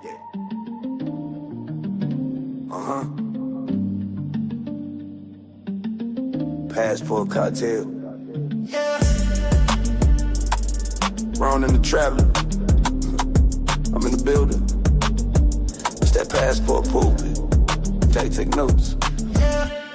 Yeah. Passport cartel. Yeah. Round in the traveler. I'm in the building. It's that passport pulpit. Take notes.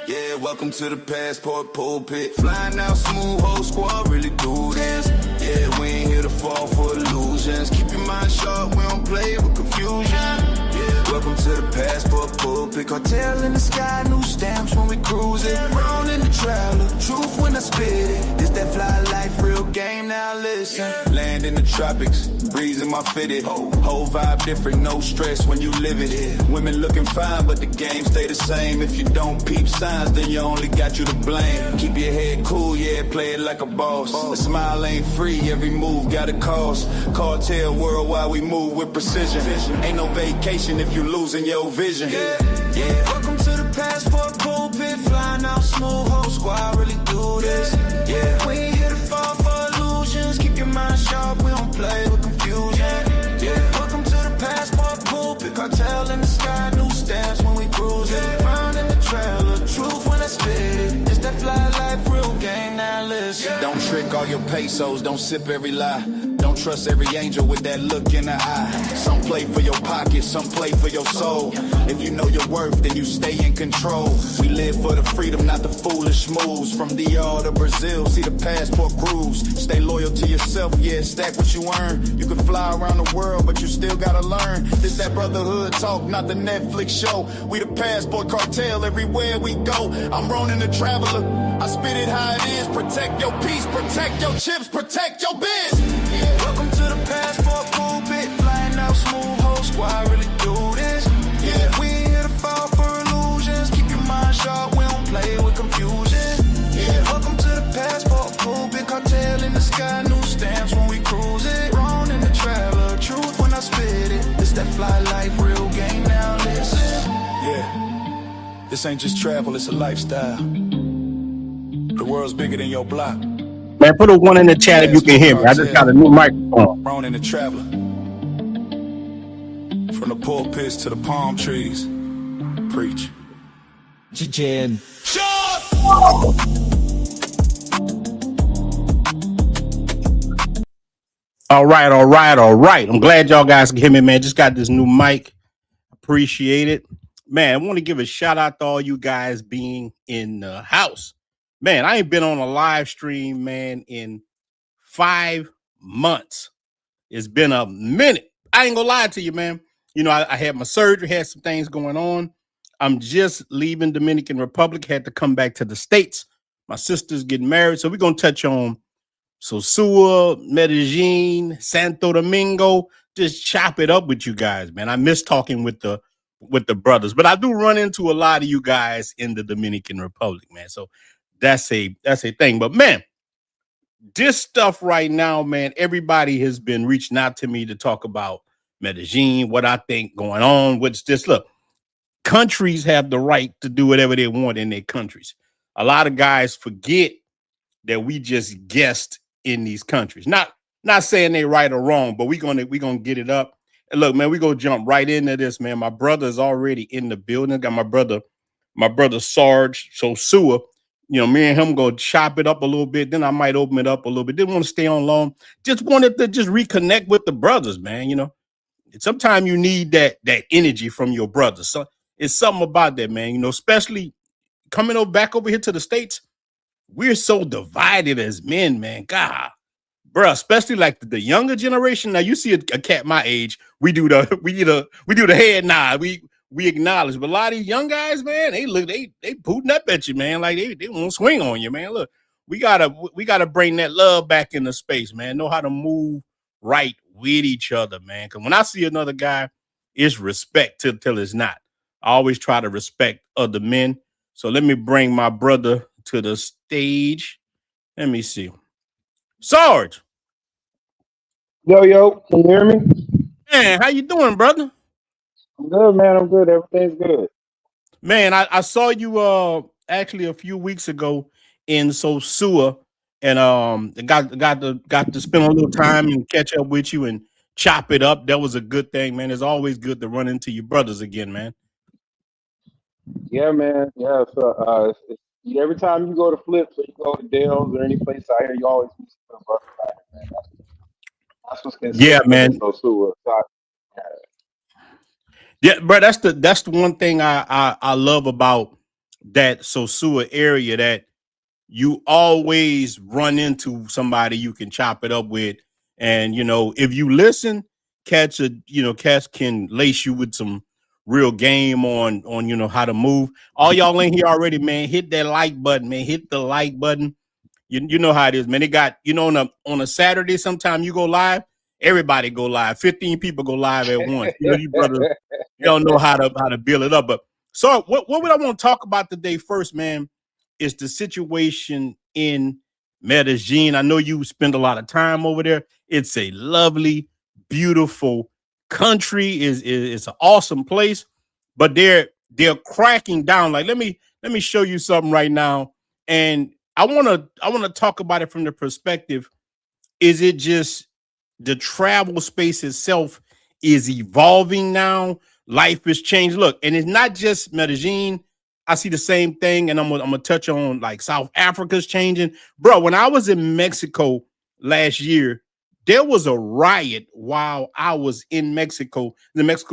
Yeah, welcome to the passport pulpit. Flying out smooth, whole squad really do this. Yeah, we ain't here to fall for illusions. Keep your mind sharp, we don't play with confusion. Yeah, welcome to the passport pulpit. Cartel in the sky, new stamps when we cruising. Round in the traveler, truth when I spit it. It's that fly life, real game, now listen. Land in the tropics, breeze in my fitted. Whole vibe different, no stress when you live it. Women looking fine, but the game stay the same. If you don't peep signs, then you only got you to blame. Keep your head cool, yeah, play it like a boss. A smile ain't free, every move got a cost. Cartel worldwide, we move with precision. Ain't no vacation if you losing your vision. Yeah. Welcome to the passport pulpit, flying out smooth, whole squad really do this. Yeah, we ain't here to fall for illusions. Keep your mind sharp, we don't play with confusion. Yeah, welcome to the passport pulpit, cartel in the sky, new stamps when we cruising. Round in the trailer, truth when I spit it. It's that fly life, real game, now listen. Don't trick all your pesos, don't sip every lie. Don't trust every angel with that look in the eye. Some play for your pocket, some play for your soul. If you know your worth, then you stay in control. We live for the freedom, not the foolish moves. From DR to Brazil, see the passport grooves. Stay loyal to yourself, yeah, stack what you earn. You can fly around the world, but you still gotta learn. This that brotherhood talk, not the Netflix show. We the passport cartel everywhere we go. I'm Ronin the traveler, I spit it how it is. Protect your peace, protect your chips, protect your biz. Welcome to the passport pulpit, flying out smooth, whole squad really do this. Yeah, we ain't here to fall for illusions. Keep your mind sharp, we don't play with confusion. Yeah, welcome to the passport pulpit, cartel in the sky, new stamps when we cruise it. Wrong in the traveler, truth when I spit it. It's that fly life, real game, now listen. Yeah, this ain't just travel, it's a lifestyle. The world's bigger than your block. Man, put a one in the chat if you can hear me. I just got a new microphone. Round in the traveler. From the pulpits to the palm trees. Preach. Jen. All right. I'm glad y'all guys can hear me, man. Just got this new mic. Appreciate it. Man, I want to give a shout out to all you guys being in the house. Man, I ain't been on a live stream, man, in 5 months. It's been a minute. I ain't gonna lie to you, man. You know, I had my surgery, had some things going on. I'm just leaving Dominican Republic, had to come back to the States. My sister's getting married, so we're gonna touch on Sosúa, Medellín, Santo Domingo. Just chop it up with you guys, man. I miss talking with the brothers, but I do run into a lot of you guys in the Dominican Republic, man. So that's a thing. But man, this stuff right now, man, everybody has been reaching out to me to talk about Medellin, what I think going on. What's this? Look, countries have the right to do whatever they want in their countries. A lot of guys forget that we just guessed in these countries. Not saying they right or wrong, but we're gonna get it up. And look, man, we're gonna jump right into this, man. My brother's already in the building. Got my brother Sarge Sosua. You know, me and him go chop it up a little bit. Then I might open it up a little bit. Didn't want to stay on long. Just wanted to just reconnect with the brothers, man. You know, sometimes you need that energy from your brothers. So it's something about that, man. You know, especially coming back over here to the States. We're so divided as men, man. God, bro, especially like the younger generation. Now you see a cat my age, we do the head nod. We acknowledge, but a lot of these young guys, man, they booting up at you, man. Like they won't swing on you, man. Look, we gotta bring that love back into space, man. Know how to move right with each other, man. Because when I see another guy, it's respect till it's not. I always try to respect other men. So let me bring my brother to the stage. Let me see. Sarge. Yo, can you hear me? Man, how you doing, brother? I'm good, man. I'm good. Everything's good. Man, I saw you actually a few weeks ago in Sosua, and got to spend a little time and catch up with you, and chop it up. That was a good thing, man. It's always good to run into your brothers again, man. Yeah, man. Yeah. So every time you go to Flips or you go to Dale's or any place out here, you always meet some brothers out here, man. That's what's Yeah, consistent in man. Sosua. So, Yeah, bro. That's the one thing I love about that Sosua area, that you always run into somebody you can chop it up with. And, if you listen, cats can lace you with some real game on, how to move. All y'all in here already, man, hit that like button, man. Hit the like button. You know how it is, man. They got, on a Saturday, sometime you go live, everybody go live. 15 people go live at once. You brothers, you don't know how to build it up. But so what would I want to talk about today first, man, is the situation in Medellin. I know you spend a lot of time over there. It's a lovely, beautiful country. Is an awesome place, but they're cracking down. Like let me show you something right now, and I wanna talk about it from the perspective. Is it just the travel space itself is evolving now? Life has changed. Look, and it's not just Medellin. I see the same thing, and I'm gonna touch on like South Africa's changing. Bro, when I was in Mexico last year, there was a riot while I was in Mexico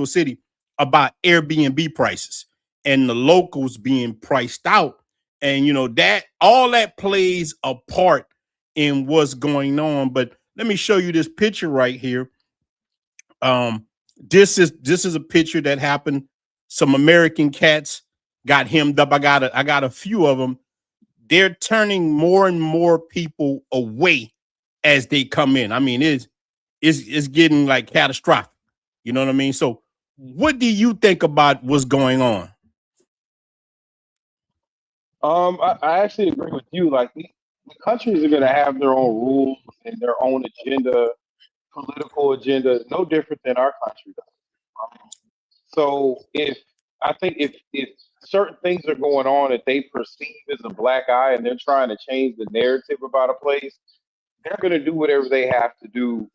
City, about Airbnb prices and the locals being priced out. And that all that plays a part in what's going on. But let me show you this picture right here. This is a picture that happened. Some American cats got hemmed up. I got a few of them. They're turning more and more people away as they come in. I mean, it's getting like catastrophic. You know what I mean? So what do you think about what's going on? I actually agree with you. Like the countries are going to have their own rules and their own agenda, political agenda, no different than our country does. So if certain things are going on that they perceive as a black eye and they're trying to change the narrative about a place, they're going to do whatever they have to do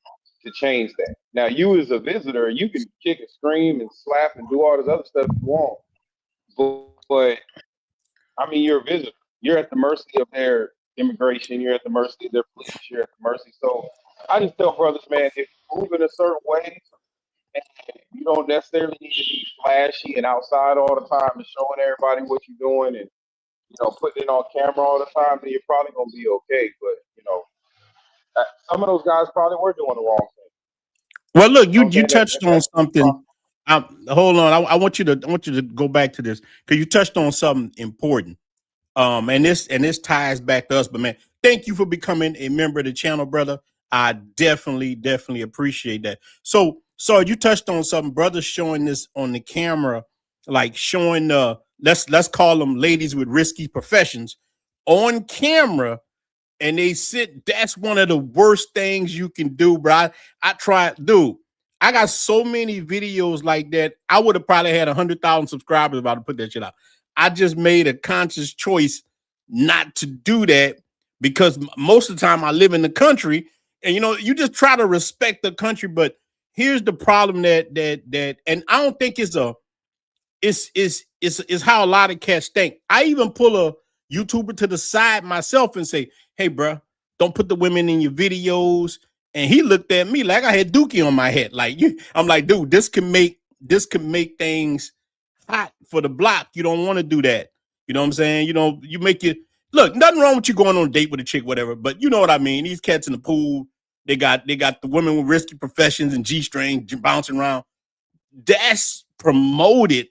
to change that. Now, you as a visitor, you can kick and scream and slap and do all this other stuff you want, but I mean, you're a visitor. You're at the mercy of their immigration. You're at the mercy of their police. You're at the mercy. So I just tell brothers, man, if you move in a certain way, and you don't necessarily need to be flashy and outside all the time and showing everybody what you're doing and putting it on camera all the time, then you're probably gonna be okay. But some of those guys probably were doing the wrong thing. Well, look, You know you what I'm saying? touched on something. Hold on, I want you to go back to this, because you touched on something important. And this ties back to us. But man, thank you for becoming a member of the channel, brother. I definitely appreciate that. So you touched on something, brother, showing this on the camera, like showing let's call them ladies with risky professions on camera, and they sit. That's one of the worst things you can do, bro. I tried, dude. I got so many videos like that. I would have probably had 100,000 subscribers if I put that shit out. I just made a conscious choice not to do that, because most of the time I live in the country, and you just try to respect the country. But here's the problem that and I don't think it's how a lot of cats think. I even pull a YouTuber to the side myself and say, "Hey, bro, don't put the women in your videos." And he looked at me like I had Dookie on my head. Like I'm like, dude, this can make things hot for the block. You don't want to do that. You know what I'm saying? You make it look. Nothing wrong with you going on a date with a chick, whatever. But you know what I mean. These cats in the pool, they got the women with risky professions and G-string bouncing around. That's promoted.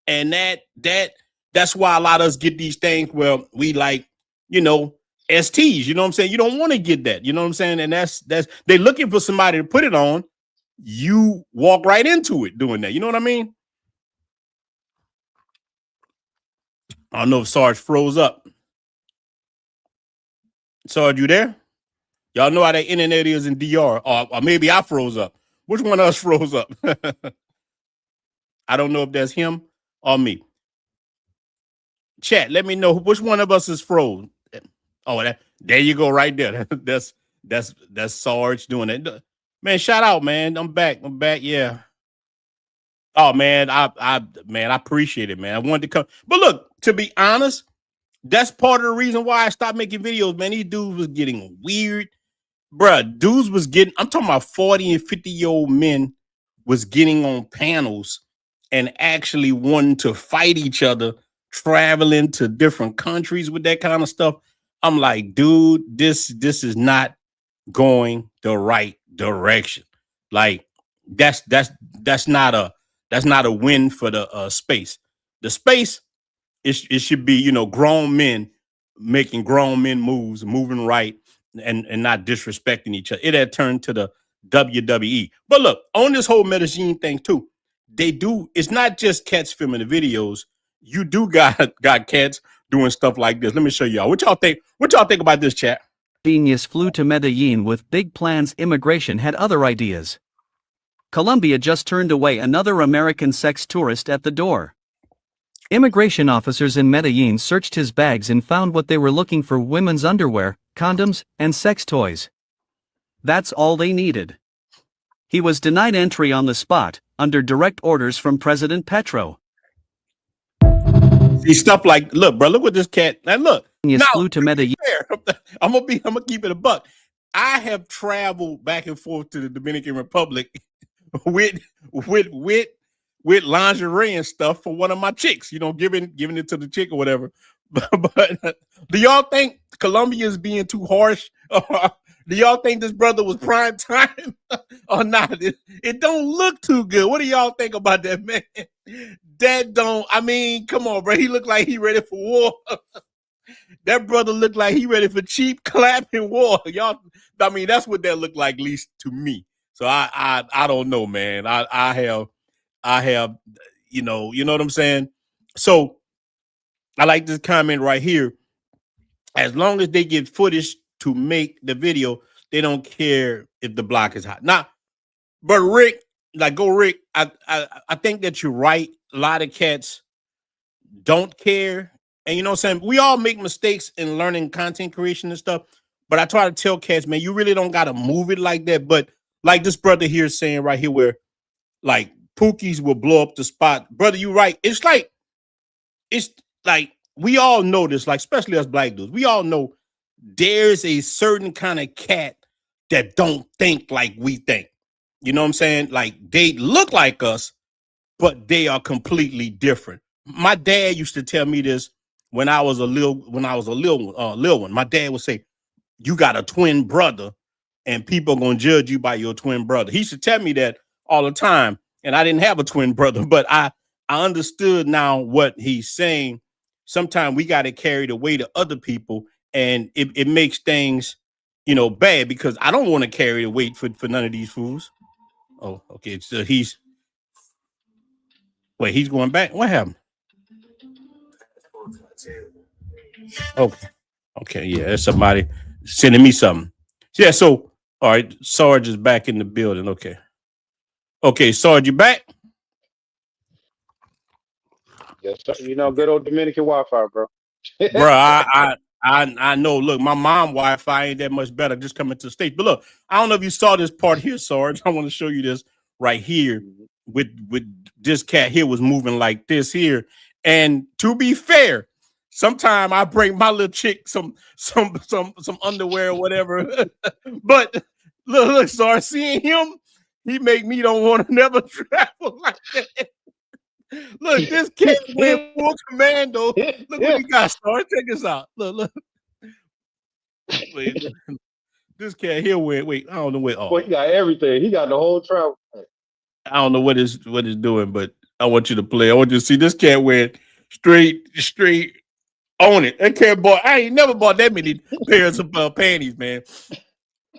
And that's why a lot of us get these things where we like, STs, you know what I'm saying? You don't want to get that, you know what I'm saying? And that's they're looking for somebody to put it on. You walk right into it doing that. You know what I mean? I don't know if Sarge froze up. Sarge, you there? Y'all know how that internet is in DR. Or maybe I froze up. Which one of us froze up? I don't know if that's him or me. Chat, let me know which one of us is froze. Oh, there you go, right there. That's Sarge doing it. Man, shout out, man. I'm back. Yeah. Oh man, I appreciate it, man. I wanted to come, but look, to be honest, that's part of the reason why I stopped making videos, man. These dudes was getting weird, bruh. Dudes was getting. I'm talking about 40 and 50-year-old men was getting on panels and actually wanting to fight each other, traveling to different countries with that kind of stuff. I'm like, dude, this is not going the right direction. Like that's not a win for the space. The space, it should be, grown men making grown men moves, moving right, and not disrespecting each other. It had turned to the WWE. But look, on this whole Medellin thing too, it's not just cats filming the videos. You do got cats doing stuff like this. Let me show y'all. What y'all think about this, chat? Genius flew to Medellin with big plans. Immigration had other ideas. Colombia just turned away another American sex tourist at the door. Immigration officers in Medellin searched his bags and found what they were looking for: women's underwear, condoms, and sex toys. That's all they needed. He was denied entry on the spot, under direct orders from President Petro. See, stuff like, look, bro, look what this cat, and look. Genius flew to Medellin. I'm gonna keep it a buck. I have traveled back and forth to the Dominican Republic with lingerie and stuff for one of my chicks, giving it to the chick or whatever. But do y'all think Colombia is being too harsh? Do y'all think this brother was prime time or not? It don't look too good. What do y'all think about that, man? Come on, bro. He looked like he ready for war. That brother looked like he ready for cheap clapping war. Y'all, that's what that looked like, at least to me. So I don't know, man. I have, you know what I'm saying? So I like this comment right here. As long as they get footage to make the video, they don't care if the block is hot. Now, but Rick, Rick, I think that you're right. A lot of cats don't care. And you know what I'm saying? We all make mistakes in learning content creation and stuff. But I try to tell cats, man, you really don't got to move it like that. But like this brother here is saying right here, where like Pookies will blow up the spot. Brother, you right. It's like we all know this, like especially us black dudes. We all know there's a certain kind of cat that don't think like we think. You know what I'm saying? Like they look like us, but they are completely different. My dad used to tell me this when I was a little one. My dad would say, "You got a twin brother, and people are gonna judge you by your twin brother." He used to tell me that all the time, and I didn't have a twin brother, but I understood now what he's saying. Sometimes we got to carry the weight of other people, and it makes things, bad, because I don't want to carry the weight for none of these fools. Oh, okay. So he's going back. What happened? Okay, yeah, there's somebody sending me something. Yeah, so all right, Sarge is back in the building. Okay, Sarge, you back? Yes, sir. Good old Dominican Wi-Fi, bro. Bro, I know. Look, my mom Wi-Fi ain't that much better just coming to the States. But look, I don't know if you saw this part here, Sarge. I want to show you this right here with this cat here was moving like this here. And to be fair, sometime I bring my little chick some underwear or whatever. But look, Sarge, seeing him, he make me don't want to never travel like that. Look, this cat went full commando. Look what he got, Sarge. Check this out. Look. Wait, this cat here went. Wait, I don't know what. Boy, he got everything. He got the whole travel. I don't know what it's doing, but I want you to play. I want you to see this cat went straight on it. That cat bought. I ain't never bought that many pairs of panties, man.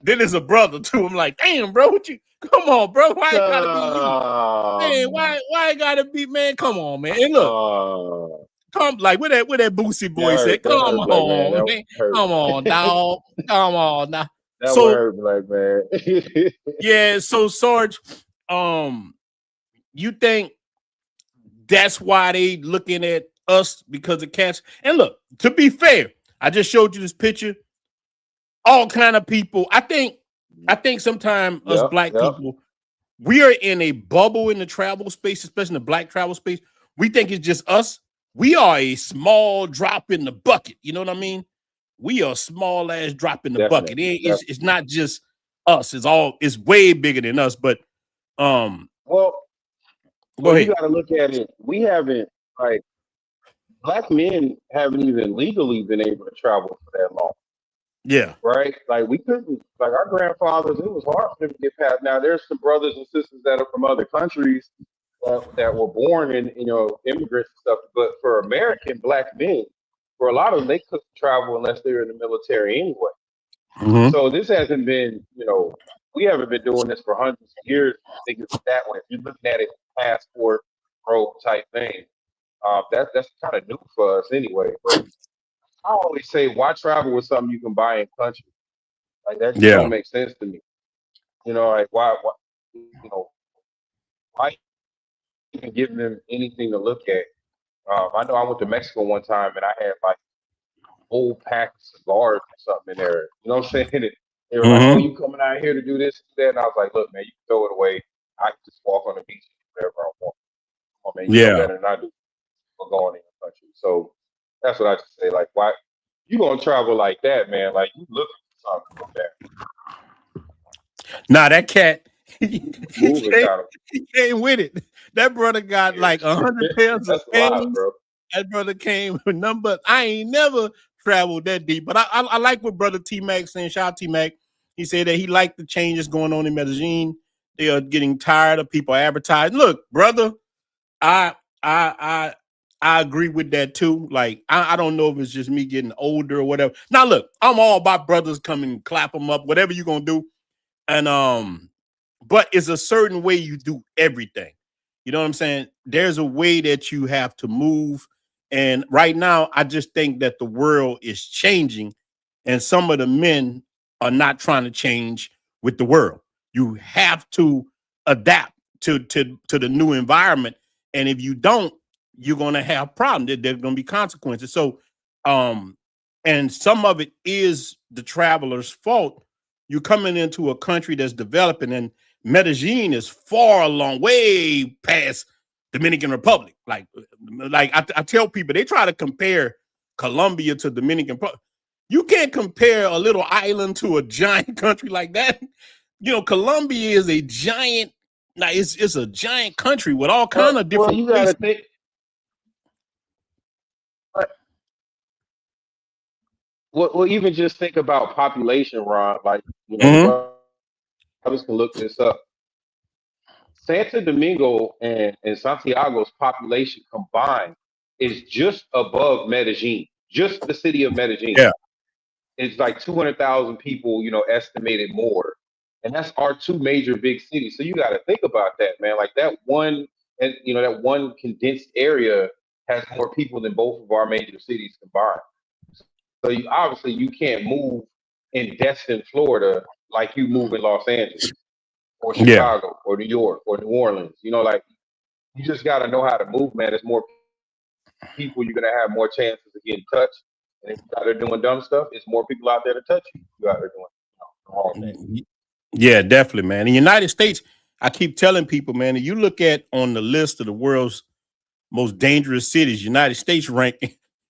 Then there's a brother too. I'm like, damn, bro, what you? Come on, bro. Why it gotta be you? Man, why it gotta be, man? Come on, man. And look, come like where that Boosie boy said, come on, man. Come on, dog. Come on now. That so hurt, black man. Yeah, so Sarge, you think that's why they looking at us because of cats? And look, to be fair, I just showed you this picture. All kind of people. I think I think sometimes us Yep, black yep, people, we are in a bubble in the travel space, especially in the black travel space. We think it's just us. We are a small drop in the bucket. You know what I mean? We are a small ass drop in the bucket. definitely. It's not just us. It's way bigger than us. But um, Well, go you ahead. got to look at it. We haven't like black men haven't even legally been able to travel for that long, Yeah. right? Like we couldn't, like our grandfathers, it was hard for them to get past. Now there's some brothers and sisters that are from other countries that were born in, immigrants and stuff. But for American black men, for a lot of them, they couldn't travel unless they were in the military anyway. Mm-hmm. So this hasn't been, we haven't been doing this for hundreds of years. I think it's that way. If you're looking at it, passport road type thing, that's kind of new for us anyway. But I always say, why travel with something you can buy in country? Like that just Yeah. don't make sense to me. Like why why even giving them anything to look at? I know I went to Mexico one time and I had like a whole pack of cigars or something in there. You know what I'm saying? They were like, "Oh, Mm-hmm. you coming out here to do this, do that?" And I was like, "Look, man, you can throw it away. I can just walk on the beach and do whatever I want. Come on, man, you know Yeah. better than I do for going in the country." So that's what I just say. Like, why you gonna travel like that, man? Like you looking for something to look at. Nah, that cat, he Moving came, kind of. he came with it. That brother got like 100 pairs of That's a lot, Spanglies. bro. That brother came with number. I ain't never traveled that deep, but I like what brother T Mac saying. Shout out T Mac. He said that he liked the changes going on in Medellin. They are getting tired of people advertising. Look, brother, I I I I agree with that too. Like I don't know if it's just me getting older or whatever. Now look, I'm all about brothers coming clap them up, whatever you gonna do. And but it's a certain way you do everything. You know what I'm saying? There's a way that you have to move. And right now, I just think that the world is changing, and some of the men are not trying to change with the world. You have to adapt to the new environment. And if you don't, you're gonna have problems. There's gonna be consequences. So um, and some of it is the traveler's fault. You're coming into a country that's developing, and Medellin is far along, way past Dominican Republic. I tell people, they try to compare Colombia to Dominican Republic. You can't compare a little island to a giant country like that. Colombia is a giant. Now it's a giant country with all kind of Well, different you gotta places. think. Well, even just think about population, Ron. Like, Mm-hmm. brothers can look this up. Santo Domingo and Santiago's population combined is just above Medellin, just the city of Medellin. Yeah, It's like 200,000 people, estimated more. And that's our two major big cities. So you got to think about that, man. Like that one, and that one condensed area has more people than both of our major cities combined. So obviously you can't move in Destin, Florida, like you move in Los Angeles or yeah, Chicago or New York or New Orleans. Like you just got to know how to move, man. There's more people, you're gonna have more chances of getting touched. And if you're out there doing dumb stuff, it's more people out there to touch you. You out there doing the wrong thing. yeah, definitely, man. In the United States, I keep telling people, man, if you look at on the list of the world's most dangerous cities, United States rank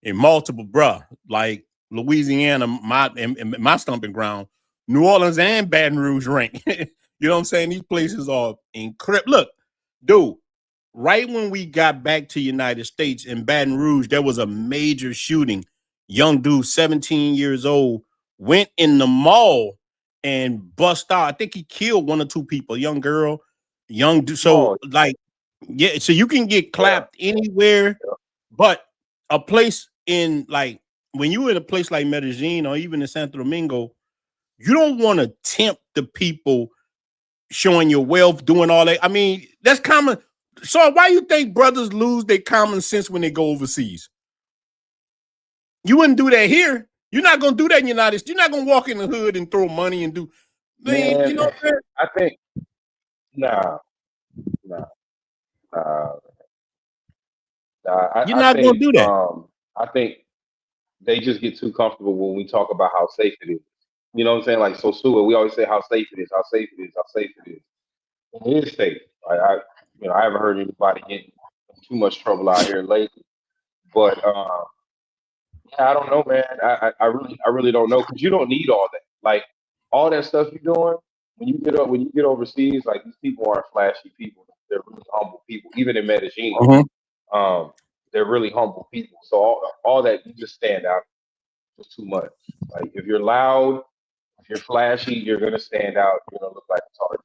in multiple, bruh, like Louisiana, my stomping ground, New Orleans and Baton Rouge rank. You know what I'm saying? These places are incredible. Look, dude, right when we got back to United States in Baton Rouge, there was a major shooting. Young dude, 17 years old, went in the mall and bust out. I think he killed one or two people, young girl, young dude. So Oh, like, yeah, so you can get yeah. clapped anywhere, but a place in like when you in a place like Medellin or even in Santo Domingo, you don't want to tempt the people showing your wealth, doing all that. I mean, that's common. So why you think brothers lose their common sense when they go overseas? You wouldn't do that here. You're not gonna do that in the United States. You're not gonna walk in the hood and throw money and do. Man, you Man, know what I'm saying? I think nah, nah, nah, nah. You're not gonna do that. I think they just get too comfortable when we talk about how safe it is. You know what I'm saying? Like Sosua, we always say how safe it is, how safe it is, how safe it is. And it is safe. I haven't heard anybody get in too much trouble out here lately. But yeah, I don't know, man. I really don't know because you don't need all that. Like all that stuff you're doing when you get overseas. Like these people aren't flashy people. They're really humble people. Even in Medellin, um, they're really humble people. So all that you just stand out just too much. Like if you're loud, if you're flashy, you're gonna stand out. You're gonna look like a target.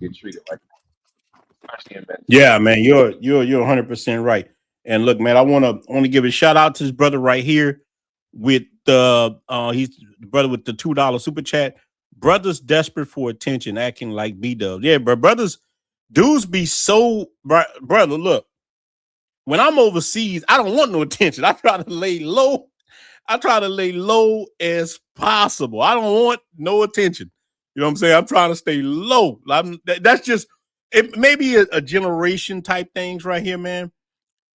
Get treated like that, especially in Medellin. Yeah, man, you're 100% right. And look, man, I want to give a shout out to this brother right here with the he's the brother with the $2 super chat. Brothers desperate for attention, acting like B-dubs. Yeah, but brothers, dudes be so brother. Look, when I'm overseas, I don't want no attention. I try to lay low. I try to lay low as possible. I don't want no attention. You know what I'm saying? I'm trying to stay low. That's just it. Maybe a generation type things right here, man.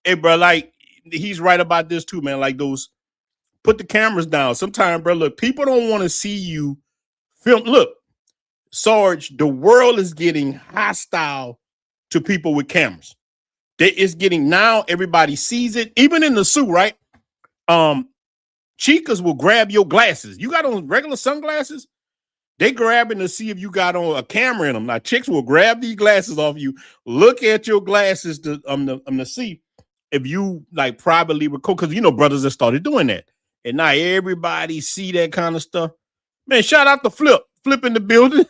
Hey, bro, like he's right about this too, man. Like those, put the cameras down. Sometimes, bro, look, people don't want to see you film. Look, Sarge, the world is getting hostile to people with cameras. It's getting now. Everybody sees it, even in the suit, right? Chicas will grab your glasses. You got on regular sunglasses, they grabbing to see if you got on a camera in them. Now, chicks will grab these glasses off you, look at your glasses to see if you like privately record, because you know brothers that started doing that, and now everybody see that kind of stuff. Man, shout out to Flip in the building.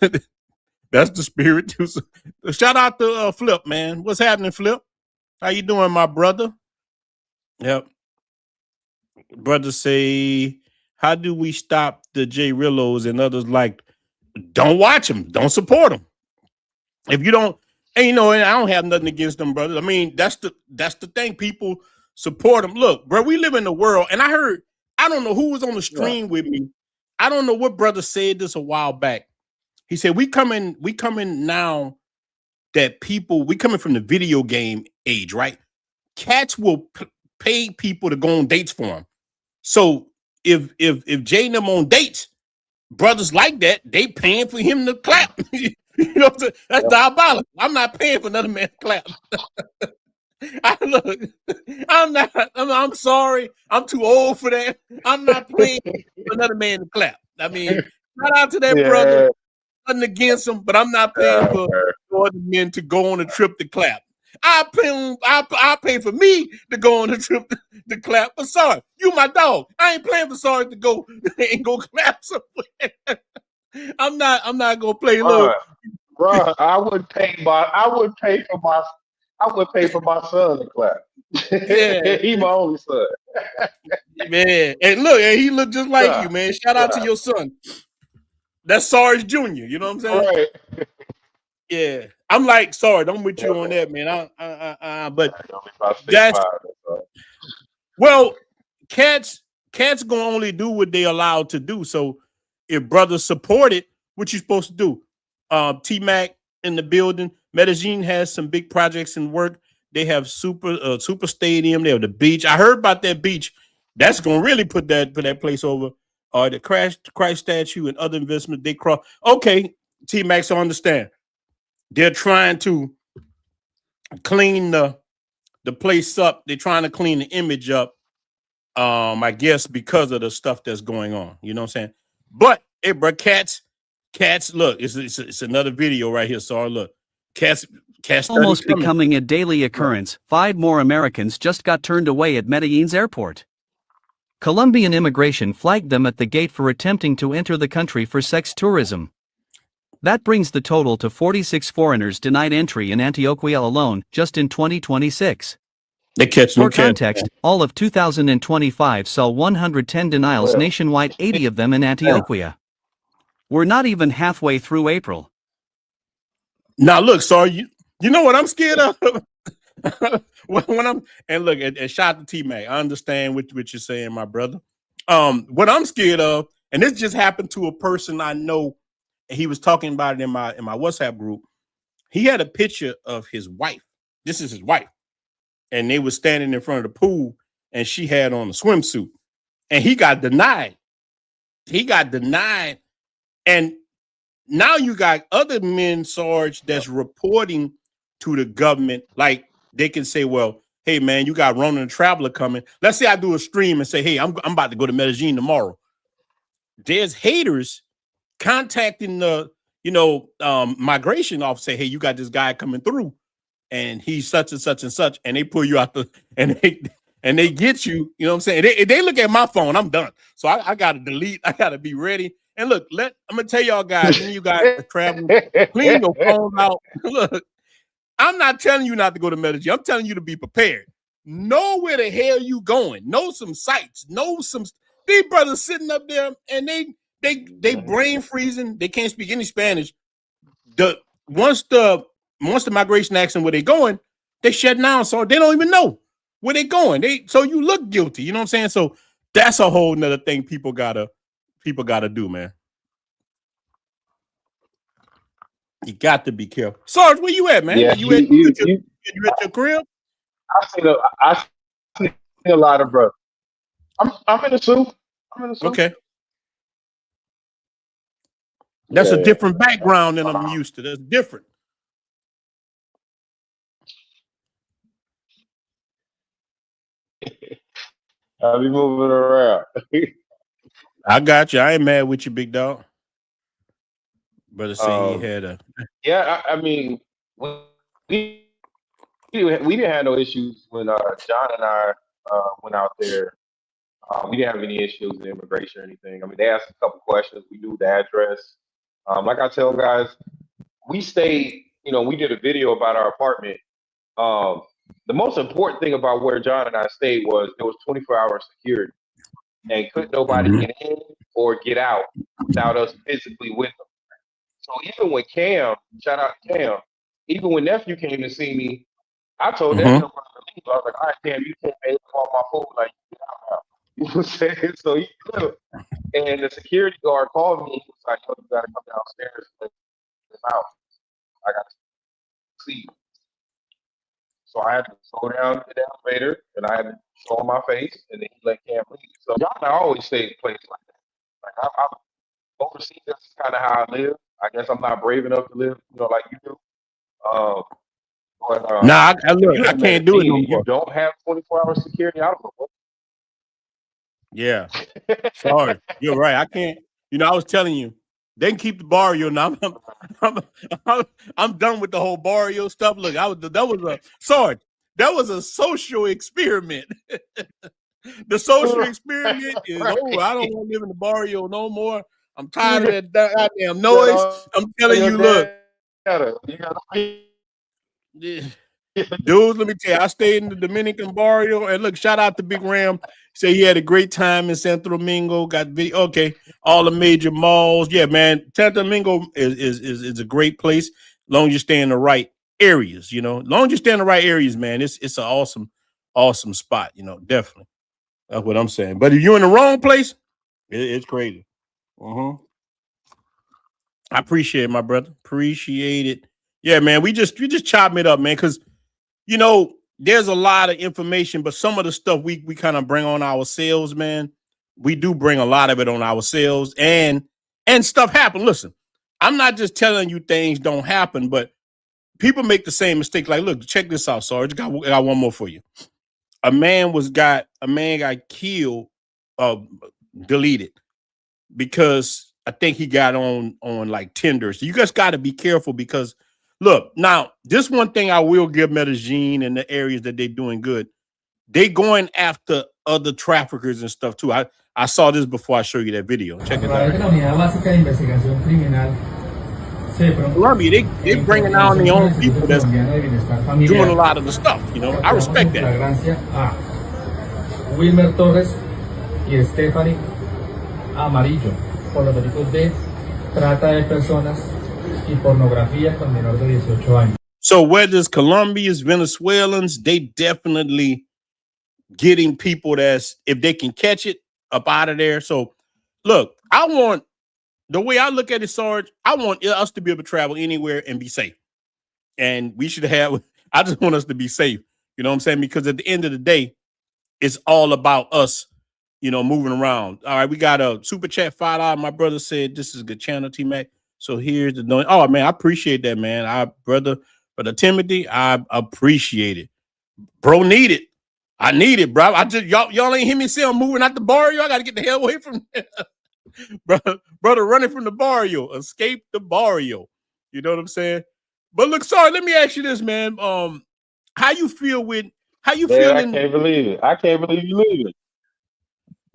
That's the spirit too. So, shout out to Flip, man. What's happening, Flip? How you doing, my brother? Yep. Brothers say, how do we stop the J Rillos and others like? Don't watch them. Don't support them. If you don't, and you know, and I don't have nothing against them, brothers. I mean, that's the thing. People support them. Look, bro, we live in the world, and I don't know who was on the stream with me. I don't know what brother said this a while back. He said, we coming now that people, we coming from the video game age, right? Cats will pay people to go on dates for them. So if Jay and them on dates, brothers like that, they paying for him to clap. You know what I'm saying? That's diabolical. I'm not paying for another man to clap. I'm sorry. I'm too old for that. I'm not paying for another man to clap. I mean, shout out to that brother. Nothing against him, but I'm not paying for other men to go on a trip to clap. I pay for me to go on a trip to clap. But sorry, you my dog. I ain't playing for sorry to go and go clap somewhere. I'm not gonna play little. Bro, I would pay for my son to clap. Yeah. He my only son. Man, and look, and he look just like you, man. Shout out to your son. That's Sarge Jr. You know what I'm saying? Right. Yeah. I'm like, sorry, I'm with you on that, man. But that's well, cats gonna only do what they allowed to do. So if brothers support it, what you supposed to do? T-Mac in the building. Medellin has some big projects in work. They have super stadium. They have the beach. I heard about that beach. That's gonna really put that place over. The Christ statue and other investment. They cross. Okay, T-Mac, so understand. They're trying to clean the place up. They're trying to clean the image up. I guess because of the stuff that's going on. You know what I'm saying? But hey, bro, cats. Look, it's another video right here. Sorry, look, cats. Almost becoming a daily occurrence. 5 more Americans just got turned away at Medellin's airport. Colombian immigration flagged them at the gate for attempting to enter the country for sex tourism. That brings the total to 46 foreigners denied entry in Antioquia alone, just in 2026. For context, all of 2025 saw 110 denials nationwide, 80 of them in Antioquia. We're not even halfway through April. Now look, sorry, you know what I'm scared of? when I'm and look and shout out to T-Mac. I understand what you're saying, my brother. What I'm scared of, and this just happened to a person I know, and he was talking about it in my WhatsApp group. He had a picture of his wife. This is his wife, and they were standing in front of the pool, and she had on a swimsuit, and he got denied. He got denied And now you got other men, Sarge, that's reporting to the government. Like they can say, well, hey man, you got Ronan the Traveler coming. Let's say I do a stream and say, hey, I'm about to go to Medellin tomorrow. There's haters contacting the, migration office, say, hey, you got this guy coming through and he's such and such and such, and they pull you out and they get you, you know what I'm saying? They look at my phone, I'm done. So I gotta delete, I gotta be ready. And look, I'm gonna tell y'all guys, when you guys are traveling, clean your phone out. Look, I'm not telling you not to go to Medellin. I'm telling you to be prepared. Know where the hell you going. Know some sites. These brothers sitting up there and they brain freezing. They can't speak any Spanish. Once the migration asks them where they going, they shut down. So they don't even know where they going. So you look guilty. You know what I'm saying? So that's a whole nother thing people gotta do, man. You got to be careful. Sarge, where you at, man? Yeah, you at your crib? I see a lot of brothers. I'm in a suit. Okay. That's a different background than I'm used to. That's different. I'll be moving around. I got you. I ain't mad with you, big dog. Brother said he had a. Yeah, I mean, we didn't have no issues when John and I went out there. We didn't have any issues with immigration or anything. I mean, they asked a couple questions. We knew the address. Like I tell guys, we stayed. We did a video about our apartment. The most important thing about where John and I stayed was there was 24-hour security, and couldn't nobody get in or get out without us physically with them. So even when Cam, shout out to Cam, even when nephew came to see me, I told nephew to leave. I was like, all right, Cam, you can't pay for my food, like get out now. You know what I'm saying? So he could. And the security guard called me. He was like, "Yo, you gotta come downstairs and get out. I got to see you." So I had to go down to the elevator and I had to show him my face, and then he let Cam leave. So y'all I always stay in a place like that. Like I'm overseas. That's kind of how I live. I guess I'm not brave enough to live, like you do. Nah, I can't do it no more. You don't have 24-hour security. I don't know what. Yeah, sorry, you're right. I can't. I was telling you, they can keep the barrio now. I'm done with the whole barrio stuff. Look, that was a social experiment. The social experiment is over. I don't want to live in the barrio no more. I'm tired of that goddamn noise. I'm telling you, look. Dudes, let me tell you, I stayed in the Dominican barrio, and look, shout out to Big Ram. Say he had a great time in Santo Domingo. Got video, okay, all the major malls. Yeah, man, Santo Domingo is a great place. As long as you stay in the right areas, as long as you stay in the right areas, man, it's an awesome spot. Definitely. That's what I'm saying. But if you're in the wrong place, it's crazy. I appreciate it, my brother. Appreciate it. Yeah, man. We just chop it up, man, because there's a lot of information, but some of the stuff we kind of bring on ourselves, man. We do bring a lot of it on ourselves, and stuff happen. Listen, I'm not just telling you things don't happen, but people make the same mistake. Like, look, check this out, Sarge. I got one more for you. A man got killed, deleted, because I think he got on like Tinder. So you just got to be careful, because look, now this one thing I will give Medellin and the areas that they're doing good. They going after other traffickers and stuff too. I saw this before I show you that video. Check it out. Colombia, they bringing down their own people that's doing a lot of the stuff. I respect that. Wilmer Torres y Stephanie Amarillo por los delitos de trata de personas y pornografía con menor de 18 años. So whether it's Colombians, Venezuelans, they definitely getting people that's, if they can catch it, up out of there. So look, the way I look at it, Sarge, I want us to be able to travel anywhere and be safe. And I just want us to be safe. You know what I'm saying? Because at the end of the day, it's all about us, you know, moving around. All right, we got a super chat $5. My brother said this is a good channel, T-Mac. So here's the noise. Oh man, I appreciate that, man. Brother Timothy, I appreciate it. Bro, need it. I need it, bro. I just y'all ain't hear me say I'm moving out the barrio. I gotta get the hell away from there. brother running from the barrio. Escape the barrio. You know what I'm saying? But look, sorry, let me ask you this, man. How you feel with how you feeling? I can't believe it. I can't believe you leave it.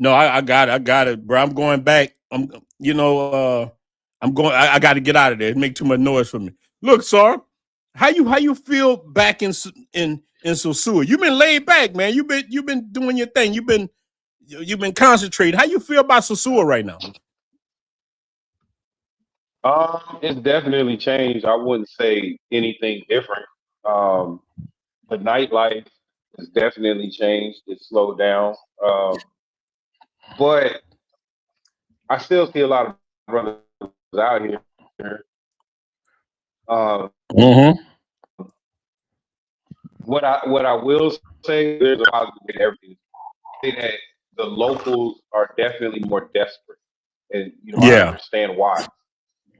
No, I got it, bro. I'm going back. I'm going. I got to get out of there. It make too much noise for me. Look, sir, how you feel back in Sosua? You've been laid back, man. You've been doing your thing. You've been concentrating. How you feel about Sosua right now? It's definitely changed. I wouldn't say anything different. The nightlife has definitely changed. It's slowed down. But I still see a lot of brothers out here. What I will say, there's a positive in everything. I say that the locals are definitely more desperate, and I understand why.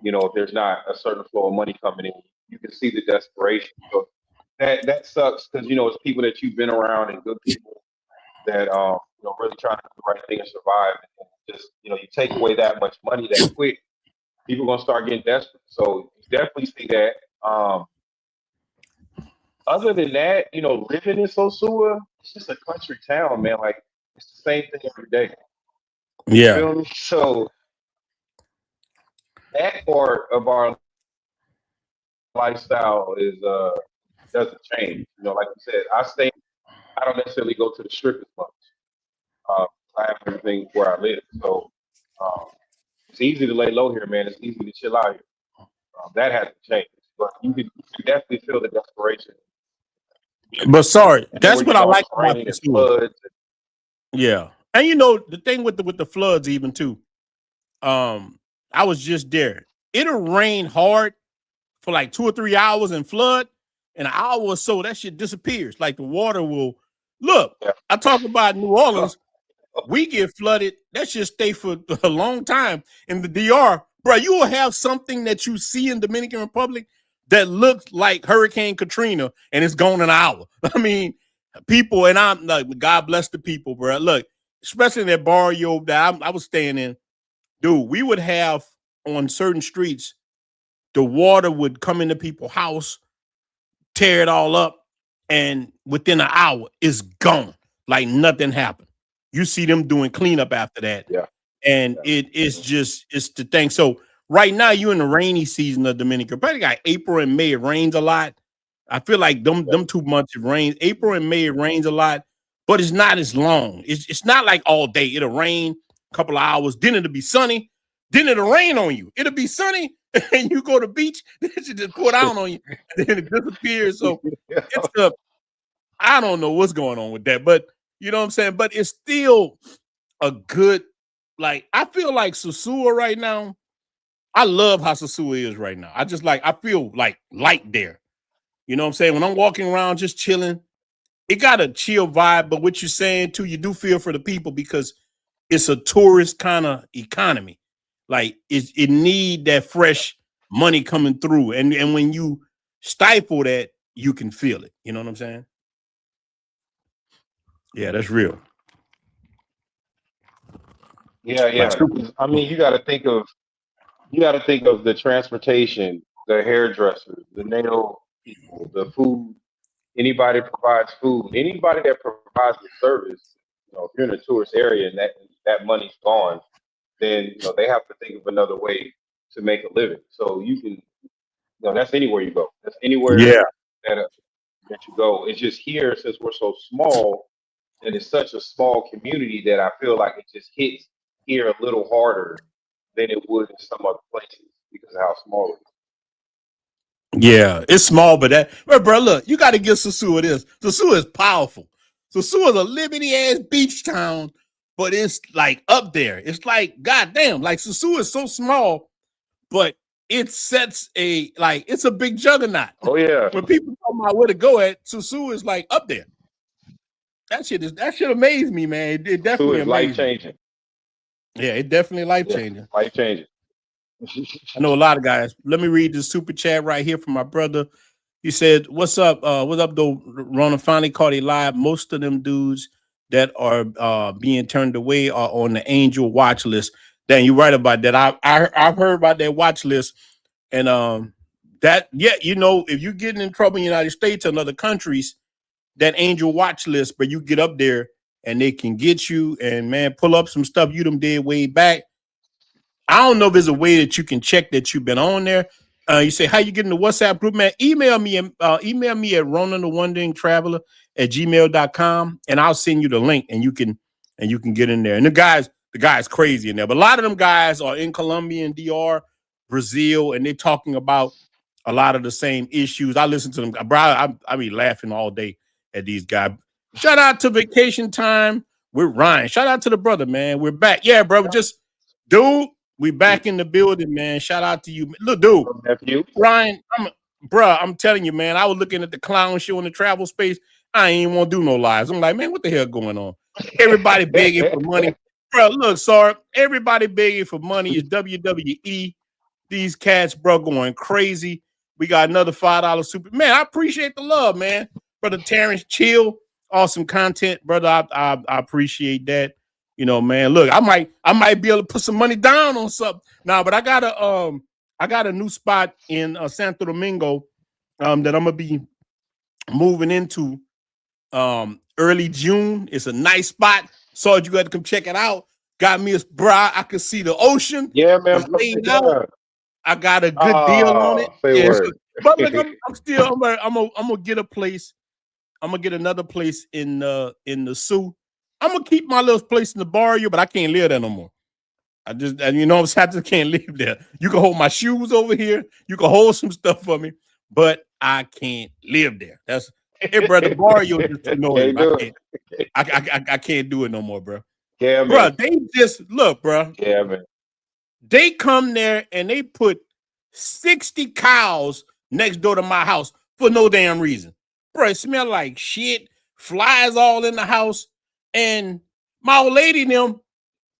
If there's not a certain flow of money coming in, you can see the desperation. So that sucks because it's people that you've been around and good people that really trying to do the right thing and survive. And just you take away that much money that quick, people are gonna start getting desperate. So you definitely see that. Other than that, living in Sosua, it's just a country town, man. Like it's the same thing every day. You feel me? So that part of our lifestyle is doesn't change. Like you said, I don't necessarily go to the strip as much. I have everything where I live, so it's easy to lay low here, man. It's easy to chill out here. That hasn't changed, but you can definitely feel the desperation. But sorry, that's what I like about the floods. Yeah, and the thing with the floods, even too. I was just there. It'll rain hard for like 2 or 3 hours and flood, in an hour or so that shit disappears. Like the water will look. Yeah. I talk about New Orleans. We get flooded. That shit stay for a long time in the DR, bro. You will have something that you see in Dominican Republic that looks like Hurricane Katrina, and it's gone in an hour. I mean, people, and I'm like, God bless the people, bro. Look, especially in that barrio that I was staying in, dude. We would have on certain streets, the water would come into people's house, tear it all up, and within an hour, it's gone. Like nothing happened. You see them doing cleanup after that. Yeah. And it's the thing. So right now, you're in the rainy season of Dominican. Probably got April and May, it rains a lot. I feel like them 2 months it rains. April and May, it rains a lot, but it's not as long. It's not like all day. It'll rain a couple of hours, then it'll be sunny, then it'll rain on you. It'll be sunny, and you go to the beach, then it just pour down on you, and then it disappears. So it's I don't know what's going on with that, but you know what I'm saying? But it's still a good, like, I feel like Sosua right now. I love how Sosua is right now. I feel like light there. You know what I'm saying? When I'm walking around just chilling, it got a chill vibe. But what you're saying too, you do feel for the people because it's a tourist kind of economy. Like it need that fresh money coming through. And when you stifle that, you can feel it. You know what I'm saying? Yeah, that's real. Yeah. I mean, you got to think of the transportation, the hairdressers, the nail people, the food. Anybody provides food. Anybody that provides the service. If you're in a tourist area and that money's gone, then they have to think of another way to make a living. So you can, that's anywhere you go. That's anywhere that you go. It's just here, since we're so small, and it's such a small community, that I feel like it just hits here a little harder than it would in some other places because of how small it is. Yeah, it's small, but bro, look, you got to give Sosua this. Sosua is powerful. Sosua is a liberty ass beach town, but it's like up there. It's like, goddamn, like Sosua is so small, but it sets it's a big juggernaut. Oh yeah. When people talk about where to go at, Sosua is like up there. That shit amazed me, man. It definitely It's life amazed me. changing. Yeah, it definitely life changing. Life changing. I know a lot of guys. Let me read the super chat right here from my brother. He said, "What's up? What's up, though? Rona finally caught it live. Most of them dudes that are being turned away are on the angel watch list." Dan, you're right about that. I've heard about that watch list, and that you know, if you're getting in trouble in the United States and other countries, that angel watch list, but you get up there and they can get you and man pull up some stuff you done did way back. I don't know if there's a way that you can check that you've been on there. You say, how you get in the WhatsApp group, man? Email me at Ronan the Wandering Traveler at gmail.com and I'll send you the link and you can get in there. And the guy's crazy in there. But a lot of them guys are in Colombia and DR, Brazil, and they're talking about a lot of the same issues. I listen to them, bro. I be laughing all day at these guys. Shout out to Vacation Time with Ryan. Shout out to the brother, man. We're back. Yeah, bro. Dude. We back in the building, man. Shout out to you. Look, dude. Ryan, I'm telling you, man, I was looking at the clown show in the travel space. I ain't want to do no lives. I'm like, man, what the hell going on? Everybody begging for money. Bro, look, sorry. Everybody begging for money is WWE. These cats, bro, going crazy. We got another $5 super. Man, I appreciate the love, man. Brother Terrence, chill. Awesome content, brother. I appreciate that. You know, man, look, I might be able to put some money down on something. Nah, but I got a new spot in Santo Domingo that I'm gonna be moving into early June. It's a nice spot. So you got to come check it out. Got me a bra. I can see the ocean. Yeah, man. I got a good deal on it. Yeah, so, but look, I'm gonna get a place. I'm gonna get another place in the Sosua. I'm gonna keep my little place in the barrio, but I can't live there no more. I just can't live there. You can hold my shoes over here. You can hold some stuff for me, but I can't live there. That's it, brother. Barrio is too noisy. I can't do it no more, bro. Yeah, man. Bro, they just look, bro. Yeah, man. They come there and they put 60 cows next door to my house for no damn reason. Bro, it smell like shit. Flies all in the house. And my old lady and them,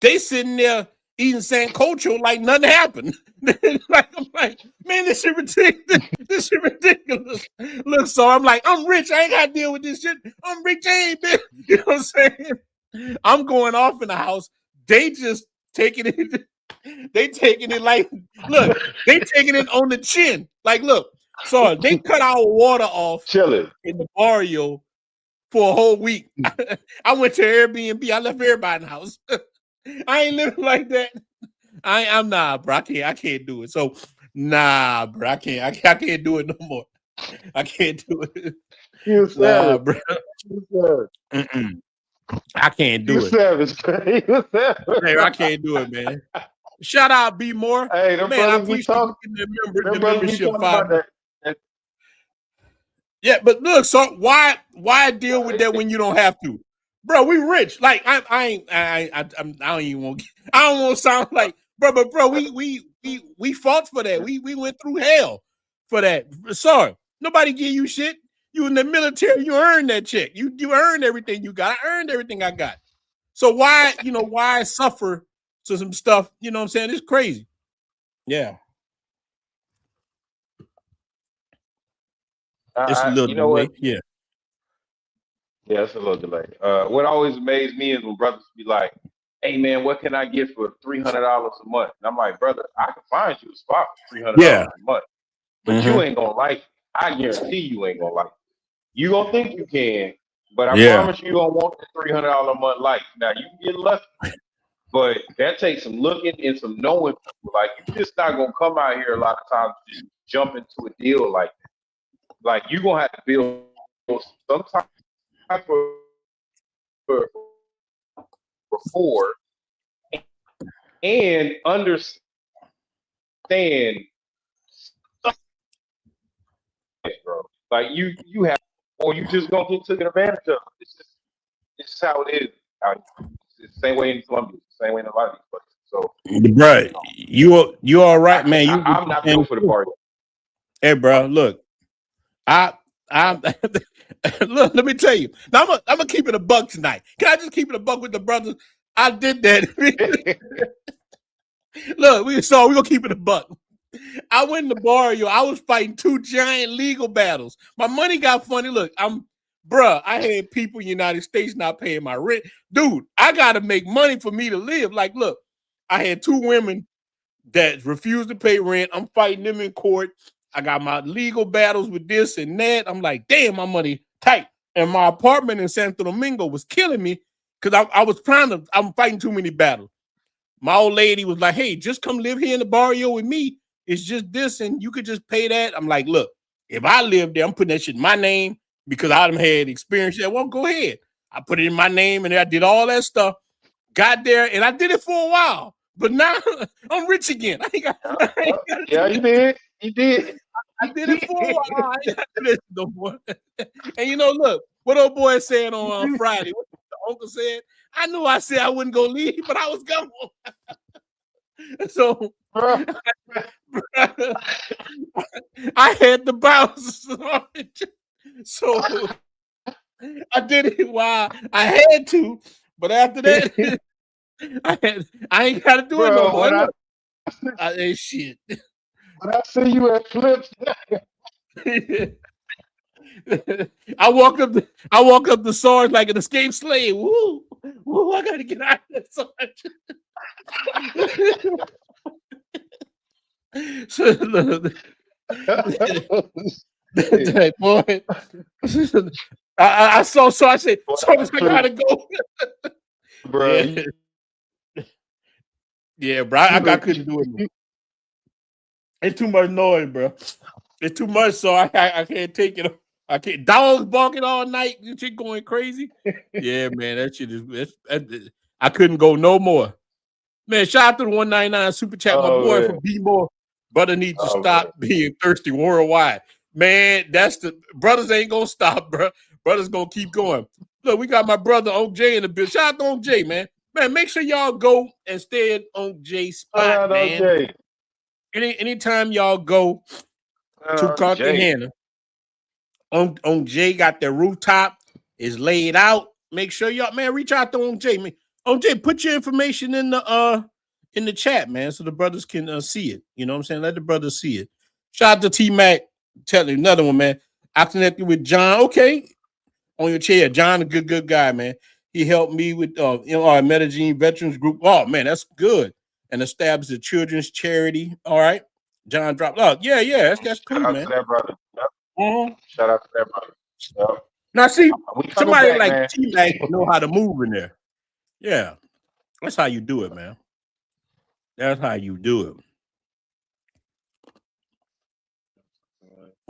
they sitting there eating sancocho like nothing happened. I'm like, man, this shit ridiculous. This shit ridiculous. Look, so I'm like, I'm rich. I ain't got to deal with this shit. I'm rich. I ain't been. You know what I'm saying? I'm going off in the house. They just taking it. They taking it like, look, they taking it on the chin. Like, look, so they cut our water off in the barrio for a whole week. I went to Airbnb. I left everybody in the house. I ain't living like that. I'm nah, bro. I can't do it. So nah, bro. I can't do it no more. I can't do it. You savage, bro. You I can't do it. Savage. You savage. Hey, I can't do it, man. Shout out B More. Hey, man, I appreciate the membership $5. Yeah, but look, so why deal with that when you don't have to, bro? We rich. Like I don't even want. I don't want to sound like, bro. But bro, we fought for that. We went through hell for that. Sorry, nobody give you shit. You in the military, you earned that check. You earned everything you got. I earned everything I got. So why suffer to some stuff? You know what I'm saying? It's crazy. Yeah. It's a little delay. What? Yeah, it's a little delay. What always amazed me is when brothers be like, "Hey, man, what can I get for $300 a month?" And I'm like, "Brother, I can find you a spot for $300 a month, but you ain't gonna like it. I guarantee you ain't gonna like it. You gonna think you can, but I promise you don't want the $300 a month life. Now you can get lucky, but that takes some looking and some knowing. Like you just not gonna come out here a lot of times just jump into a deal like that. Like you're gonna have to build some type of rapport and understand, bro. Like you have, or you just gonna get taken advantage of. It's just how it is. It's the same way in Colombia. It's the same way in a lot of these places. So, bro, you all right, man? I'm not built for the party. Hey, bro, look. Look, let me tell you. Now I'm gonna keep it a buck tonight. Can I just keep it a buck with the brothers? I did that. Look, we're gonna keep it a buck. I went in the barrio. I was fighting 2 giant legal battles. My money got funny. Look, I had people in the United States not paying my rent. Dude, I gotta make money for me to live. Like, look, I had 2 women that refused to pay rent. I'm fighting them in court. I got my legal battles with this and that. I'm like, damn, my money tight. And my apartment in Santo Domingo was killing me because I'm fighting too many battles. My old lady was like, hey, just come live here in the barrio with me. It's just this, and you could just pay that. I'm like, look, if I live there, I'm putting that shit in my name because I done had experience there. Well, go ahead. I put it in my name and I did all that stuff. Got there and I did it for a while. But now I'm rich again. Yeah, you did. You did. I did it for a while. I ain't got to do this no more. And look, what old boy said on Friday, what the uncle said, I knew I said I wouldn't go leave, but I was going. So I had to bounce. So I did it while I had to, but after that, I ain't got to do it no more. I ain't shit. When I see you at Flips, I walk up the SARS like an escaped slave. Woo, woo! I gotta get out of that SARS. Boy, I saw. So I said, "SARS, I gotta go." Bro. Yeah, bro. I couldn't do it. It's too much noise, bro. It's too much, so I can't take it. I can't. Dogs barking all night. You shit going crazy. Yeah, man, that shit is. I couldn't go no more. Man, shout out to the 199 super chat. My boy from B-More. Brother needs to stop being thirsty worldwide. Man, that's the brothers ain't gonna stop, bro. Brothers gonna keep going. Look, we got my brother OJ in the bill. Shout out to OJ, man. Man, make sure y'all go and stay at OJ's spot, man. OJ. Anytime y'all go to Cartagena, on Jay got the rooftop is laid out. Make sure y'all, man, reach out to on Jay. Man, on Jay, put your information in the chat, man, so the brothers can see it. You know what I'm saying? Let the brothers see it. Shout out to T Mac. Tell you another one, man. I connected with John. Okay, on your chair, John, a good guy, man. He helped me with our Medellin Veterans Group. Oh man, that's good. And established a children's charity. All right, John dropped. Oh yeah, that's cool, man. Shout out to that brother. Yep. Shout out to that brother. Yep. Now see, somebody like T-Mac know how to move in there. Yeah, that's how you do it, man. That's how you do it.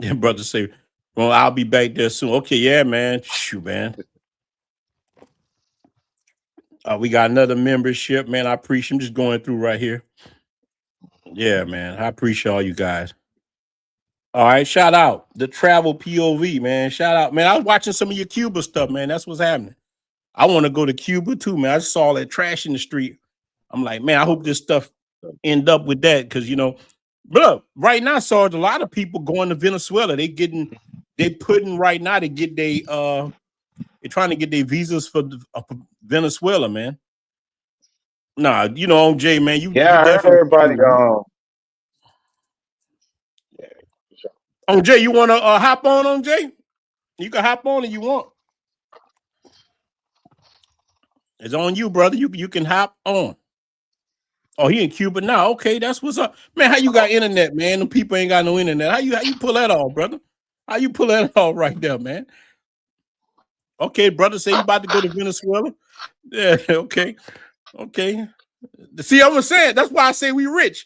Yeah, brother say, well, I'll be back there soon. Okay, yeah, man. Shoot, man. We got another membership, man. I appreciate. I'm just going through right here. Yeah, man. I appreciate all you guys. All right, shout out the travel POV, man. Shout out, man. I was watching some of your Cuba stuff, man. That's what's happening. I want to go to Cuba too, man. I saw all that trash in the street. I'm like, man, I hope this stuff end up with that because bro, right now, Sarge, a lot of people going to Venezuela. They're putting right now to get they're trying to get their visas for Venezuela, man. Nah, on Jay, man. I heard everybody gone. On Jay, you want to hop on Jay? You can hop on if you want. It's on you, brother. You can hop on. Oh, he in Cuba now. Okay, that's what's up, man. How you got internet, man? Them people ain't got no internet. How you pull that off, brother? How you pull that off right there, man? Okay, brother, say you about to go to Venezuela. Yeah, okay. See, I'm saying that's why I say we rich,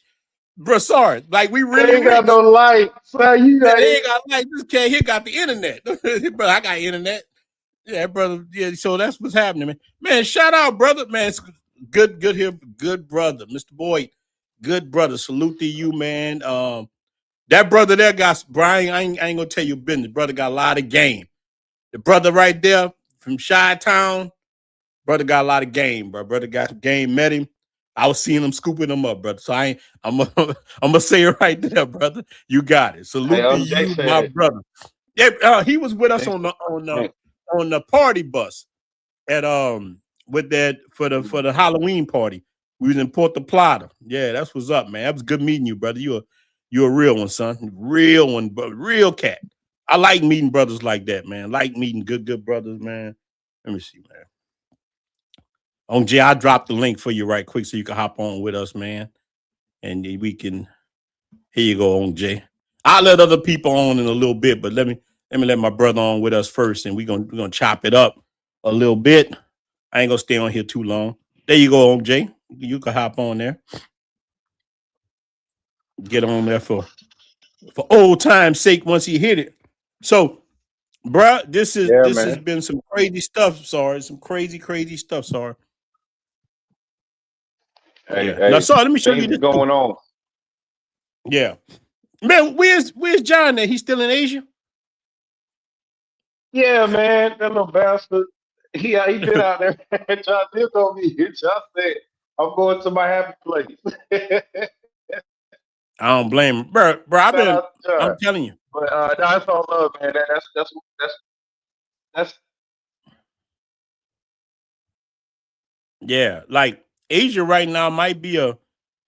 bro. Sorry, like we really ain't got no light. So they ain't got light. This cat here got the internet, bro. I got internet. Yeah, brother. Yeah, so that's what's happening, man. Man, shout out, brother. Man, it's good here, good brother, Mr. Boyd. Good brother. Salute to you, man. That brother there got Brian. I ain't gonna tell you business. Brother got a lot of game. The brother right there from Chi-Town, brother got a lot of game, bro. Brother got game, met him. I was seeing him scooping him up, brother. So I'm gonna say it right there, brother. You got it. Salute to you, my brother. Yeah, he was with us on the party bus at with that for the Halloween party. We was in Puerto Plata. Yeah, that's what's up, man. That was good meeting you, brother. You're a real one, son. Real one, but real cat. I like meeting brothers like that, man. Like meeting good brothers, man. Let me see, man. On Jay, I dropped the link for you right quick so you can hop on with us, man. And we can. Here you go, on Jay. I'll let other people on in a little bit, but let me let my brother on with us first, and we're gonna chop it up a little bit. I ain't gonna stay on here too long. There you go, on Jay. You can hop on there. Get on there for old time's sake once he hit it. So, bruh, this has been some crazy stuff, sorry. Some crazy stuff, sorry. Hey, Now, sorry, let me show you this going on. Yeah. Man, where's John at? He's still in Asia? Yeah, man, that little bastard. He been out there. John did told me. John said, I'm going to my happy place. I don't blame him. Bro, I'm telling you. But that's all love, man. That's Yeah, like Asia right now might be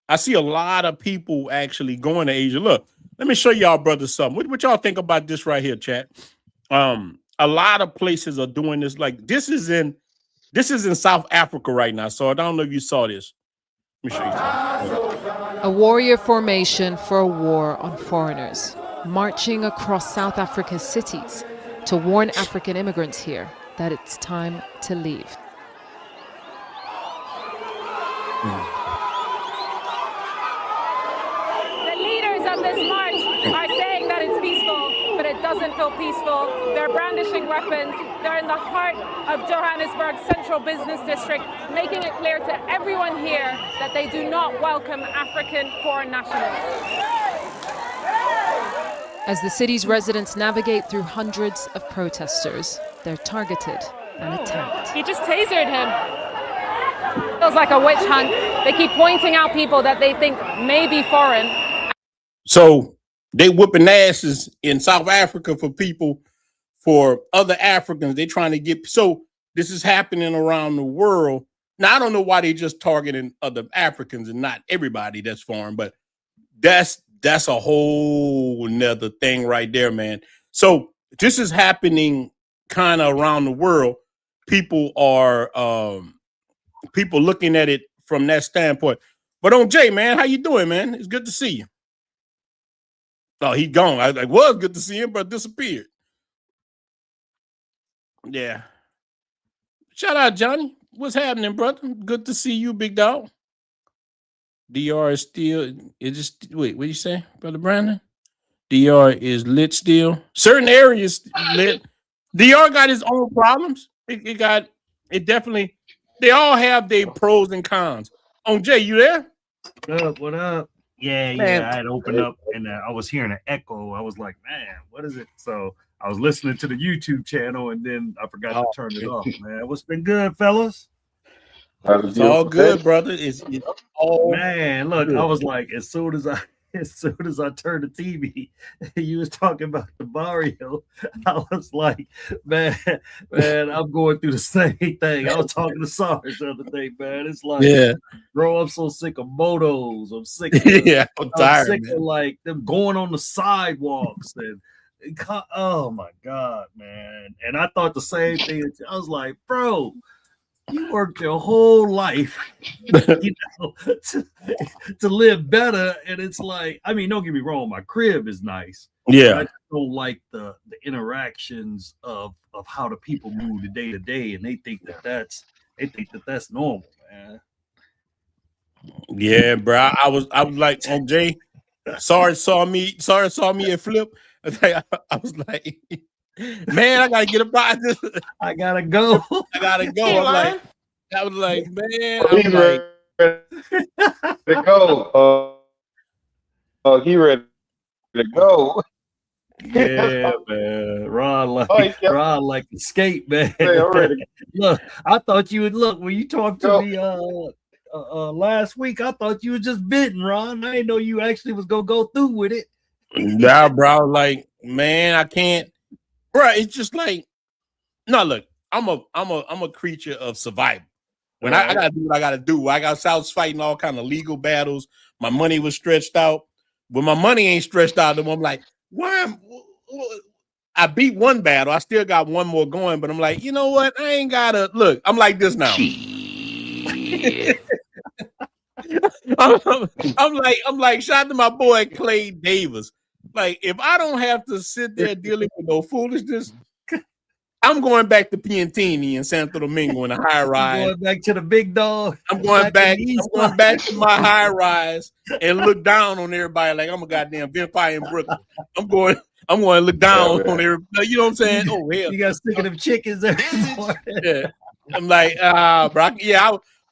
I see a lot of people actually going to Asia. Look, let me show y'all brothers something. What y'all think about this right here, chat? A lot of places are doing this. Like this is in South Africa right now. So I don't know if you saw this. Let me show you something. A warrior formation for a war on foreigners, marching across South Africa's cities to warn African immigrants here that it's time to leave. The leaders of this march are saying that it's peaceful, but it doesn't feel peaceful. They're brandishing weapons. They're in the heart of Johannesburg's central business district, making it clear to everyone here that they do not welcome African foreign nationals. As the city's residents navigate through hundreds of protesters, they're targeted and attacked. He just tasered him. Feels like a witch hunt. They keep pointing out people that they think may be foreign. So they whooping asses in South Africa for other Africans. They trying to get, so this is happening around the world. Now, I don't know why they just targeting other Africans and not everybody that's foreign, but that's a whole nother thing right there, man. So this is happening kind of around the world. People are looking at it from that standpoint. But on Jay, man, how you doing, man? It's good to see you. Oh, he gone. I was good to see him, but disappeared. Yeah. Shout out, Johnny. What's happening, brother? Good to see you, big dog. DR is still, wait, what do you say, Brother Brandon? DR is lit still. Certain areas lit. DR got his own problems. It definitely, they all have their pros and cons. On Jay, you there? What up? Yeah, man. I had opened up and I was hearing an echo. I was like, man, what is it? So I was listening to the YouTube channel and then I forgot to turn it off, man. What's been good, fellas? It's all good, brother. It's all, man. Look, good. I was like, as soon as I turned the TV, you was talking about the barrio. I was like, man, I'm going through the same thing. I was talking to Sarge the other day, man. It's like, bro, I'm so sick of motos. I'm sick of, I'm tired, sick of like them going on the sidewalks and oh my God, man. And I thought the same thing. I was like, bro, you worked your whole life, to live better, and it's like, I mean, don't get me wrong, my crib is nice. Yeah, I just don't like the interactions of how the people move the day to day, and they think that's normal, man. Yeah, bro. I was like, on Jay. Sorry saw me at Flip. I was like, man, I gotta get about this. I gotta go. I was like, man, I'm ready to go. He ready to go. Yeah, man. Ron like to skate, man. Hey, look, I thought you would look when you talked to me last week. I thought you was just venting, Ron. I didn't know you actually was gonna go through with it. Nah, bro. Like, man, I can't. bro, it's just like, no, look, I'm a creature of survival. When I gotta do what I gotta do. I got South fighting all kind of legal battles. My money was stretched out. When my money ain't stretched out, then I'm like, I beat one battle. I still got one more going, but I'm like, you know what? I ain't gotta look. I'm like this now. I'm like, shout out to my boy Clay Davis. Like, if I don't have to sit there dealing with no foolishness, I'm going back to Piantini in Santo Domingo in a high rise. Going back to the big dog. I'm going back to my high rise and look down on everybody like I'm a goddamn vampire in Brooklyn. I'm going to look down on everybody. You know what I'm saying? Oh hell, you got sick of them chickens there. Yeah. I'm like,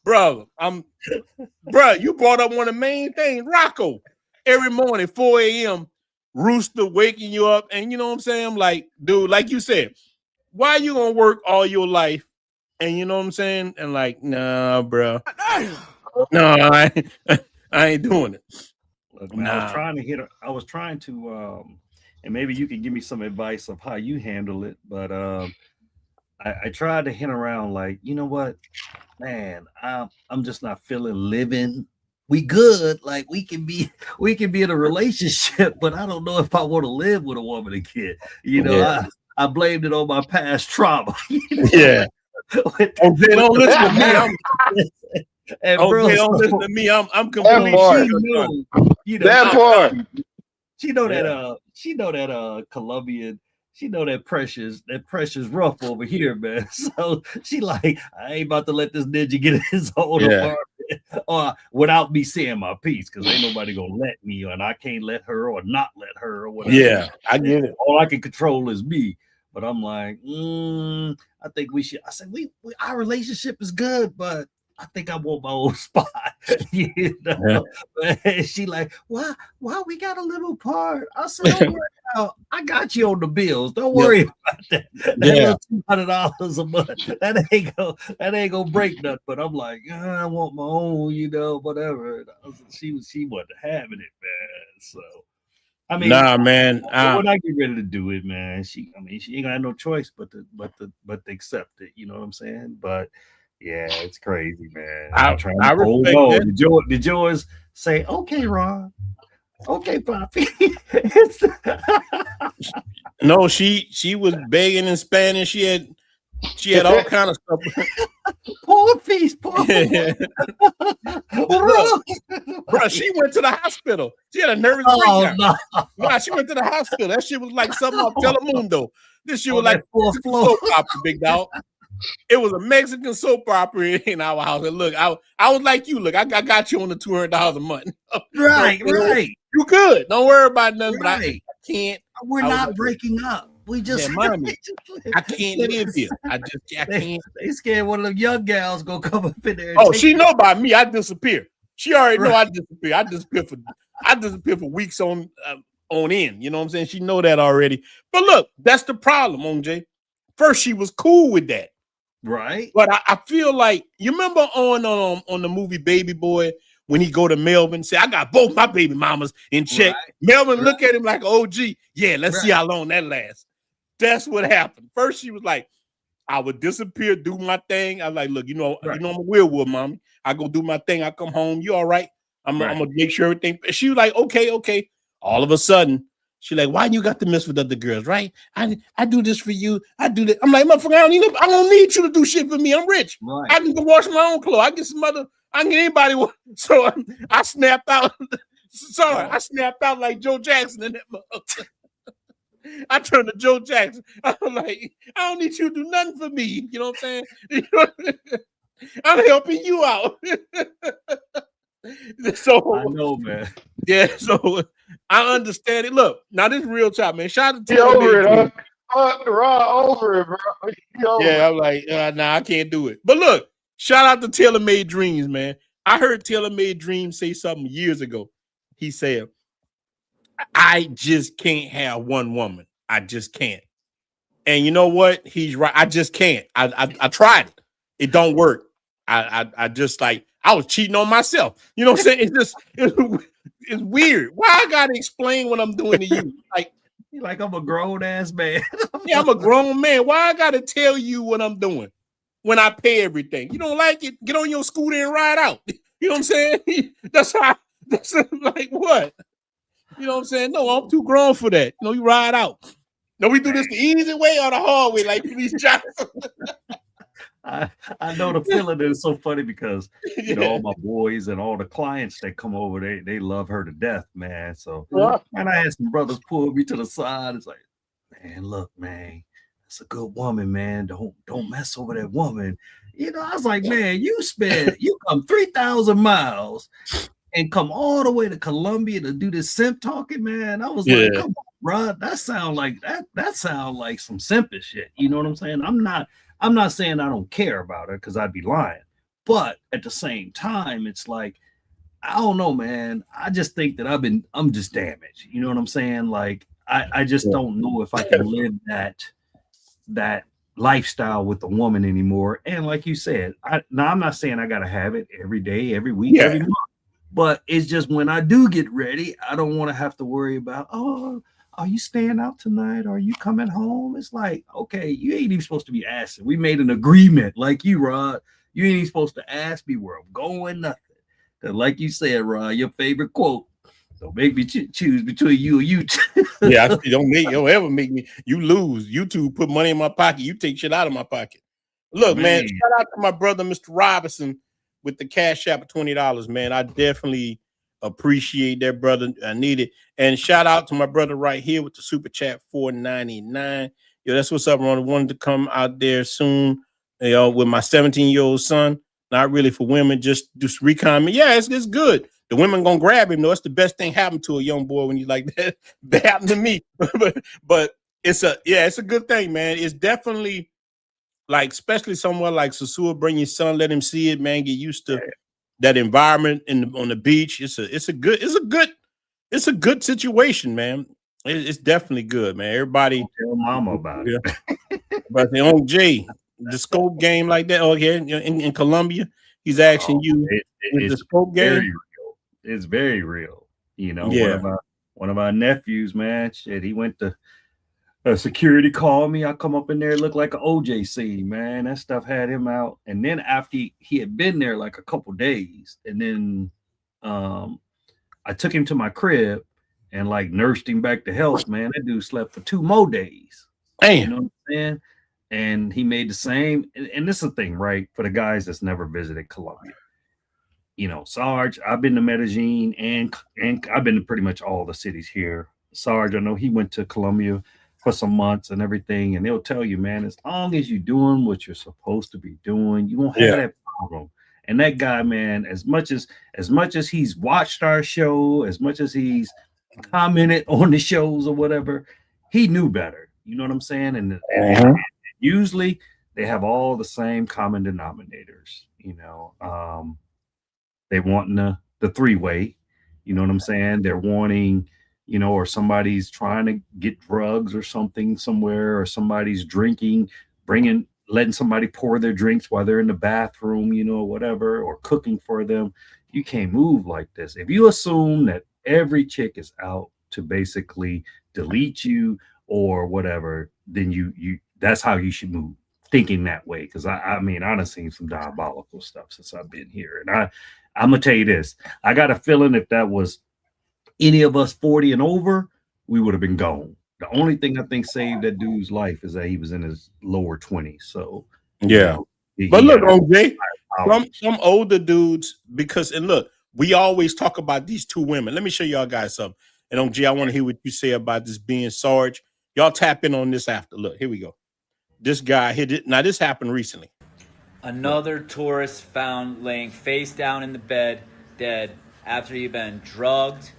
bro, bro, you brought up one of the main things, Rocco. Every morning, 4 a.m., rooster waking you up, and you know what I'm saying? I'm like, dude, like you said, why you gonna work all your life? And you know what I'm saying? And like, nah, bro. No, I ain't doing it. Look, man, I was trying to and maybe you can give me some advice of how you handle it, but I tried to hint around like, you know what, man, I'm just not feeling living. We good, like we can be in a relationship, but I don't know if I want to live with a woman again. You know, I blamed it on my past trauma. Yeah. Don't listen to me. Don't listen to me. I'm completely. That part. She know that Colombian. She know that pressure's rough over here, man. So she like, I ain't about to let this ninja get in his own apartment without me saying my piece, because ain't nobody gonna let me, and I can't let her or not let her or whatever. Yeah, I get it. All I can control is me. But I'm like, I think we should. I said, we our relationship is good, but I think I want my own spot. You know? Yeah. She like, why we got a little part? I said, don't worry about, I got you on the bills. Don't worry about that. That $200 a month. That ain't gonna break nothing. But I'm like, I want my own, you know, whatever. She wasn't having it, man. So I mean, nah, man. When I get ready to do it, man, she ain't gonna have no choice but to accept it. You know what I'm saying? But yeah, it's crazy, man. I'm trying to hold on. Did yours say, okay, Ron? Okay, Poppy. No, she was begging in Spanish. She had all kind of stuff. Poor piece, poor. Bro, she went to the hospital. She had a nervous breakdown. No, she went to the hospital. That shit was like something off Telemundo. This shit was like a soap opera, big dog. It was a Mexican soap opera in our house. And look, I was like you. Look, I got you on the $200 a month. Right. You good. Don't worry about nothing. But I can't. We're not breaking up. We just, mommy, I can't live here. I can't. They scared one of them young gals gonna come up in there. Oh, she know about me. I disappear. She already know I disappear. I disappear for weeks on end. You know what I'm saying? She know that already. But look, that's the problem, OJ. First, she was cool with that. Right. But I feel like, you remember on the movie Baby Boy, when he go to Melvin and say, I got both my baby mamas in check. Right. Melvin look at him like, OG, yeah, let's see how long that lasts. That's what happened. First, she was like, I would disappear, do my thing. I was like, look, I'm a werewolf, mommy. I go do my thing. I come home. You all right? I'm gonna make sure everything. She was like, okay. All of a sudden, she like, why you got to mess with other girls, right? I do this for you. I do that. I'm like, motherfucker, I don't need you to do shit for me. I'm rich. Right. I can go wash my own clothes. I get some other. I can get anybody. So I snapped out. Sorry, I snapped out like Joe Jackson in that motherfucker. I turned to Joe Jackson. I'm like, I don't need you to do nothing for me. You know what I'm saying? I'm helping you out. So I know, man. Yeah, so I understand it. Look, now this is real talk, man. Shout out to over it, Raw over it, bro. Yeah, I'm like, nah, I can't do it. But look, shout out to Taylor Made Dreams, man. I heard Taylor Made Dreams say something years ago. He said, I just can't have one woman. I just can't. And you know what? He's right. I just can't. I tried it. It don't work. I just like, I was cheating on myself. You know what I'm saying? It's weird. Why I gotta explain what I'm doing to you? Like, He like, I'm a grown ass man. Yeah, I'm a grown man. Why I gotta tell you what I'm doing when I pay everything? You don't like it? Get on your scooter and ride out. You know what I'm saying? That's like what? You know what I'm saying? No, I'm too grown for that. You ride out. No, we do this the easy way or the hard way, like Police Johnson. I know the feeling. It's so funny because all my boys and all the clients that come over, they love her to death, man. So and I had some brothers pull me to the side. It's like, man, look, man, that's a good woman, man. Don't mess over that woman. I was like, man, you come 3,000 miles and come all the way to Colombia to do this simp talking, man. I was like, come on, bro. That sound like some simpish shit. You know what I'm saying? I'm not saying I don't care about her because I'd be lying. But at the same time, it's like, I don't know, man. I just think that I'm just damaged. You know what I'm saying? Like, I just don't know if I can live that lifestyle with a woman anymore. And like you said, I'm not saying I gotta have it every day, every week, every month. But it's just when I do get ready, I don't want to have to worry about, oh, are you staying out tonight? Are you coming home? It's like, okay, you ain't even supposed to be asking. We made an agreement like you, Rod. You ain't even supposed to ask me where I'm going, nothing. Because like you said, Rod, your favorite quote, don't make me choose between you and you. Yeah, don't ever make me. You lose. You two put money in my pocket. You take shit out of my pocket. Look, man, shout out to my brother, Mr. Robinson, with the cash app of $20, man. I definitely appreciate that, brother. I need it. And shout out to my brother right here with the super chat $4.99. That's what's up. I wanted to come out there soon, with my 17-year-old son. Not really for women, just recon me. Yeah, it's good. The women gonna grab him. No, it's the best thing happened to a young boy when you like that. That happened to me. but it's a good thing, man. It's definitely like, especially somewhere like Sosua, bring your son, let him see it, man. Get used to that environment on the beach. It's a good situation, man. It's definitely good, man. Everybody tell mama about it. But the own Jay, the scope game like that. Oh yeah, in Colombia, he's asking you the scope game. It's very real. One of our nephews, man, shit, he went to security called me. I come up in there, look like an OJ scene, man. That stuff had him out. And then after he had been there like a couple days, and then I took him to my crib and like nursed him back to health, man. That dude slept for 2 more days. Damn. You know what I'm saying? And he made the same. And this is the thing, right? For the guys that's never visited Colombia. Sarge, I've been to Medellin and I've been to pretty much all the cities here. Sarge, I know he went to Colombia for some months and everything, and they'll tell you, man, as long as you're doing what you're supposed to be doing, you won't have that problem. And that guy, man, as much as he's watched our show, as much as he's commented on the shows or whatever, he knew better. You know what I'm saying? And usually they have all the same common denominators. They want the 3-way. You know what I'm saying? They're wanting, or somebody's trying to get drugs or something somewhere, or somebody's drinking, letting somebody pour their drinks while they're in the bathroom, whatever, or cooking for them. You can't move like this. If you assume that every chick is out to basically delete you or whatever, then you that's how you should move, thinking that way. Because I mean, I done seen some diabolical stuff since I've been here. And I'm gonna tell you this. I got a feeling if that was any of us 40 and over, we would have been gone. The only thing I think saved that dude's life is that he was in his lower 20s. So but look, OJ, some older dudes, and look, we always talk about these 2 women. Let me show y'all guys something. And OJ, I want to hear what you say about this being Sarge. Y'all tap in on this after. Look, here we go. This guy hit it. Now, this happened recently. Another tourist found laying face down in the bed, dead, after he'd been drugged,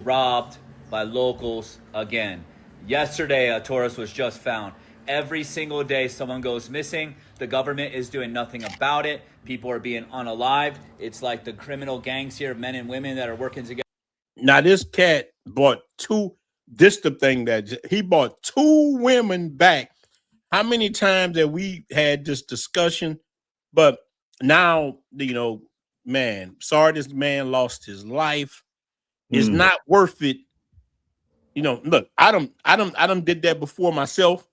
robbed by locals again. Yesterday, a tourist was just found. Every single day, someone goes missing. The government is doing nothing about it. People are being unalived. It's like the criminal gangs here, men and women that are working together. Now, this cat bought 2. This the thing that he bought 2 women back. How many times have we had this discussion? But now, man, sorry, this man lost his life. It's not worth it You know, look, I done did that before myself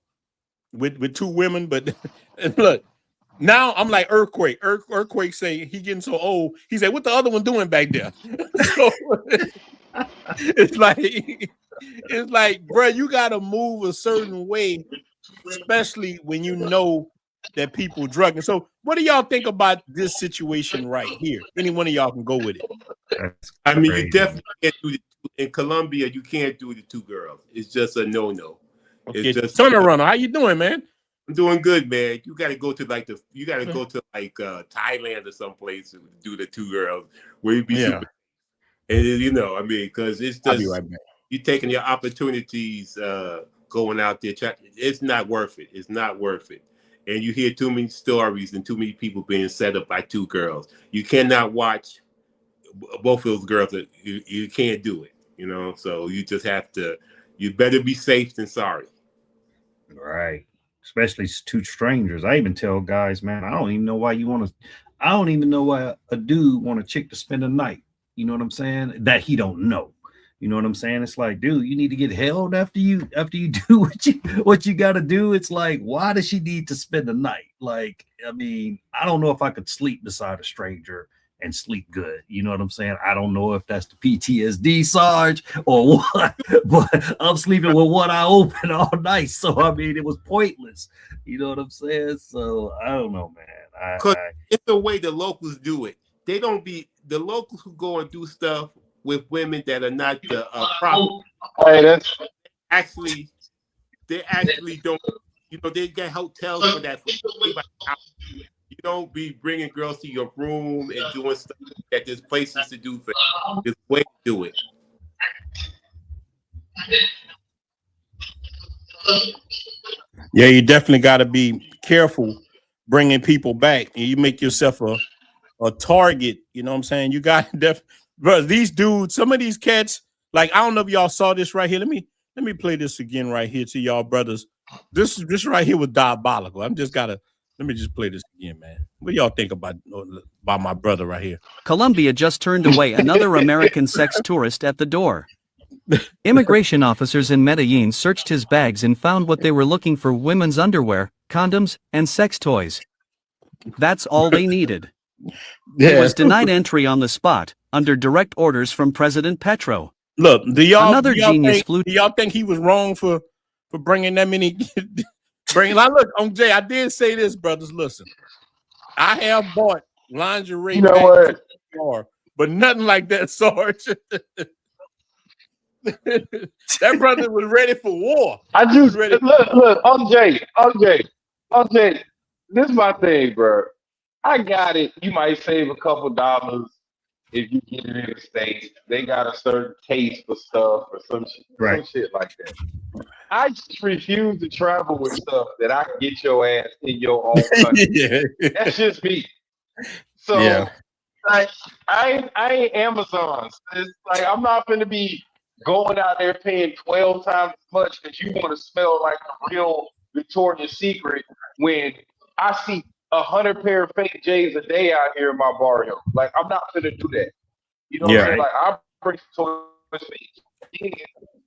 with two women, but look, now I'm like earthquake. Earthquake say he getting so old. He said, "What the other one doing back there?" So it's like, bro, you got to move a certain way, especially when you know that people drugging. So, what do y'all think about this situation right here? Any one of y'all can go with it. I mean, you definitely can't do it in Colombia. You can't do the two girls. It's just a no. Okay, it's just Turner Runner. How you doing, man? I'm doing good, man. You got to go to Thailand or someplace to do the two girls where you be super. And you know, I mean, because it's just right you're taking your opportunities going out there. It's not worth it. It's not worth it. And you hear too many stories and too many people being set up by two girls. You cannot watch both of those girls. You can't do it. You know, so you just have to. You better be safe than sorry. Right. Especially two strangers. I even tell guys, man, I don't even know why a dude want a chick to spend a night. You know what I'm saying? That he don't know. You know what I'm saying? It's like, dude, you need to get held after you do what you got to do. It's like, why does she need to spend the night? Like, I mean, I don't know if I could sleep beside a stranger and sleep good. You know what I'm saying? I don't know if that's the PTSD, Sarge, or what, but I'm sleeping with one eye open all night. So, I mean, it was pointless. You know what I'm saying? So, I don't know, man. Because it's the way the locals do it. They don't be the locals who go and do stuff with women that are not the problem. Hey, they actually don't. You know, they get hotels for that. You don't be bringing girls to your room and doing stuff that there's places to do for you. There's a way to do it. Yeah, you definitely got to be careful bringing people back, and you make yourself a target. You know what I'm saying? You got bro, these dudes, some of these cats, like, I don't know if y'all saw this right here. Let me play this again right here to y'all brothers. This right here was diabolical. Let me just play this again, man. What y'all think about my brother right here? Colombia just turned away another American sex tourist at the door. Immigration officers in Medellin searched his bags and found what they were looking for: women's underwear, condoms, and sex toys. That's all they needed. He was denied entry on the spot, under direct orders from President Petro. Look, do y'all think he was wrong for bringing that many? Look, on Jay, I did say this, brothers. Listen, I have bought lingerie, but nothing like that, Sarge. That brother was ready for war. I just look, OJ. This is my thing, bro. I got it. You might save a couple dollars if you get it in the States. They got a certain taste for stuff or some shit like that. I just refuse to travel with stuff that I can get your ass in your own country. That's just me. So I ain't Amazon. It's like, I'm not going to be going out there paying 12 times as much because you want to smell like a real Victoria's Secret when I see 100 pair of fake J's a day out here in my barrio. Like, I'm not going to do that. You know what I'm saying? Like, I'll bring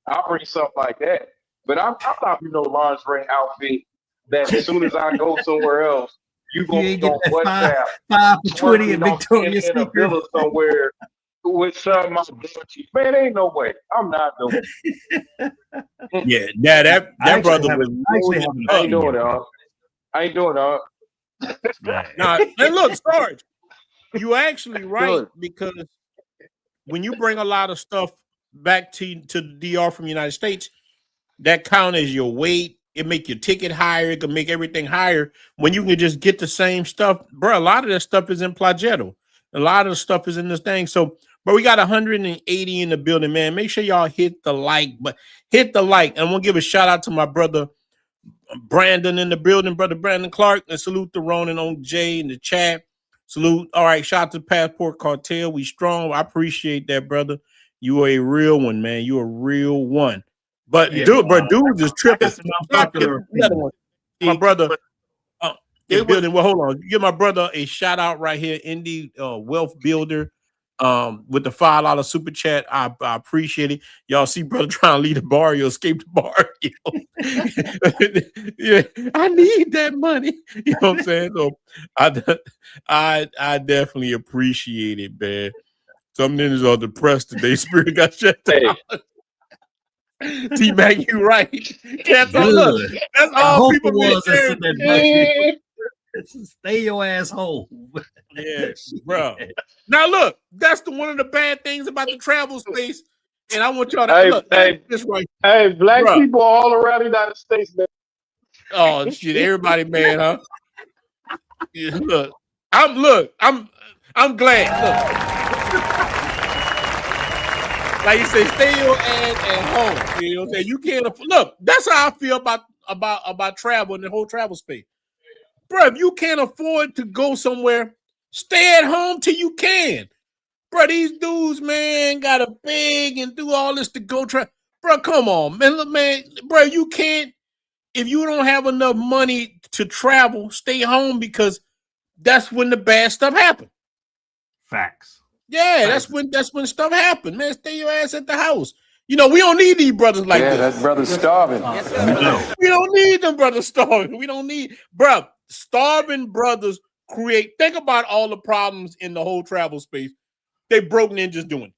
I'll bring something like that. But I'm not no lingerie outfit that as soon as I go somewhere else, you gonna go WhatsApp 5 for 20 at Victoria's Secret somewhere with something. Man, ain't no way. I'm not doing it. Yeah, that brother was. I ain't doing it. I ain't doing it. Now, and look, Sarge, you actually right, because when you bring a lot of stuff back to the DR from the United States, that count as your weight. It make your ticket higher. It can make everything higher when you can just get the same stuff, bro. A lot of that stuff is in Plagetto. A lot of the stuff is in this thing. So, but we got 180 in the building, man. Make sure y'all hit the like, and we'll give a shout out to my brother Brandon in the building, brother Brandon Clark, and salute to Ronan on Jay in the chat. Salute. All right, shout out to Passport Cartel. We strong. I appreciate that, brother. You are a real one, man. You are a real one. But dude is tripping. My brother, building. Well, hold on. Give my brother a shout out right here, Indie Wealth Builder. with the $5 super chat. I appreciate it. Y'all see brother trying to leave the barrio, escape the barrio. Yeah, I need that money. You know what I'm saying? So I definitely appreciate it, man. Some niggas are depressed today. Spirit got shut down. T-Mac, you right. Cats on, look, that's all people been sharing. Stay your ass home. Yeah, bro. Now look, that's one of the bad things about the travel space. And I want y'all to look this right. Hey, black people all around the United States, man. Oh shit, everybody mad, huh? Yeah, look, I'm glad. Look. Like you say, stay your ass at home. You know what I'm saying? You can't look, that's how I feel about travel and the whole travel space. Bro, if you can't afford to go somewhere, stay at home till you can. Bro, these dudes, man, gotta beg and do all this to go travel. Bro, come on, man. Look, man, bro, you can't, if you don't have enough money to travel, stay home, because that's when the bad stuff happens. Facts. Yeah, that's when stuff happens, man. Stay your ass at the house. You know, we don't need these brothers like this. Yeah, that brother's starving. We don't need them brothers starving. We don't need, bro. Starving brothers think about all the problems in the whole travel space. They broke ninjas doing.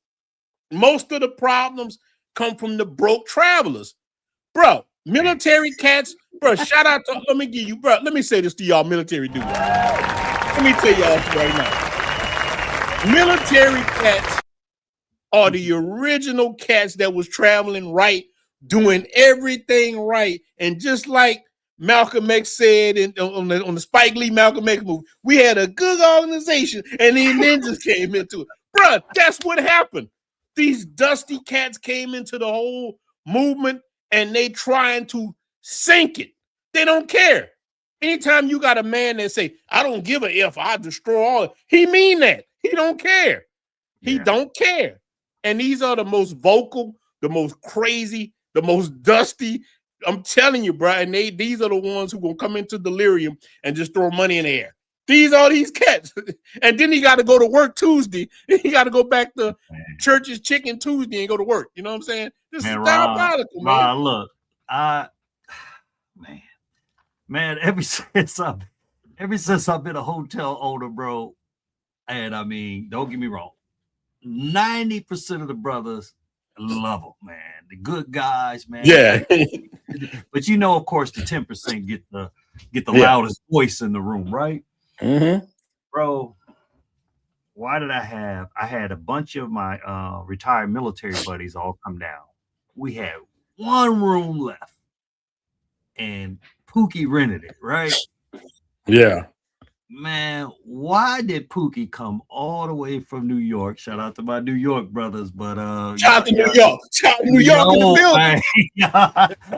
Most of the problems come from the broke travelers. Bro, military cats, bro, shout out to, let me say this to y'all military dudes. Let me tell y'all right now. Military cats are the original cats that was traveling right, doing everything right. And just like Malcolm X said on the Spike Lee Malcolm X movie, we had a good organization and these ninjas came into it. Bruh, that's what happened. These dusty cats came into the whole movement and they trying to sink it. They don't care. Anytime you got a man that say, I don't give a F, I destroy all, he mean that. He don't care. He don't care. And these are the most vocal, the most crazy, the most dusty. I'm telling you, bro. And these are the ones who gonna come into delirium and just throw money in the air. These are these cats. And then he got to go to work Tuesday. He got to go back to church's chicken Tuesday and go to work. You know what I'm saying? This is diabolical, man. Look, man, ever since I've been a hotel owner, bro. And I mean, don't get me wrong, 90% of the brothers love them, man. The good guys, man. Yeah. But you know, of course, the 10% get the loudest voice in the room, right? Mm-hmm. Bro, why did I had a bunch of my retired military buddies all come down. We had one room left, and Pookie rented it, right? Yeah. Man, why did Pookie come all the way from New York? Shout out to my New York brothers, but shout out to New York. Shout out to New York in the building.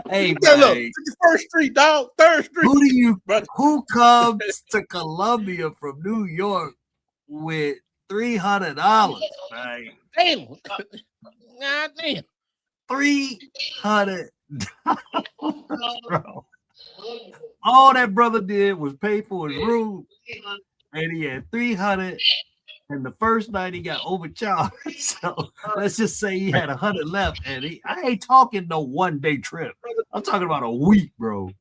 Hey, look, 51st Street, dog. 3rd Street. Who comes to Colombia from New York with $300? Right? Damn. God damn. $300, bro. All that brother did was pay for his room, and he had $300. And the first night he got overcharged. So let's just say he had $100 left, and I ain't talking no 1-day trip. I'm talking about a week, bro.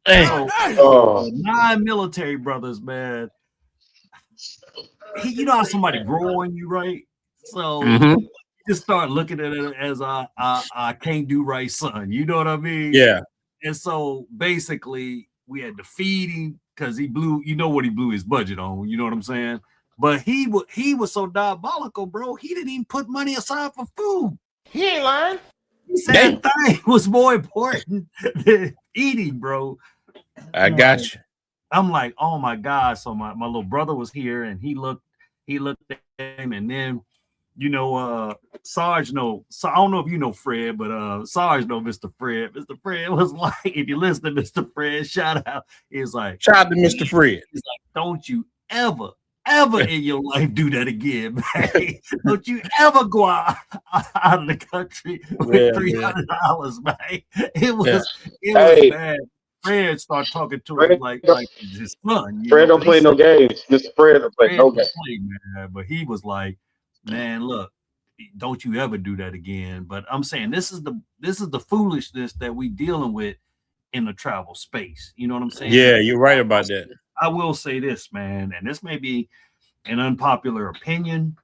So 9 military brothers, man. You know how somebody grow on you, right? So you just start looking at it as I can't do right, son. You know what I mean? Yeah. And so basically we had to feed him because he blew, you know what he blew his budget on, you know what I'm saying? But he was so diabolical, bro. He didn't even put money aside for food. He ain't lying. He said that thing was more important than eating, bro. I got you. I'm like, oh my God. So my little brother was here and he looked at him, and then Sarge so I don't know if you know Fred, but Sarge know Mr. Fred. Mr. Fred was like, if you listen to Mr. Fred, shout out. He's like, shout out to Mr. Fred. He's like, don't you ever in your life do that again, man. Don't you ever go out of the country with $300, man. It was bad. Fred started talking to him like his son. Fred don't play no games. Mr. Fred don't play no games. Man, but he was like, man, look, don't you ever do that again. But I'm saying this is the foolishness that we dealing with in the travel space. You know what I'm saying? Yeah, you're right about that. I will say this, man, and this may be an unpopular opinion,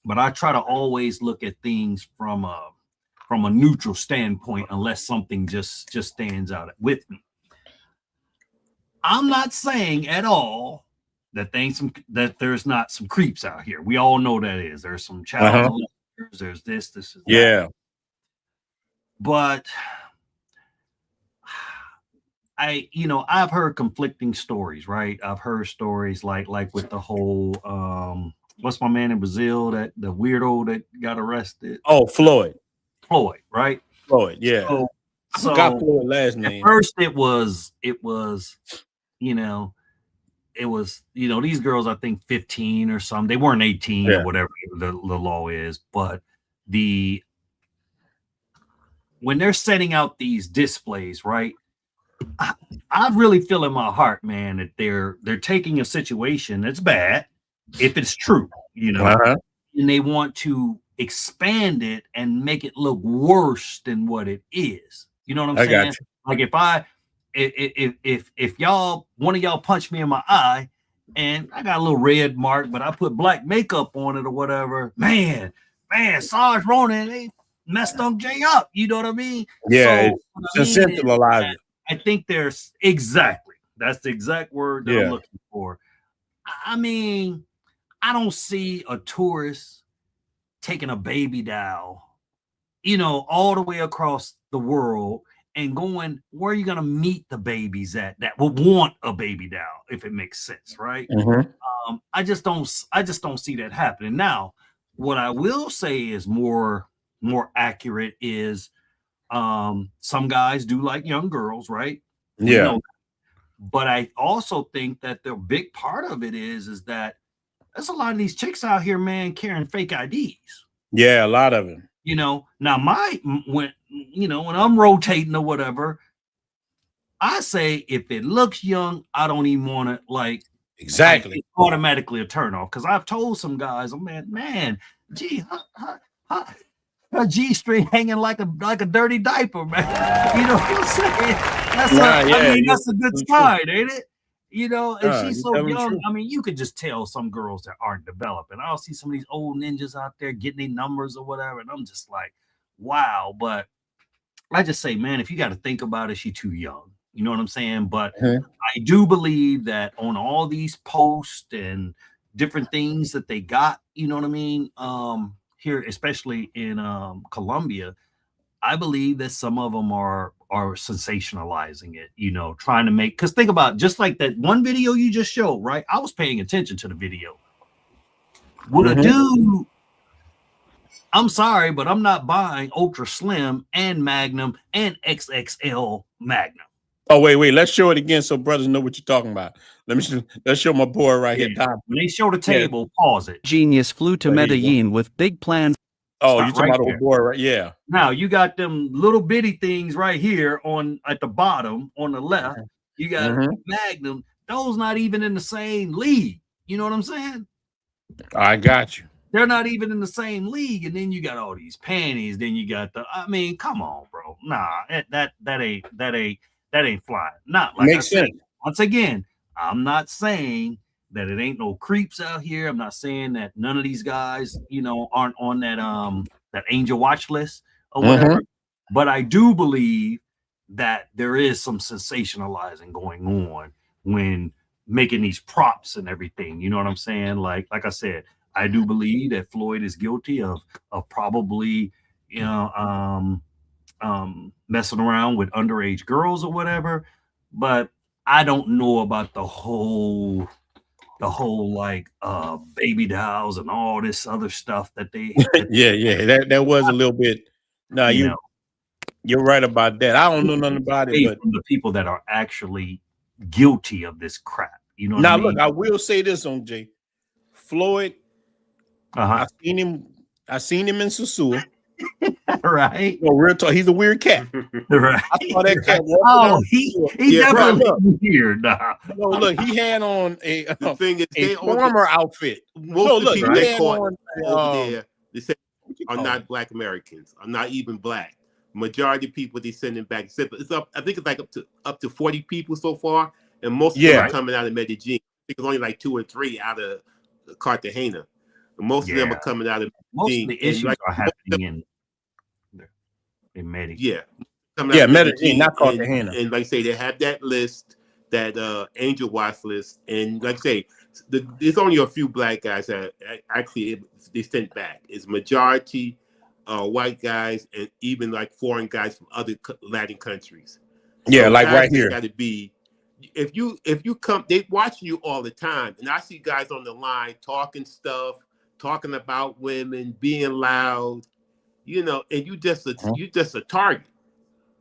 but I try to always look at things from a neutral standpoint, unless something just stands out with me. I'm not saying at all that there's not some creeps out here. We all know that is. There's some child molesters, there's this is that. Yeah. But I've heard conflicting stories, right? I've heard stories like with the whole what's my man in Brazil, that the weirdo that got arrested? Oh, Floyd, right? Floyd, yeah. So got Floyd last name. At first it was these girls, I think 15 or something. They weren't 18 or whatever the law is, but when they're setting out these displays, right? I really feel in my heart, man, that they're taking a situation that's bad, if it's true, and they want to expand it and make it look worse than what it is. You know what I'm saying? Like if one of y'all punched me in my eye and I got a little red mark, but I put black makeup on it or whatever, man, Sarge Ronan, they messed up Jay up. You know what I mean? Yeah, so, sensationalized. I think that's the exact word that I'm looking for. I mean, I don't see a tourist taking a baby doll, all the way across the world and going, where are you going to meet the babies at that would want a baby doll, if it makes sense, right? I just don't see that happening. Now, what I will say is more accurate is some guys do like young girls, right? Yeah. But I also think that the big part of it is that there's a lot of these chicks out here, man, carrying fake IDs. Yeah, a lot of them. Now when I'm rotating or whatever, I say if it looks young, I don't even want to it's automatically a turn off. Because I've told some guys, man, gee, her G-string hanging like a dirty diaper, man. You know what I'm saying? That's a good sign, ain't it? And she's so young. True. I mean, you could just tell some girls that aren't developing. I'll see some of these old ninjas out there getting their numbers or whatever, and I'm just like, wow. But I just say, man, if you got to think about it, she's too young. You know what I'm saying? But I do believe that on all these posts and different things that they got, you know what I mean? Here, especially in Colombia, I believe that some of them are sensationalizing it, trying to make, because think about just like that one video you just showed, right? I was paying attention to the video. Would a dude, I'm sorry, but I'm not buying Ultra Slim and Magnum and XXL Magnum. Oh, wait, let's show it again so brothers know what you're talking about. Let's show my boy right here. When they show the table, pause it. Genius flew to Medellin with big plans. Oh, you're talking about the boy, right? Yeah. Now you got them little bitty things right here at the bottom on the left. You got Magnum. Those not even in the same league. You know what I'm saying? I got you. They're not even in the same league. And then you got all these panties. Then you got come on, bro. Nah, that ain't flying. Not like makes sense. Once again, I'm not saying that it ain't no creeps out here. I'm not saying that none of these guys, aren't on that angel watch list or whatever. But I do believe that there is some sensationalizing going on when making these props and everything. You know what I'm saying? Like I said, I do believe that Floyd is guilty of probably, messing around with underage girls or whatever. But I don't know about the whole baby dolls and all this other stuff that they that was a little bit. No, you're right about that. I don't know nothing about it, but from the people that are actually guilty of this crap, you know what I mean? Look, I will say this on Jay Floyd. I seen him in Sosua. Right. No, real talk. He's a weird cat. Right. I saw that cat. Oh, he Yeah, definitely weird. Nah. No, look, he had on The thing is, a former outfit. Most of the people they had caught on, over there, they say, are not Black Americans, are not even Black. Majority of people they sending back. It's up. I think it's like up to 40 people so far, and most of them are coming out of Medellin. I think it's only like 2 or 3 out of Cartagena. And most of them are coming out of Medellin. Most of the issues are happening in Medellin. Yeah. Medellin, not Cartagena. And like I say, they have that list, that angel watch list, and like I say, there's only a few Black guys that actually they sent back. It's majority white guys and even like foreign guys from other Latin countries. Yeah, so like right here. Got to be if you come, they watching you all the time, and I see guys on the line talking stuff, talking about women, being loud, you know, and you just a target.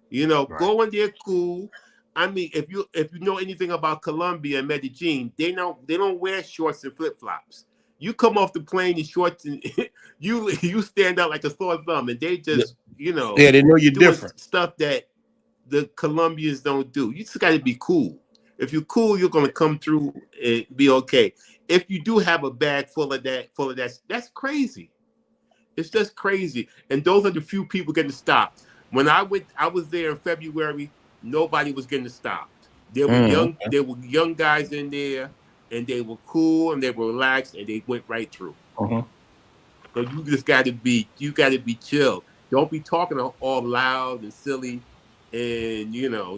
You know, go in there cool. I mean, if you know anything about Colombia and Medellin, they don't wear shorts and flip flops. You come off the plane in shorts and you stand out like a sore thumb, and they just they know you're different. Stuff that the Colombians don't do. You just got to be cool. If you're cool, you're gonna come through and be okay. If you do have a bag full of that, that's crazy. It's just crazy. And those are the few people getting stopped. When I was there in February. Nobody was getting stopped. There were young guys in there, and they were cool and they were relaxed, and they went right through. So you just got to be chill. Don't be talking all loud and silly, and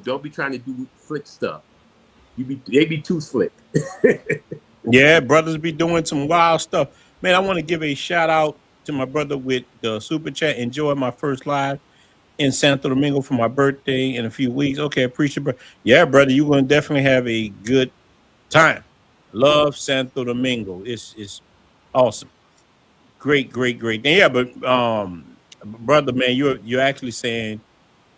don't be trying to do slick stuff. They be too slick. Yeah, brothers be doing some wild stuff. Man, I want to give a shout out to my brother with the super chat. Enjoy my first live in Santo Domingo for my birthday in a few weeks. Okay, appreciate it. Yeah, brother, you're going to definitely have a good time. Love Santo Domingo. It's awesome. Great. Yeah, but brother, man, you're actually saying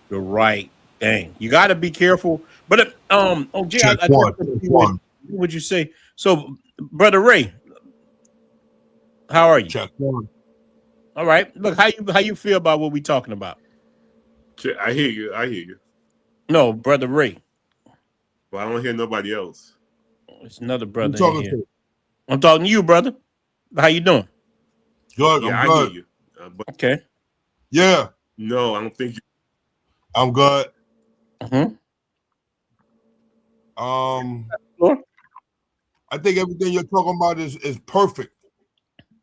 the right thing. You got to be careful. But Jay, what would you say? So, brother Ray, how are you? Check one. All right. Look, how you feel about what we're talking about? I hear you. No, brother Ray. Well, I don't hear nobody else. It's another brother in here. I'm talking to you, brother. How you doing? Good. Yeah, I'm good. I hear you. Okay. Yeah. No, I don't think you. I'm good. I think everything you're talking about is perfect.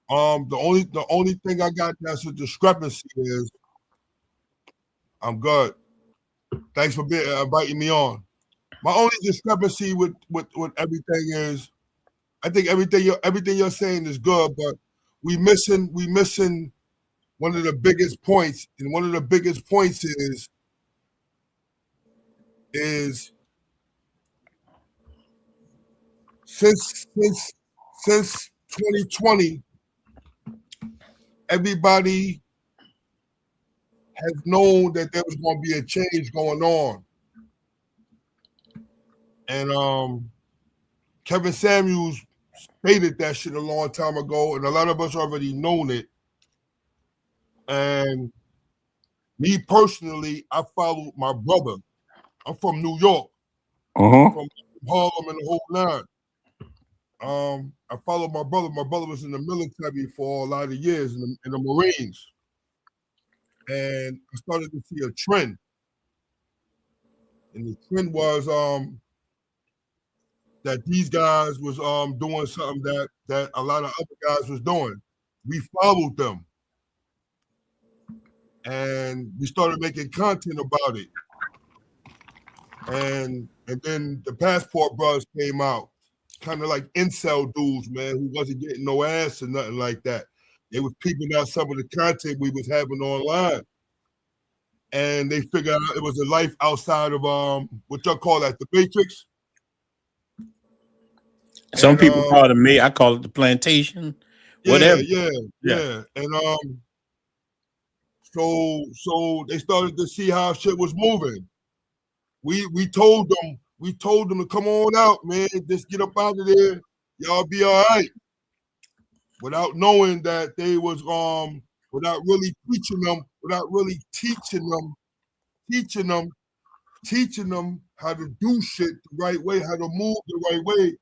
The only thing I got that's a discrepancy is I'm good. Thanks for inviting me on. My only discrepancy with everything is, I think everything you're saying is good, but we missing one of the biggest points, and one of the biggest points is since 2020, everybody has known that there was going to be a change going on. And Kevin Samuels stated that shit a long time ago, and a lot of us already known it. And me personally, I followed my brother. I'm from New York, from Harlem and the whole nine. I followed my brother. My brother was in the military for a lot of years in the Marines. And I started to see a trend. And the trend was that these guys was doing something that a lot of other guys was doing. We followed them. And we started making content about it. And then the Passport Brothers came out, kind of like incel dudes, man, who wasn't getting no ass or nothing like that. They was peeping out some of the content we was having online. And they figured out it was a life outside of what y'all call that, the Matrix. Some people call it me. I call it the plantation. Whatever. Yeah. And so they started to see how shit was moving. We told them to come on out, man. Just get up out of there. Y'all be all right. Without knowing that they was without really teaching them, teaching them how to do shit the right way, how to move the right way.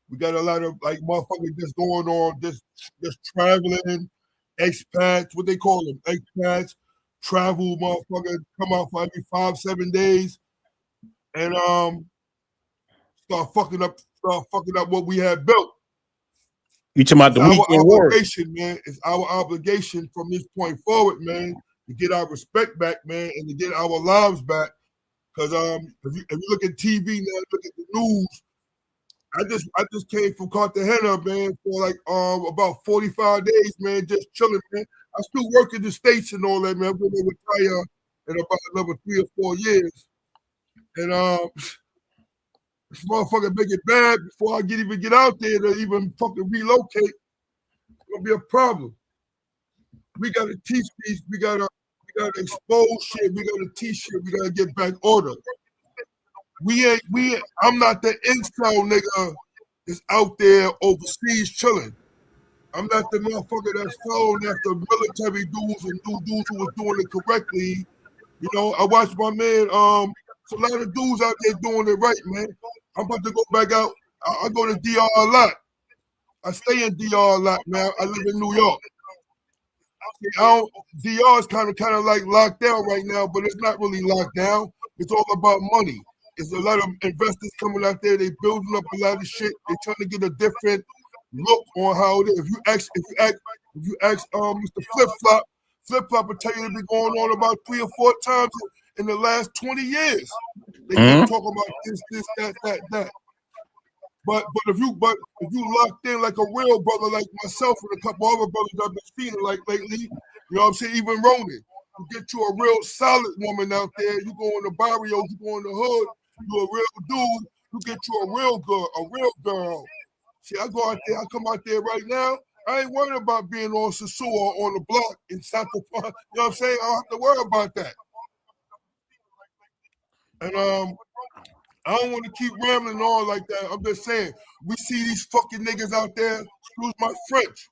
We got a lot of like motherfuckers just going on, just traveling, expats, what they call them, expats, travel motherfuckers, come out for every 5-7 days, and start fucking up what we had built. You talking about the weekend war? Man, it's our obligation from this point forward, man, to get our respect back, man, and to get our lives back. Because if you look at TV now, look at the news. I just came from Cartagena, man, for like about 45 days, man, just chilling, man. I still work in the States and all that, man. I'm going to retire in about another 3 or 4 years. And this motherfucker make it bad before I even get out there to even fucking relocate. It's gonna be a problem. We gotta teach these, we gotta expose shit, we gotta teach shit, we gotta get back order. I'm not the incel nigga that's out there overseas chilling. I'm not the motherfucker that's following after military dudes and dudes who was doing it correctly. You know, I watched my man, it's a lot of dudes out there doing it right, man. I'm about to go back out. I go to DR a lot. I stay in DR a lot, man. I live in New York. DR is kind of like locked down right now, but it's not really locked down. It's all about money. There's a lot of investors coming out there. They building up a lot of shit. They're trying to get a different look on how it is. If you ask Mr. Flip Flop will tell you it's been going on about 3 or 4 times in the last 20 years. They keep talking about this, that. But if you locked in like a real brother like myself and a couple other brothers I've been seeing like lately, you know what I'm saying, even Ronan, you get you a real solid woman out there, you go in the barrio, you go in the hood, you a real dude, you get you a real girl. See, I go out there, I come out there right now, I ain't worried about being on Sosua on the block in Santo Domingo, you know what I'm saying? I don't have to worry about that. And I don't want to keep rambling on like that. I'm just saying, we see these fucking niggas out there, excuse my French,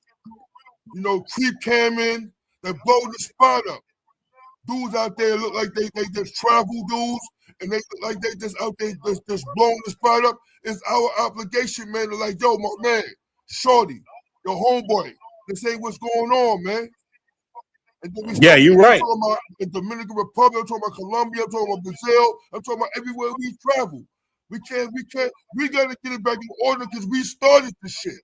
you know, creep camming, they blow the spot up. Dudes out there look like they just travel dudes, and they look like they just out there just blowing the spot up. It's our obligation, man, to like, yo, my man, shorty, your homeboy, this ain't what's going on, man. And then yeah, you're right. I'm talking about the Dominican Republic, I'm talking about Colombia, I'm talking about Brazil, I'm talking about everywhere we travel. We gotta get it back in order because we started this shit.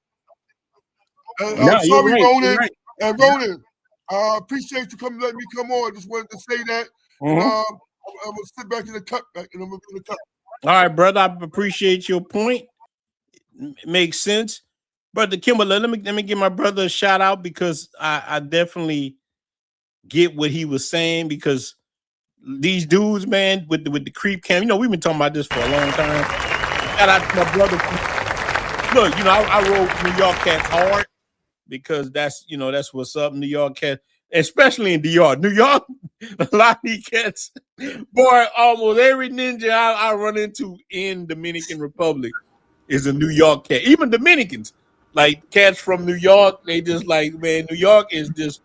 And I'm sorry, right, Ronan. Right. And Ronan, I appreciate you coming, let me come on. I just wanted to say that. I'm gonna sit back in the cut back and I'm gonna do the cut. All right, brother. I appreciate your point. Makes sense. Brother Kimberly, let me give my brother a shout out because I definitely get what he was saying, because these dudes, man, with the creep cam, you know, we've been talking about this for a long time. Shout out to my brother. Look, you know, I wrote New York cats hard because that's what's up. New York cats, especially in DR. New York, a lot of these cats, boy, almost every ninja I run into in Dominican Republic is a New York cat. Even Dominicans, like cats from New York, they just like, man, New York is just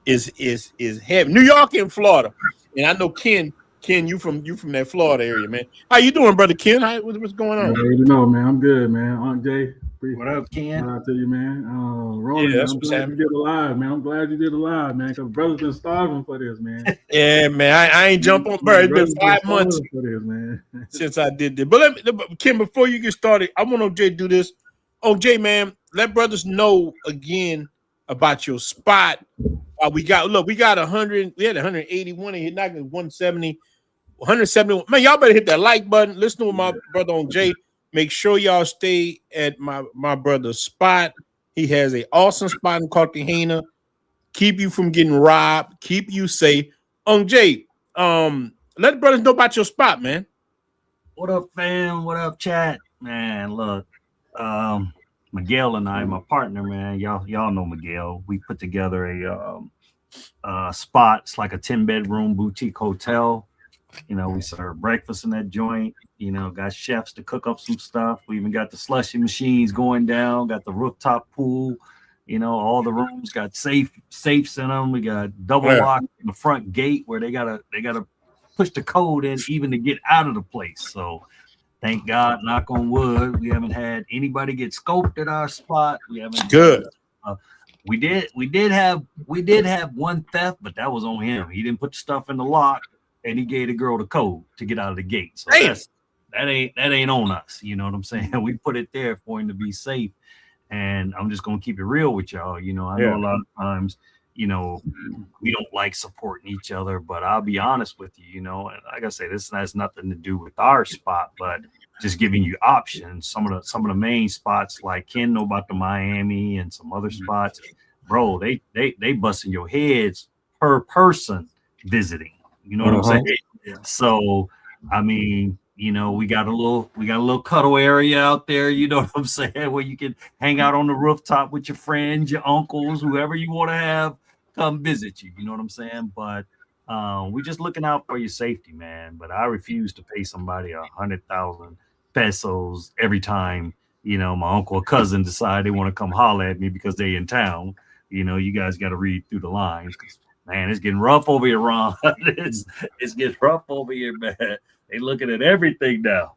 is heavy. New York and Florida. And I know Ken, you from that Florida area, man. How you doing, brother Ken? What's going on? You know, man, I'm good, man. Aunt Jay, what up, Ken? Shout out to you, man. Ronan, yeah, I'm glad you did a live, man. I'm glad you did a live, man, because brother's been starving for this, man. Yeah, man. I ain't jump on, bro. It's been 5 months for this, man. since I did this. But Ken, before you get started, I want OJ to do this. OJ, man, let brothers know again about your spot. We got 100, we had 181 and hit knocking 170, 171. Man, y'all better hit that like button. Listen to my brother on Jay. Make sure y'all stay at my brother's spot. He has an awesome spot in Cartagena. Keep you from getting robbed, keep you safe. On Jay, let the brothers know about your spot, man. What up, fam? What up, chat? Man, look, Miguel and I, my partner, man, y'all know Miguel. We put together a spot. It's like a 10-bedroom boutique hotel. You know, we serve breakfast in that joint. You know, got chefs to cook up some stuff. We even got the slushy machines going down. Got the rooftop pool. You know, all the rooms got safes in them. We got double lock in the front gate where they gotta push the code in even to get out of the place. So thank God, knock on wood, we haven't had anybody get scoped at our spot. We haven't. Good. We did have one theft, but that was on him. He didn't put the stuff in the lock, and he gave the girl the code to get out of the gate. So that ain't on us. You know what I'm saying? We put it there for him to be safe. And I'm just gonna keep it real with y'all. You know, I know a lot of times, you know, we don't like supporting each other, but I'll be honest with you, you know, and like I say, this has nothing to do with our spot, but just giving you options. Some of the main spots, like Ken know about the Miami and some other spots, bro, they busting your heads per person visiting. You know what I'm saying? Yeah. So I mean, you know, we got a little cuddle area out there, you know what I'm saying, where you can hang out on the rooftop with your friends, your uncles, whoever you want to have come visit you. You know what I'm saying? But we're just looking out for your safety, man. But I refuse to pay somebody 100,000 pesos every time, you know, my uncle or cousin decide they want to come holler at me because they in town. You know, you guys got to read through the lines. Man, it's getting rough over here, Ron. it's getting rough over here, man. They looking at everything now.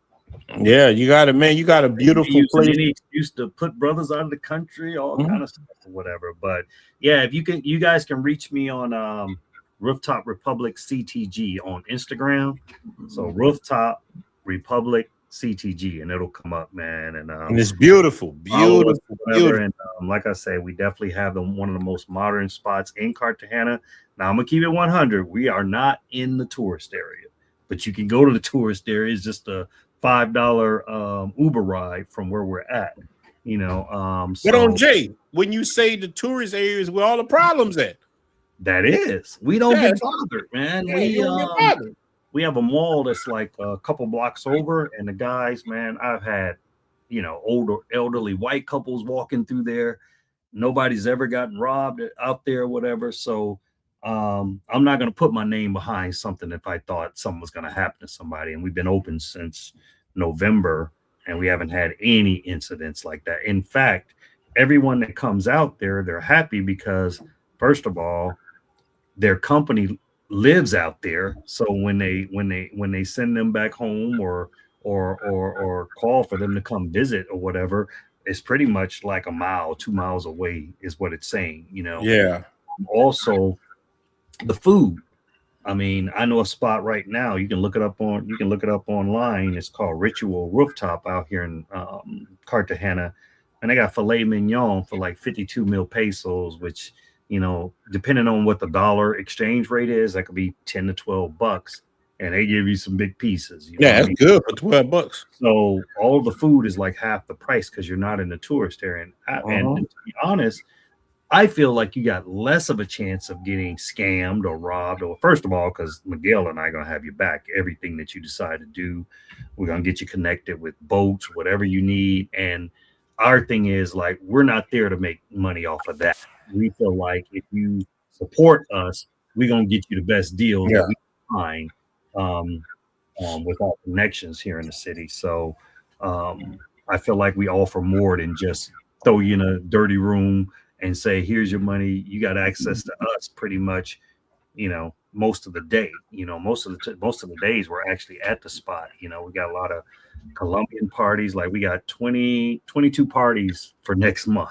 Yeah, you got it, man. You got a beautiful place. Any excuse to put brothers out of the country, all kind of stuff or whatever. But yeah, if you guys can reach me on Rooftop Republic CTG on Instagram. So Rooftop Republic CTG, and it'll come up, man. And it's beautiful. And like I say, we definitely have one of the most modern spots in Cartagena. Now I'm gonna keep it 100. We are not in the tourist area, but you can go to the tourist area. It's just a $5 Uber ride from where we're at. You know, but on Jay, when you say the tourist areas where all the problems at, that is, we don't get bothered, man. Yeah, we have a mall that's like a couple blocks over, and the guys, man, I've had, you know, older elderly white couples walking through there. Nobody's ever gotten robbed out there or whatever. So I'm not going to put my name behind something if I thought something was going to happen to somebody. And we've been open since November, and we haven't had any incidents like that. In fact, everyone that comes out there, they're happy because, first of all, their company lives out there. So when they send them back home or call for them to come visit or whatever, it's pretty much like a mile, 2 miles away is what it's saying, you know. Yeah. Also, the food. I mean, I know a spot right now. You can look it up online. It's called Ritual Rooftop out here in Cartagena, and they got filet mignon for like 52 mil pesos, which, you know, depending on what the dollar exchange rate is, that could be 10 to 12 bucks, and they give you some big pieces. You know that's good for 12 bucks. So all the food is like half the price because you're not in the tourist area. And to be honest, I feel like you got less of a chance of getting scammed or robbed. Or first of all, because Miguel and I are going to have you back. Everything that you decide to do, we're going to get you connected with boats, whatever you need. And our thing is, like, we're not there to make money off of that. We feel like if you support us, we're going to get you the best deals that we can find with our connections here in the city. So I feel like we offer more than just throw you in a dirty room and say, here's your money. You got access to us pretty much, you know, most of the day. You know, most of the days we're actually at the spot. You know, we got a lot of Colombian parties. Like we got 22 parties for next month,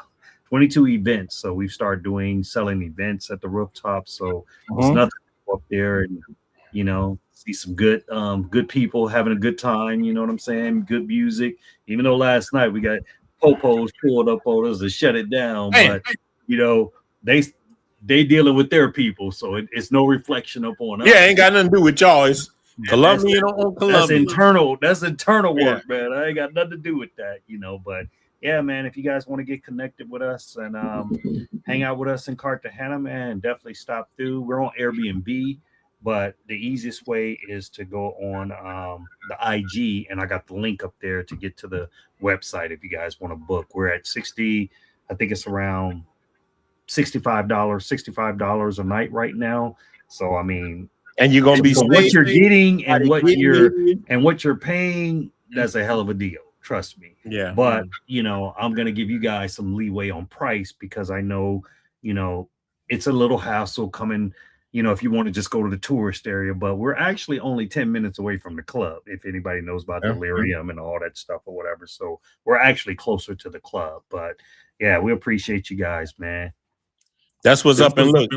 22 events. So we've started selling events at the rooftop. So it's nothing up there and, you know, see some good people having a good time. You know what I'm saying? Good music. Even though last night we got popos pulled up on us to shut it down, but you know they dealing with their people, so it's no reflection upon us. Yeah, ain't got nothing to do with y'all. It's Colombian on Colombia. That's internal work, man. I ain't got nothing to do with that, you know. But yeah, man, if you guys want to get connected with us and hang out with us in Cartagena, man, definitely stop through. We're on Airbnb. But the easiest way is to go on the IG, and I got the link up there to get to the website if you guys want to book. We're at I think it's around $65 a night right now. So I mean, and you're gonna be what you're getting and what you're paying. That's a hell of a deal. Trust me. Yeah. But you know, I'm gonna give you guys some leeway on price because I know, you know, it's a little hassle coming, you know, if you want to just go to the tourist area, but we're actually only 10 minutes away from the club, if anybody knows about delirium and all that stuff or whatever. So we're actually closer to the club. But yeah, we appreciate you guys, man. That's what's up. And look,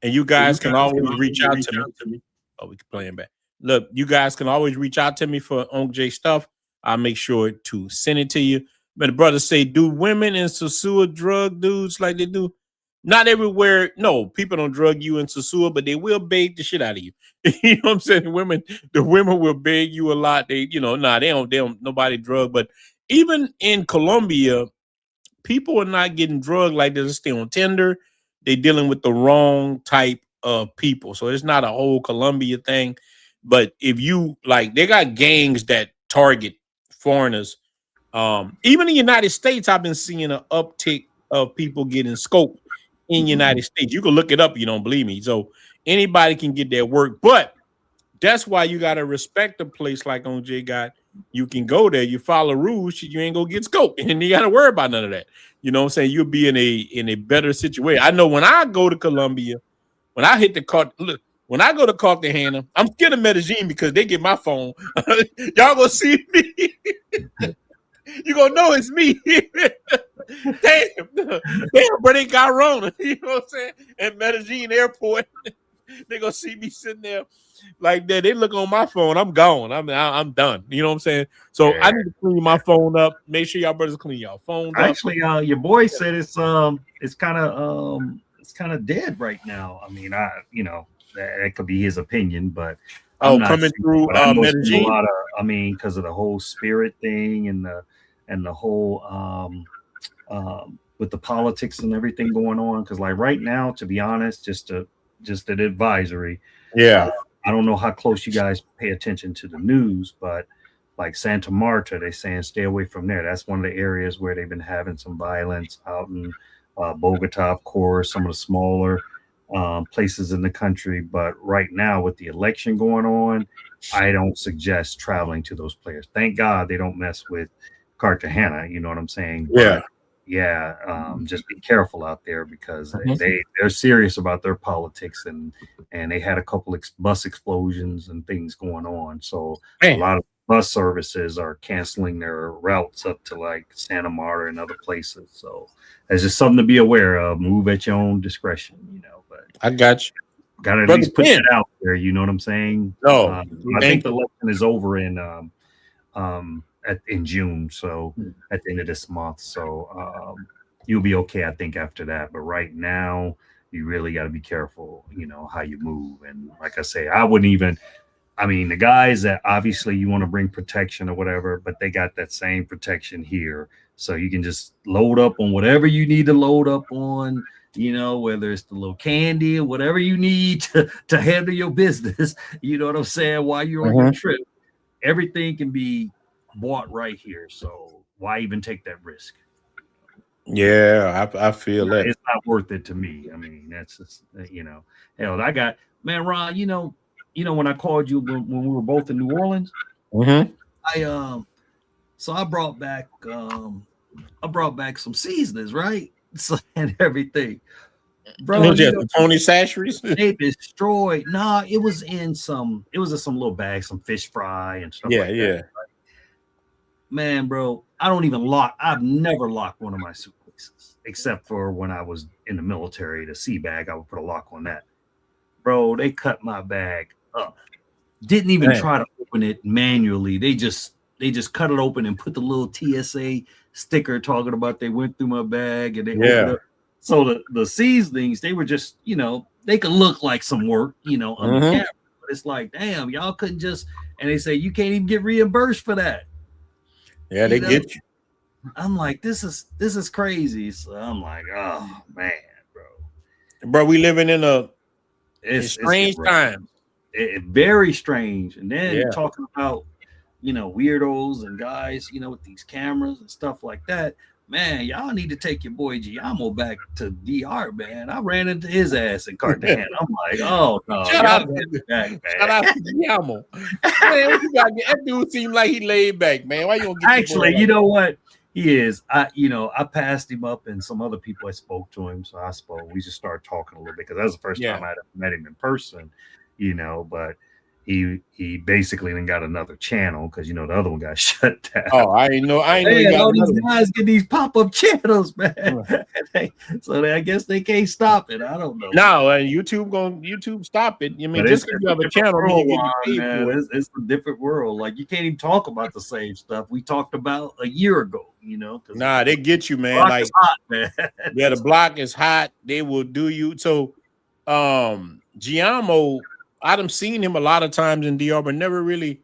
and you guys can always reach out to me. Oh, we can play him back. Look, you guys can always reach out to me for Unc J stuff. I'll make sure to send it to you. But the brothers say, do women in Sosua drug dudes like they do? Not everywhere. No, people don't drug you in Sosua, but they will beg the shit out of you. You know what I'm saying? The women will beg you a lot. They, you know, they don't nobody drug. But even in Colombia, people are not getting drugged like they just stay on Tinder. They're dealing with the wrong type of people. So it's not a whole Colombia thing. But if you like, they got gangs that target foreigners. Even in the United States, I've been seeing an uptick of people getting scoped in the United States. You can look it up if you don't believe me. So anybody can get their work. But that's why you got to respect a place like OJ got. You can go there, you follow rules, you ain't gonna get scoped, and you got to worry about none of that. You know what I'm saying? You'll be in a better situation. I know when I go to Colombia, when I hit the look, when I go to Cartagena, I'm scared of Medellin because they get my phone. Y'all gonna see me. You gonna know it's me. Damn, but they got Rona. You know what I'm saying? At Medellin Airport, they gonna see me sitting there like that. They look on my phone. I'm gone. I'm done. You know what I'm saying? So I need to clean my phone up. Make sure y'all brothers clean y'all phones up. Actually, your boy said it's kind of dead right now. I mean, you know, that could be his opinion, but coming through Medellin. I mean, because of the whole spirit thing and the whole with the politics and everything going on. Because like right now, to be honest, just an advisory. Yeah. I don't know how close you guys pay attention to the news, but like Santa Marta, they're saying stay away from there. That's one of the areas where they've been having some violence out in Bogota, of course, some of the smaller places in the country. But right now, with the election going on, I don't suggest traveling to those places. Thank God they don't mess with Cartagena. You know what I'm saying? Yeah. But yeah, just be careful out there because they're serious about their politics and they had a couple bus explosions and things going on. So a lot of bus services are canceling their routes up to like Santa Marta and other places. So it's just something to be aware of. Move at your own discretion, you know. But I got you. Got to at least put it out there. You know what I'm saying? No, I think the election is over in June, so at the end of this month. So you'll be okay, I think, after that. But right now, you really got to be careful, you know, how you move. And like I say, I mean, the guys that obviously you want to bring protection or whatever, but they got that same protection here. So you can just load up on whatever you need to load up on, you know, whether it's the little candy or whatever you need to handle your business. You know what I'm saying? While you're on your trip, everything can be bought right here. So why even take that risk? Yeah, I feel that it's not worth it to me. I mean, that's just, you know, hell, I got, man, Ron, you know, when I called you when we were both in New Orleans, so I brought back some seasonings, right? So, and everything. Bro, the Tony Sasheries? They destroyed. Nah, it was in some little bag, some fish fry and stuff like that. Yeah. Right? Man, bro, I've never locked one of my suitcases, except for when I was in the military, the sea bag, I would put a lock on that. Bro, they cut my bag up. Didn't even try to open it manually. They just cut it open and put the little TSA sticker talking about they went through my bag and they opened up. So the seasonings, they were just, you know, they could look like some work, you know, on the camera. But it's like, damn, y'all couldn't just, and they say you can't even get reimbursed for that. Yeah, they get you. I'm like, this is crazy. So I'm like, oh man, bro, we living in a strange time. Very strange. And then talking about weirdos and guys, with these cameras and stuff like that. Man, y'all need to take your boy Giamo back to DR, man. I ran into his ass in Cartagena. I'm like, oh no, Shout out to Giamo. Man, what you got? That dude seemed like he laid back, man. Why you don't get actually? You know what? He is. I passed him up, and some other people I spoke to him. So I spoke. We just started talking a little bit because that was the first time I had met him in person. But he basically then got another channel because the other one got shut down. Oh, I ain't know. All these guys get these pop-up channels, man. So I guess they can't stop it. I don't know. No, YouTube stop it. I mean, just because you have a channel, it's a different world. Like you can't even talk about the same stuff we talked about a year ago. Nah, they get you, man. Like hot, man. Yeah, the block is hot. They will do you. So, Giamo, I done seen him a lot of times in DR, but never really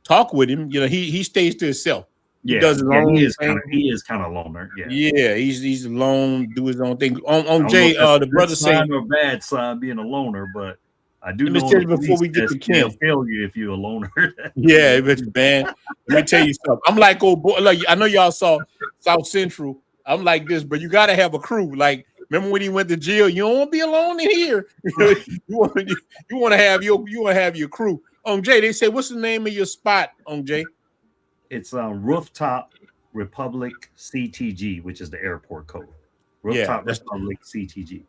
talk with him. He stays to himself. He does his own thing. He is kind of loner. Yeah, he's alone, do his own thing. On Jay, the brother saying or bad sign being a loner, but I do let me tell you before we get to Ken. Fail you if you're a loner. Yeah, man. Let me tell you something. I'm like old boy. Like I know y'all saw South Central. I'm like this, but you gotta have a crew. Like remember when he went to jail? You don't want to be alone in here. you want to have your crew. On Jay, they say, what's the name of your spot? On Jay, it's Rooftop Republic CTG, which is the airport code. Rooftop Republic CTG.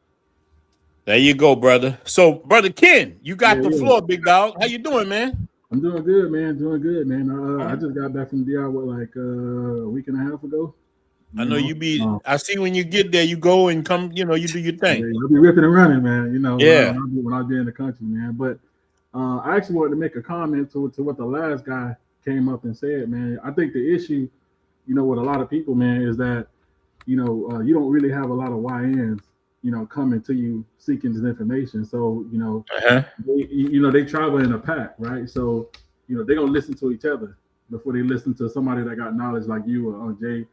There you go, brother. So, brother Ken, you got the floor, big dog. How you doing, man? I'm doing good, man. Doing good, man. I just got back from DR a week and a half ago. I know you be. I see when you get there, you go and come. You do your thing. Yeah, you'll be ripping and running, man. When I be in the country, man. But I actually wanted to make a comment to what the last guy came up and said, man. I think the issue, with a lot of people, man, is that you don't really have a lot of YNs. Coming to you seeking this information. So, they travel in a pack, right? So, they're gonna listen to each other before they listen to somebody that got knowledge like you or Jay,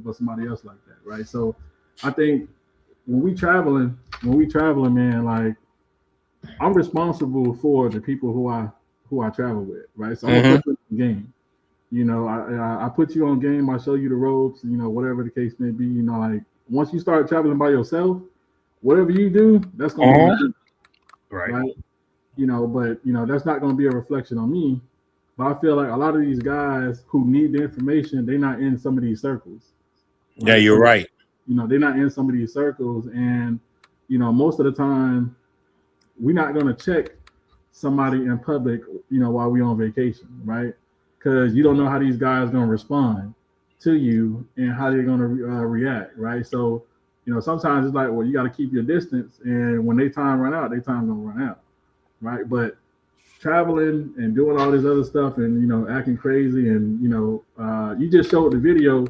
or somebody else like that, right? So I think when we traveling, man, like I'm responsible for the people who I travel with, right? So I'm gonna put you in the game. I put you on game, I show you the ropes, whatever the case may be, like once you start traveling by yourself, whatever you do, that's gonna be right. But that's not gonna be a reflection on me. But I feel like a lot of these guys who need the information, they're not in some of these circles. Right? Yeah, you're right. They're not in some of these circles, and most of the time, we're not gonna check somebody in public, while we're on vacation, right? Because you don't know how these guys gonna respond to you and how they're going to react, right? So, sometimes it's like, well, you got to keep your distance, and when they time run out, they time gonna run out, right? But traveling and doing all this other stuff and acting crazy and you just showed the video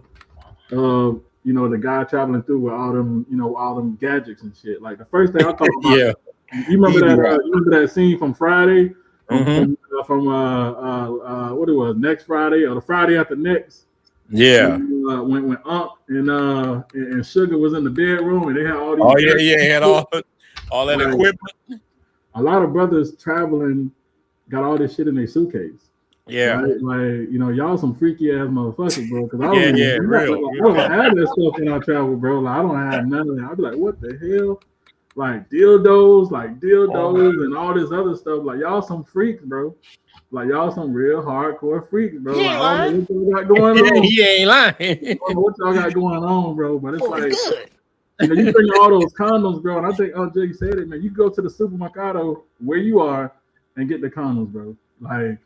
of the guy traveling through with all them gadgets and shit. Like the first thing I thought about, you remember that scene from Friday, from what it was, next Friday or the Friday after next. Yeah, when Unc and Sugar was in the bedroom and they had all these. Oh yeah, had all that equipment. A lot of brothers traveling got all this shit in their suitcase. Yeah, right? Like y'all some freaky ass motherfuckers, bro. Because I don't have that stuff when I travel, bro. Like I don't have none of that. I'd be like, what the hell? Like dildos, and all this other stuff. Like y'all some freaks, bro. Like y'all some real hardcore freaks, bro. He ain't lying. What y'all got going on? He ain't lying. I don't know what y'all got going on, bro. But it's like you bring all those condoms, bro. And I think Jay said it, man. You go to the supermercado where you are and get the condoms, bro. Like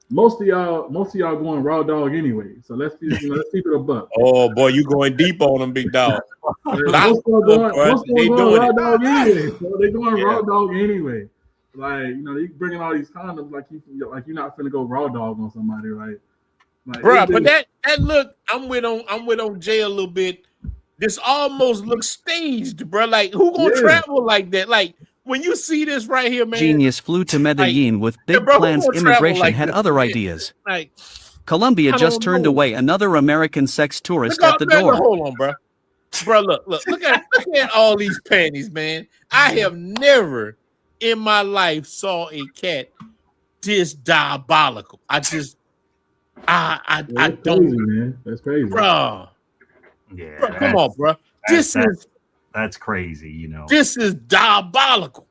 most of y'all going raw dog anyway. So let's keep it a buck. Oh boy, you going deep on them, big dog. Most of them going raw dog anyway. So they going raw dog anyway. Like you bringing all these condoms like you're not finna go raw dog on somebody, right? Like, bro, but that look, I'm with on Jay a little bit. This almost looks staged, bro. Like who gonna travel like that? Like when you see this right here, man. Genius flew to Medellin with big plans. Immigration had other ideas. Like Colombia just turned away another American sex tourist at the door. Hold on, bro. Bro, look at all these panties, man. I have never in my life saw a cat this diabolical. I That's don't, crazy, man. That's crazy, bro. Yeah, Bro, come on, bro. That's crazy, you know. This is diabolical.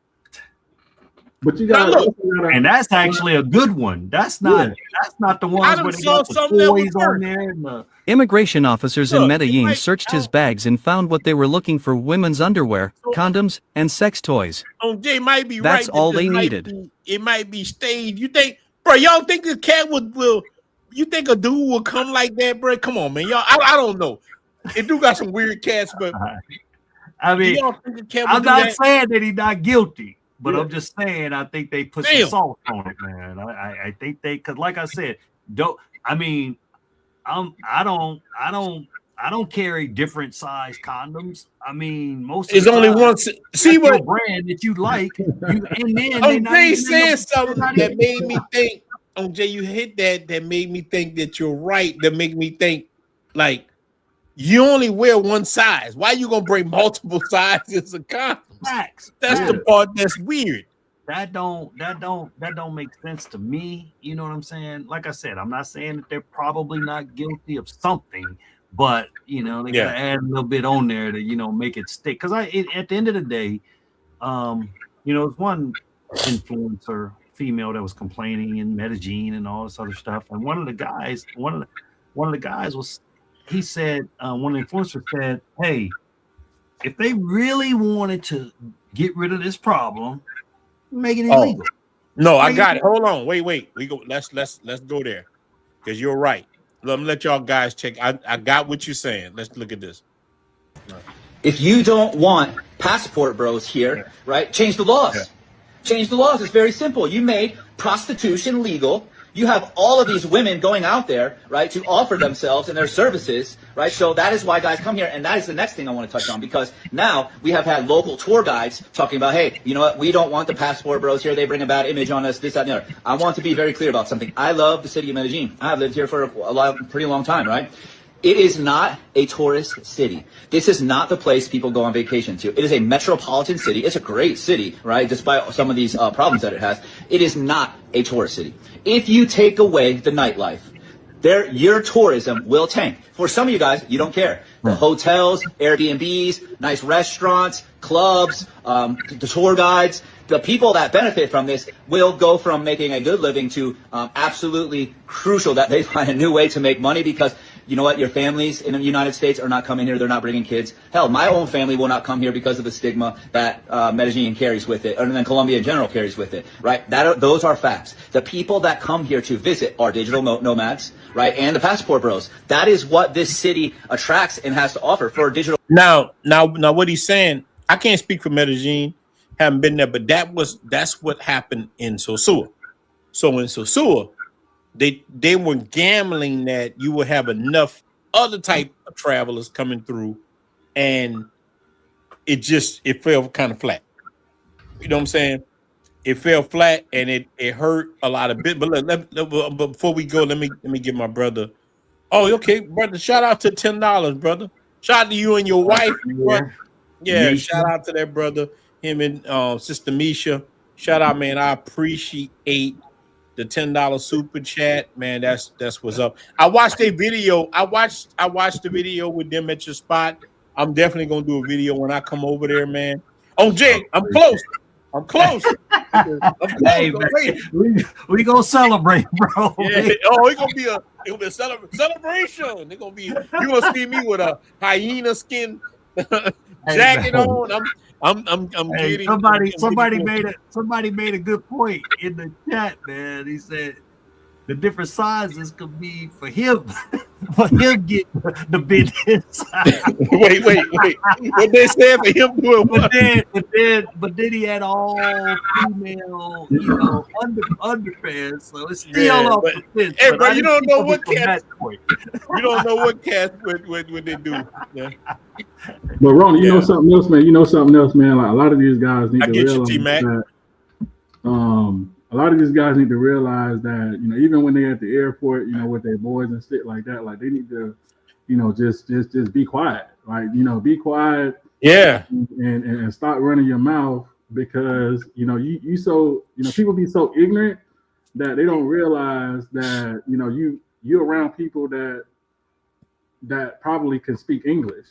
But you Now got, look, and that's actually a good one. That's not the ones where they got the toys on there. Immigration officers in Medellin searched his bags and found what they were looking for: women's underwear, condoms, and sex toys. Jay might be That's right. all they needed. It might be staged. You think, bro? Y'all think this cat will? You think a dude will come like that, bro? Come on, man. Y'all, I don't know. It do got some weird cats, but I mean, I'm not saying that he's not guilty. But I'm just saying, I think they put some salt on it, man. I think they, because like I said, I don't carry different size condoms. I mean, most of it's only one. See what brand that you like. And then Jay said something that made me think. Jay, you hit that made me think that you're right. That make me think like you only wear one size. Why you gonna bring multiple sizes of condoms? Facts. That's the part that's weird. That don't make sense to me. You know what I'm saying? Like I said, I'm not saying that they're probably not guilty of something, but you know, they gotta add a little bit on there to, you know, make it stick. Because at the end of the day, you know, there's one influencer female that was complaining in Medellin and all this other stuff, and one of the guys was, he said, one of the influencers said, hey, if they really wanted to get rid of this problem, make it illegal. No, I got it. Hold on. Wait. We go. Let's go there. Because you're right. Let me let y'all guys check. I got what you're saying. Let's look at this. If you don't want passport bros here, right? Change the laws. Change the laws. It's very simple. You made prostitution legal. You have all of these women going out there, right, to offer themselves and their services, right? So that is why guys come here. And that is the next thing I want to touch on, because now we have had local tour guides talking about, hey, you know what? We don't want the passport bros here. They bring a bad image on us, this, that, and the other. I want to be very clear about something. I love the city of Medellin. I have lived here for a pretty long time, right? It is not a tourist city. This is not the place people go on vacation to. It is a metropolitan city. It's a great city, right? Despite some of these problems that it has. It is not a tourist city. If you take away the nightlife, your tourism will tank. For some of you guys, you don't care. The hotels, Airbnbs, nice restaurants, clubs, the tour guides, the people that benefit from this will go from making a good living to absolutely crucial that they find a new way to make money, because you know what? Your families in the United States are not coming here. They're not bringing kids. Hell, my own family will not come here because of the stigma that Medellin carries with it, and then Colombia in general carries with it, right? Those are facts. The people that come here to visit are digital nomads, right? And the passport bros. That is what this city attracts and has to offer for digital. Now, what he's saying, I can't speak for Medellin, haven't been there, but that's what happened in Sosua. So in Sosua, they were gambling that you would have enough other type of travelers coming through, and it fell kind of flat. You know what I'm saying? It fell flat, and it hurt a lot of bit. But before we go, let me give my brother. Oh, okay, brother. Shout out to $10, brother. Shout out to you and your wife. Yeah, shout out to that brother. Him and Sister Misha. Shout out, man. I appreciate the $10 super chat, man. That's what's up. I watched a video. I watched the video with them at your spot. I'm definitely gonna do a video when I come over there, man. Oh, Jay, I'm close. I'm close. Hey, man, we gonna celebrate, bro. Yeah. Oh, it's gonna be a celebration. They're gonna be. You gonna see me with a hyena skin jacket on. I'm getting. Somebody made a good point in the chat, man. He said the different sizes could be for him, get the business. wait. What they said for him doing what? But then he had all female, you know, underpants. So it's still off the fence. Hey, bro, you don't know what cats. You don't know what cats what they do. Yeah. But Ron, you know something else, man. Like a lot of these guys need to realize that. A lot of these guys need to realize that, you know, even when they're at the airport, you know, with their boys and shit like that, like they need to, you know, just be quiet. Like, you know, be quiet. Yeah. And stop running your mouth, because, you know, you so, you know, people be so ignorant that they don't realize that, you know, you're around people that probably can speak English,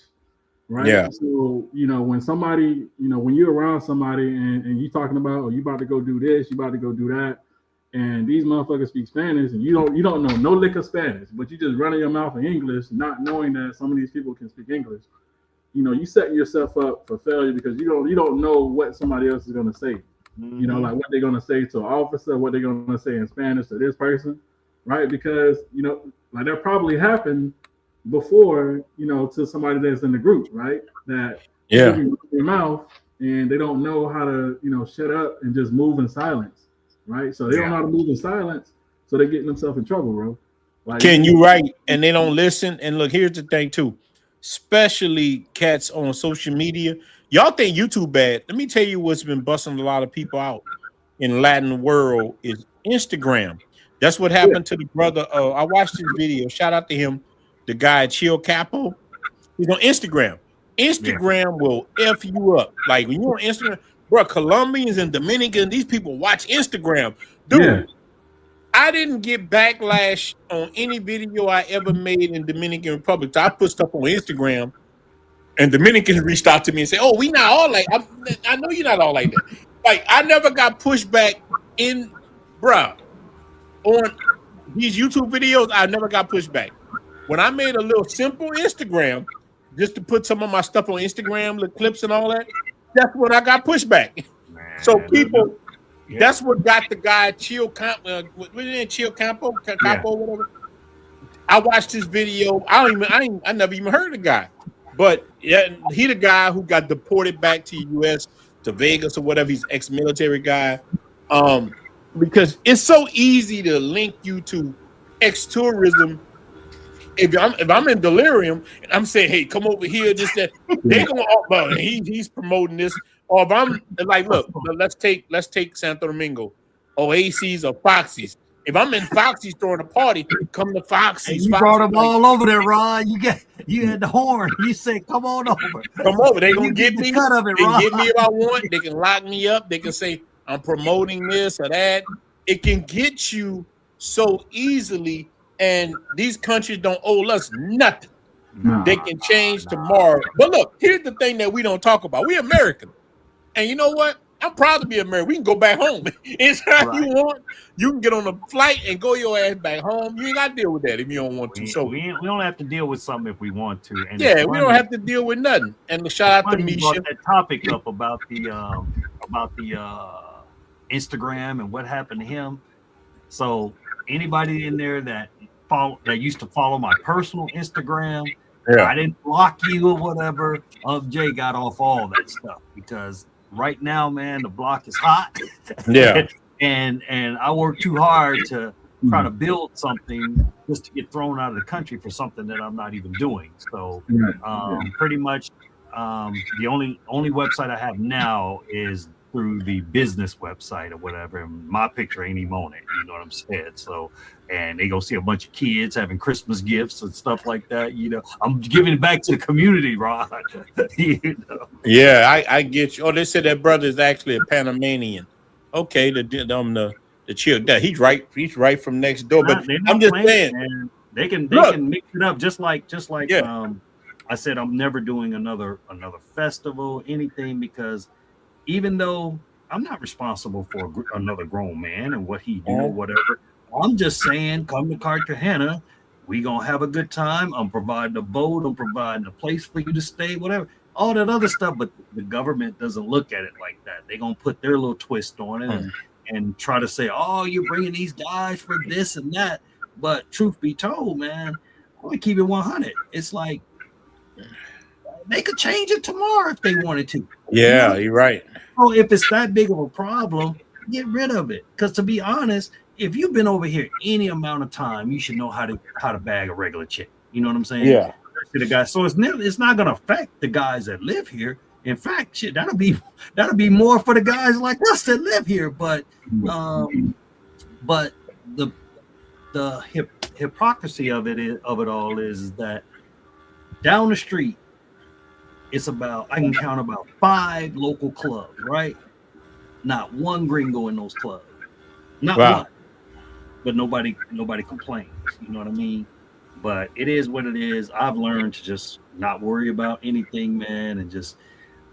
right? Yeah. So, when somebody, when you're around somebody and you talking about, oh, you about to go do this, you about to go do that, and these motherfuckers speak Spanish, and you don't know no lick of Spanish, but you just running your mouth in English, not knowing that some of these people can speak English. You setting yourself up for failure because you don't know what somebody else is gonna say. Like what they're gonna say to an officer, what they're gonna say in Spanish to this person, right? Because like that probably happened before, to somebody that's in the group, right? That Yeah, their mouth and they don't know how to, shut up and just move in silence, right? So they don't know how to move in silence, so they're getting themselves in trouble, bro. Like, can you right? And they don't listen. And look, here's the thing too, especially cats on social media. Y'all think YouTube bad? Let me tell you what's been busting a lot of people out in Latin world is Instagram. That's what happened to the brother. I watched his video. Shout out to him, the guy Chill Capo. He's on Instagram. Instagram will F you up. Like when you're on Instagram, bro, Colombians and Dominicans, these people watch Instagram. Dude, I didn't get backlash on any video I ever made in Dominican Republic. So I put stuff on Instagram and Dominicans reached out to me and said, oh, we not all like, I know you're not all like that. Like I never got pushback bruh, on these YouTube videos. I never got pushback. When I made a little simple Instagram, just to put some of my stuff on Instagram, the clips and all that, that's when I got pushback. So people, that's what got the guy Chill Campo, whatever. I watched his video. I never even heard of the guy, but yeah, he the guy who got deported back to the U.S. to Vegas or whatever. He's ex-military guy. Because it's so easy to link you to ex-tourism. If I'm in delirium and I'm saying, hey, come over here, this, that, they gonna he's promoting this. Or if I'm like, look, let's take Santo Domingo, Oasis or Foxy's. If I'm in Foxy's throwing a party, come to Foxy's. You brought them all over there, Ron. You had the horn. You said, come on over. Come over. They gonna get me. Cut of it, they Ron. can get me if I want. They can lock me up. They can say I'm promoting this or that. It can get you so easily. And these countries don't owe us nothing. They can change tomorrow. But look, here's the thing that we don't talk about. We're American. And you know what? I'm proud to be American. We can go back home. Anytime you want, you can get on a flight and go your ass back home. You ain't got to deal with that if you don't want to. So we don't have to deal with something if we want to. And yeah, we don't have to deal with nothing. And shout out to Misha. Brought that topic up about the Instagram and what happened to him. So anybody in there that used to follow my personal Instagram, I didn't block you or whatever. Jay got off all that stuff because right now, man, the block is hot. Yeah. and I work too hard to try to build something just to get thrown out of the country for something that I'm not even doing. So pretty much the only website I have now is through the business website or whatever, and my picture ain't even on it, you know what I'm saying? So, and they go see a bunch of kids having Christmas gifts and stuff like that, I'm giving it back to the community, Ron. Yeah, I get you. Oh, they said that brother is actually a Panamanian. Okay, the chill. He's right from next door. But I'm just saying, man. They can mix it up just like I said, I'm never doing another festival, anything, because even though I'm not responsible for another grown man and what he do or whatever, I'm just saying, come to Cartagena. We gonna have a good time. I'm providing a boat. I'm providing a place for you to stay, whatever, all that other stuff. But the government doesn't look at it like that. They gonna put their little twist on it and try to say, oh, you're bringing these guys for this and that. But truth be told, man, I'm gonna keep it 100. It's like they could change it tomorrow if they wanted to. Yeah, you're right. So if it's that big of a problem, get rid of it. Because to be honest, if you've been over here any amount of time, you should know how to bag a regular chick. You know what I'm saying? Yeah. The guy. So it's not gonna affect the guys that live here. In fact, shit, that'll be more for the guys like us that live here. But the hypocrisy of it all is that down the street, I can count about 5 local clubs, right? Not one gringo in those clubs. Not one. but nobody complains. You know what I mean? But it is what it is. I've learned to just not worry about anything, man, and just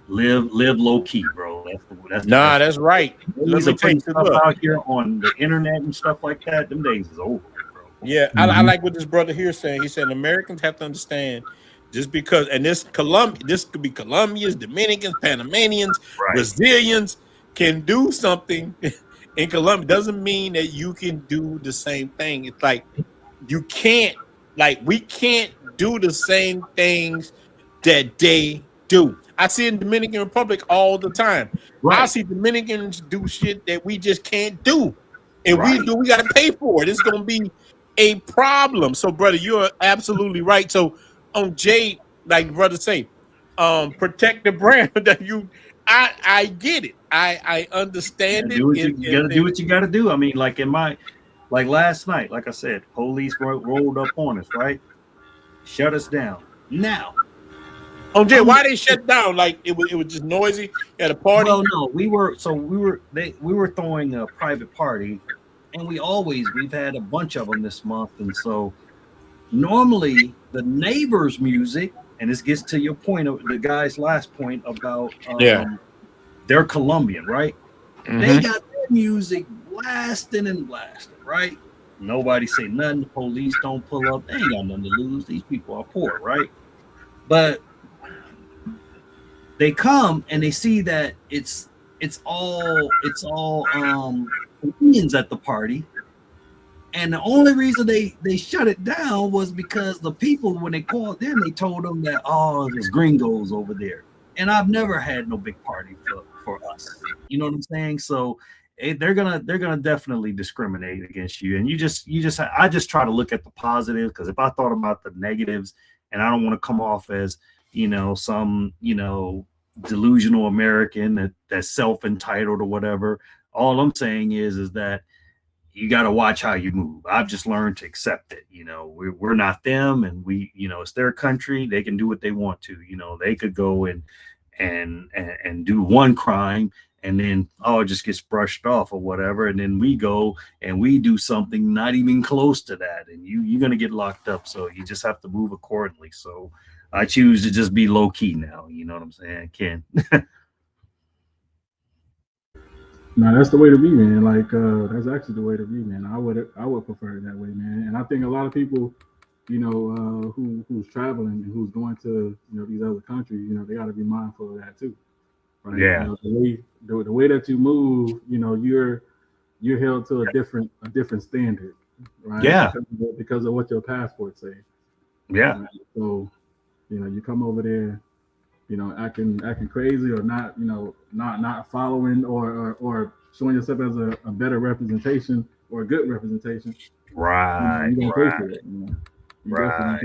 live low key, bro. That's the best. That's right. Let Days me of take putting the stuff look. out here on the internet and stuff like that. Them days is over, bro. Yeah, I like what this brother here saying. He said Americans have to understand just because, and this could be Colombians, Dominicans, Panamanians, Brazilians can do something in Colombia doesn't mean that you can do the same thing. It's like you can't, like we can't do the same things that they do. I see in Dominican Republic all the time. I see Dominicans do shit that we just can't do. And we got to pay for it. It's going to be a problem. So, brother, you're absolutely right. So, on Jade, like brother say, protect the brand that you. I get it. I understand it. You gotta do what you gotta do. I mean, like last night, like I said, police rolled up on us, right? Shut us down. Now, on Jay, why they shut down? Like it was just noisy at a party. Well, no, we were throwing a private party, and we've had a bunch of them this month, and so normally the neighbors' music, and this gets to your point of the guy's last point about they're Colombian, right? They got their music blasting and blasting, right? Nobody say nothing. The police don't pull up. They ain't got nothing to lose. These people are poor, right? But they come and they see that it's all Indians at the party. And the only reason they shut it down was because the people, when they called them, they told them that, there's gringos over there. And I've never had no big party for us. You know what I'm saying? So they're gonna definitely discriminate against you. And I just try to look at the positive, because if I thought about the negatives, and I don't want to come off as, some, delusional American that's self-entitled or whatever. All I'm saying is that you got to watch how you move. I've just learned to accept it. We're not them, and it's their country. They can do what they want to. They could go and do one crime, and then it just gets brushed off or whatever, and then we go and we do something not even close to that, and you're gonna get locked up. So you just have to move accordingly. So I choose to just be low key now. You know what I'm saying, Ken? No, that's the way to be, man. Like that's actually the way to be, man. I would prefer it that way, man. And I think a lot of people, who's traveling and who's going to these other countries, they got to be mindful of that too, right? Yeah. The way that you move, you're held to a different standard, right? Yeah. Because of what your passport say. Yeah. Right? So, you come over there, acting crazy or not, not following or showing yourself as a better representation or a good representation. Right. You're gonna pay for it. Right.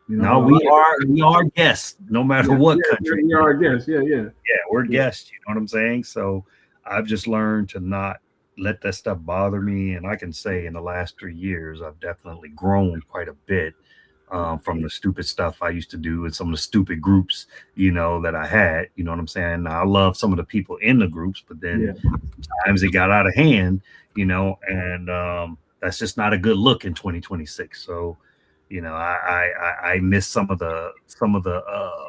No, we are guests, no matter what country. We are guests. Yeah, we're guests. You know what I'm saying? So I've just learned to not let that stuff bother me. And I can say in the last 3 years, I've definitely grown quite a bit from the stupid stuff I used to do and some of the stupid groups, that I had. You know what I'm saying? Now, I love some of the people in the groups, but then sometimes it got out of hand, and that's just not a good look in 2026. So, I miss some of the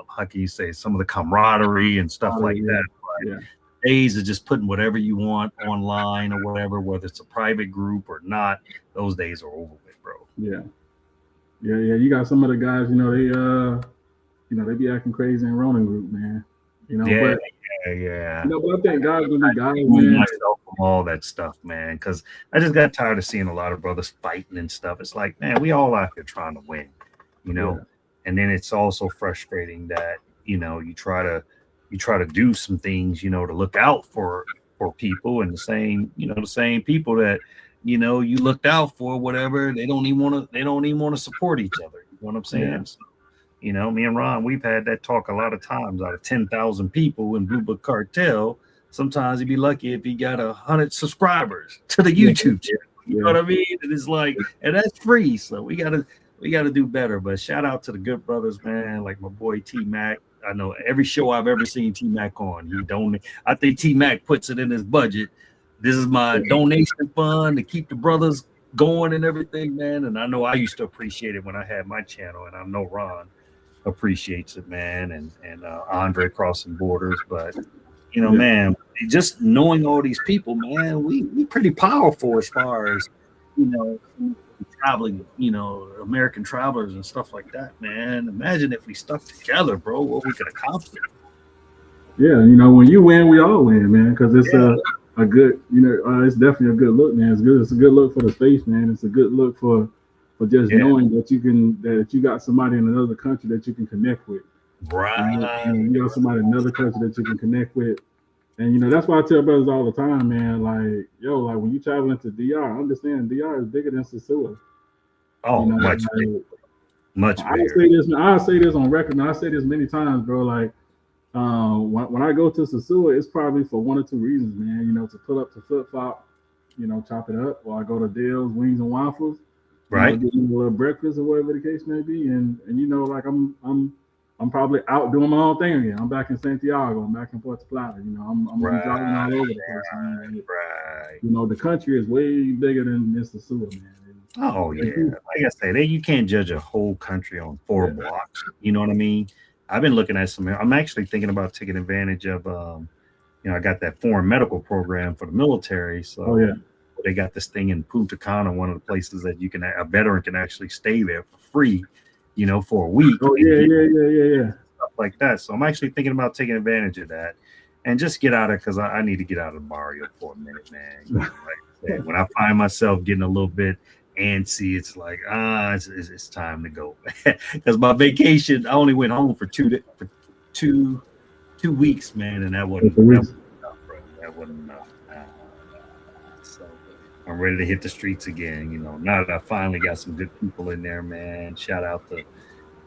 how can you say, some of the camaraderie and stuff like that. But days of just putting whatever you want online or whatever, whether it's a private group or not, those days are over with, bro. Yeah. You got some of the guys, they be acting crazy in Ronin group, man. Yeah. But I think guys will be guys, man. Myself from all that stuff, man, because I just got tired of seeing a lot of brothers fighting and stuff. It's like, man, we all out here trying to win, And then it's also frustrating that you try to do some things, to look out for people, and the same people that you looked out for, whatever, they don't even want to support each other. You know what I'm saying? Yeah. So, me and Ron, we've had that talk a lot of times. Out of 10,000 people in Blue Book Cartel, sometimes you'd be lucky if you got 100 subscribers to the YouTube channel. You know what I mean? And it's like, and that's free. So we gotta do better. But shout out to the good brothers, man. Like my boy T Mac. I know every show I've ever seen T Mac on, I think T Mac puts it in his budget this is my donation fund to keep the brothers going and everything, man. And I know I used to appreciate it when I had my channel, and I know Ron appreciates it, man, and Andre crossing borders. But you know, man, just knowing all these people, man, we pretty powerful as far as, you know, traveling, you know, American travelers and stuff like that, man. Imagine if we stuck together, bro, what we could accomplish. Yeah, you know, when you win, we all win, man, because it's a good, you know, it's definitely a good look, man. It's good. It's a good look for the space, man. It's a good look for just knowing that you got somebody in another country that you can connect with. Right. You got somebody in another country that you can connect with. And, you know, that's why I tell brothers all the time, man, like, yo, like when you travel into DR, understand DR is bigger than Sosua. Oh, you know, much bigger. I say this on record, and I say this many times, bro. Like, when I go to Sosua, it's probably for one or two reasons, man. You know, to pull up to Flip Flop, you know, chop it up, or I go to Dale's Wings and Waffles, right? Get a little breakfast or whatever the case may be, and you know, like I'm probably out doing my own thing again. I'm back in Santiago. I'm back in Puerto Plata. You know, I'm driving all over the place. Right. You know, the country is way bigger than Sosua, man. Oh yeah, like I say, you can't judge a whole country on 4 blocks. You know what I mean? I've been looking at I'm actually thinking about taking advantage of, you know, I got that foreign medical program for the military. So they got this thing in Punta Cana, one of the places that a veteran can actually stay there for free, you know, for a week. Oh yeah. Stuff like that. So I'm actually thinking about taking advantage of that and just get out of, because I need to get out of the barrio for a minute, man. You know, like I said, when I find myself getting a little bit antsy, it's like it's time to go. Because my vacation, I only went home for two weeks, man, and that wasn't enough, bro. That wasn't enough. So I'm ready to hit the streets again. You know, now that I finally got some good people in there, man. Shout out to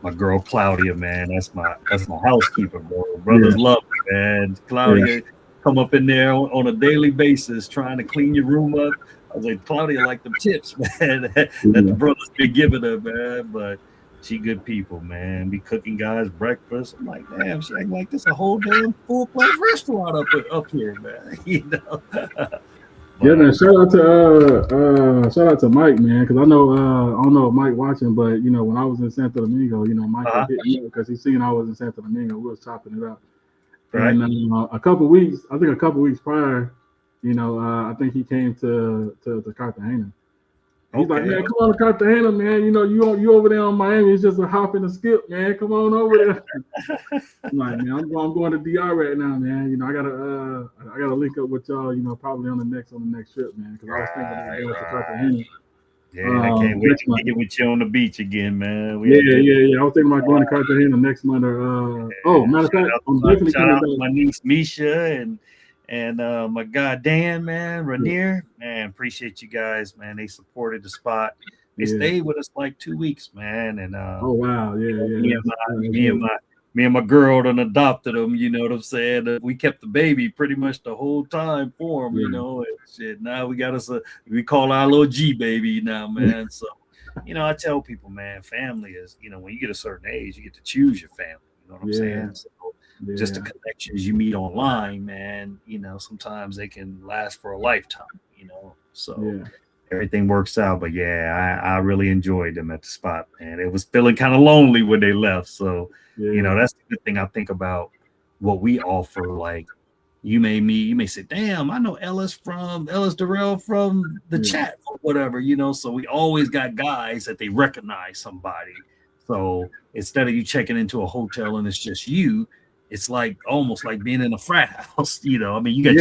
my girl Claudia, man. That's my housekeeper, bro. Brothers love me, man. Claudia come up in there on a daily basis trying to clean your room up. I was like, Claudia, like them tips, man, that the brothers been giving her, man. But she good people, man. Be cooking guys breakfast. I'm like, damn, she acting like this a whole damn full-place restaurant up here, man. You know. Yeah, man. Shout out to Mike, man, because I know I don't know if Mike watching, but you know, when I was in Santo Domingo, you know, Mike hit me up because he seen I was in Santo Domingo. We was chopping it up, right? And a couple weeks prior, you know, I think he came to Cartagena. He's like, man, come on to Cartagena, man. You know, you over there on Miami. It's just a hop and a skip, man. Come on over there. I'm like, man, I'm going to DR right now, man. You know, I gotta link up with y'all. You know, probably on the next trip, man. Because I was thinking about going to Cartagena. Yeah, I can't wait to get with you on the beach again, man. Yeah. I was thinking about going to Cartagena next month. Matter of fact, I'm definitely coming back. My niece Misha and my guy Dan, man, Rainier, man, appreciate you guys, man. They supported the spot. They stayed with us like 2 weeks, man. And oh wow, me and my girl done adopted them. You know what I'm saying? We kept the baby pretty much the whole time for him. You know, and shit. Now we got us we call our little G baby now, man. So, you know, I tell people, man, family is, you know, when you get a certain age, you get to choose your family. You know what I'm saying? So, just the connections you meet online, man, you know, sometimes they can last for a lifetime, you know, so everything works out. But I really enjoyed them at the spot, man. It was feeling kind of lonely when they left. So, you know, that's the good thing I think about what we offer. Like, you may say, damn, I know Ellis Durrell from the chat or whatever, you know, so we always got guys that they recognize somebody. So instead of you checking into a hotel and it's just you, it's like almost like being in a frat house, you know. I mean, you got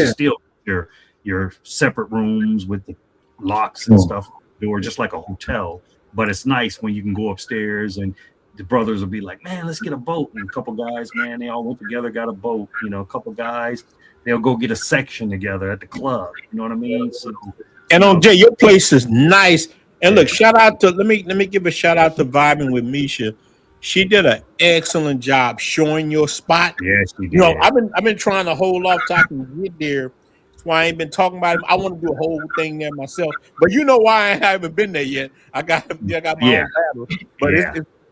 your separate rooms with the locks and stuff, or just like a hotel. But it's nice when you can go upstairs and the brothers will be like, man, let's get a boat. And a couple guys, man, they all went together, got a boat. You know, a couple guys, they'll go get a section together at the club. You know what I mean? So, and on Jay, your place is nice. And look, shout out to let me give a shout out to Vibing with Misha. She did an excellent job showing your spot. Yes, she did. You know, I've been trying to hold off talking to get there. That's why I ain't been talking about it. I want to do a whole thing there myself. But you know why I haven't been there yet. I got my own battle. But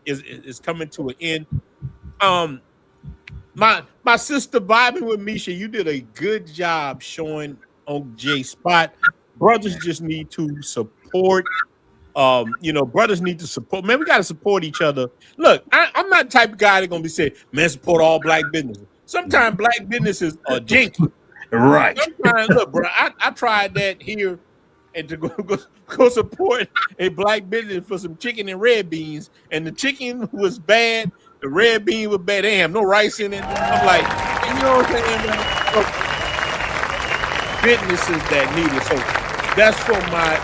it's coming to an end. My sister Vibing with Misha, you did a good job showing on J spot. Brothers just need to support. Brothers need to support. Man, we got to support each other. Look, I'm not the type of guy that's gonna be saying, man, support all black businesses. Sometimes black businesses are janky. Right. Sometimes, look, bro, I tried that here, and to go support a black business for some chicken and red beans, and the chicken was bad, the red bean was bad. They have no rice in it. I'm like, you know what I'm saying, man? So, businesses that need it. So that's for my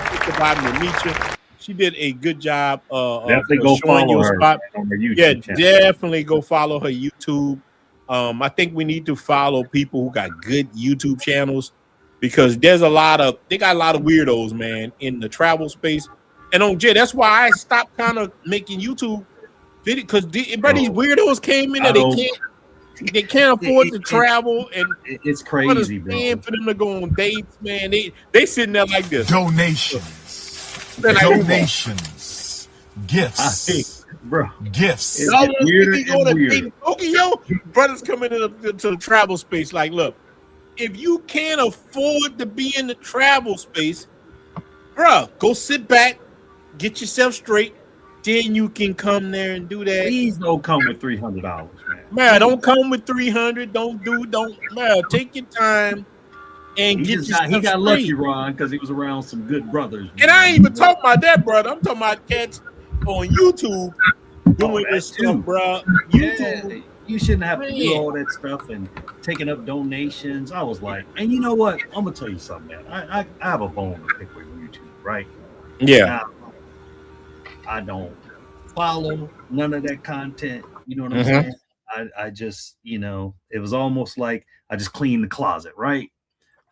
Nietzsche. She did a good job definitely go showing follow your her spot. on her YouTube channel. Definitely go follow her YouTube. I think we need to follow people who got good YouTube channels, because they got a lot of weirdos, man, in the travel space. And on Jay, that's why I stopped kind of making YouTube videos, because these weirdos came in that they can't afford to travel, and it's crazy, bro. For them to go on dates, man. They sitting there like this. Donations, gifts, bro, gifts. Tokyo brothers coming into the travel space. Like, look, if you can't afford to be in the travel space, bro, go sit back, get yourself straight. Then you can come there and do that. Please don't come with $300, man. Man, don't come with $300. Man, take your time. And he got lucky, Ron, because he was around some good brothers. Man. And I ain't even talking about that, brother. I'm talking about cats on YouTube doing this stuff, bro. YouTube, you shouldn't have to do all that stuff and taking up donations. I was like, and you know what? I'm gonna tell you something, man. I have a bone to pick with YouTube, right? Yeah. Now, I don't follow none of that content. You know what I'm saying? I just, it was almost like I just cleaned the closet, right?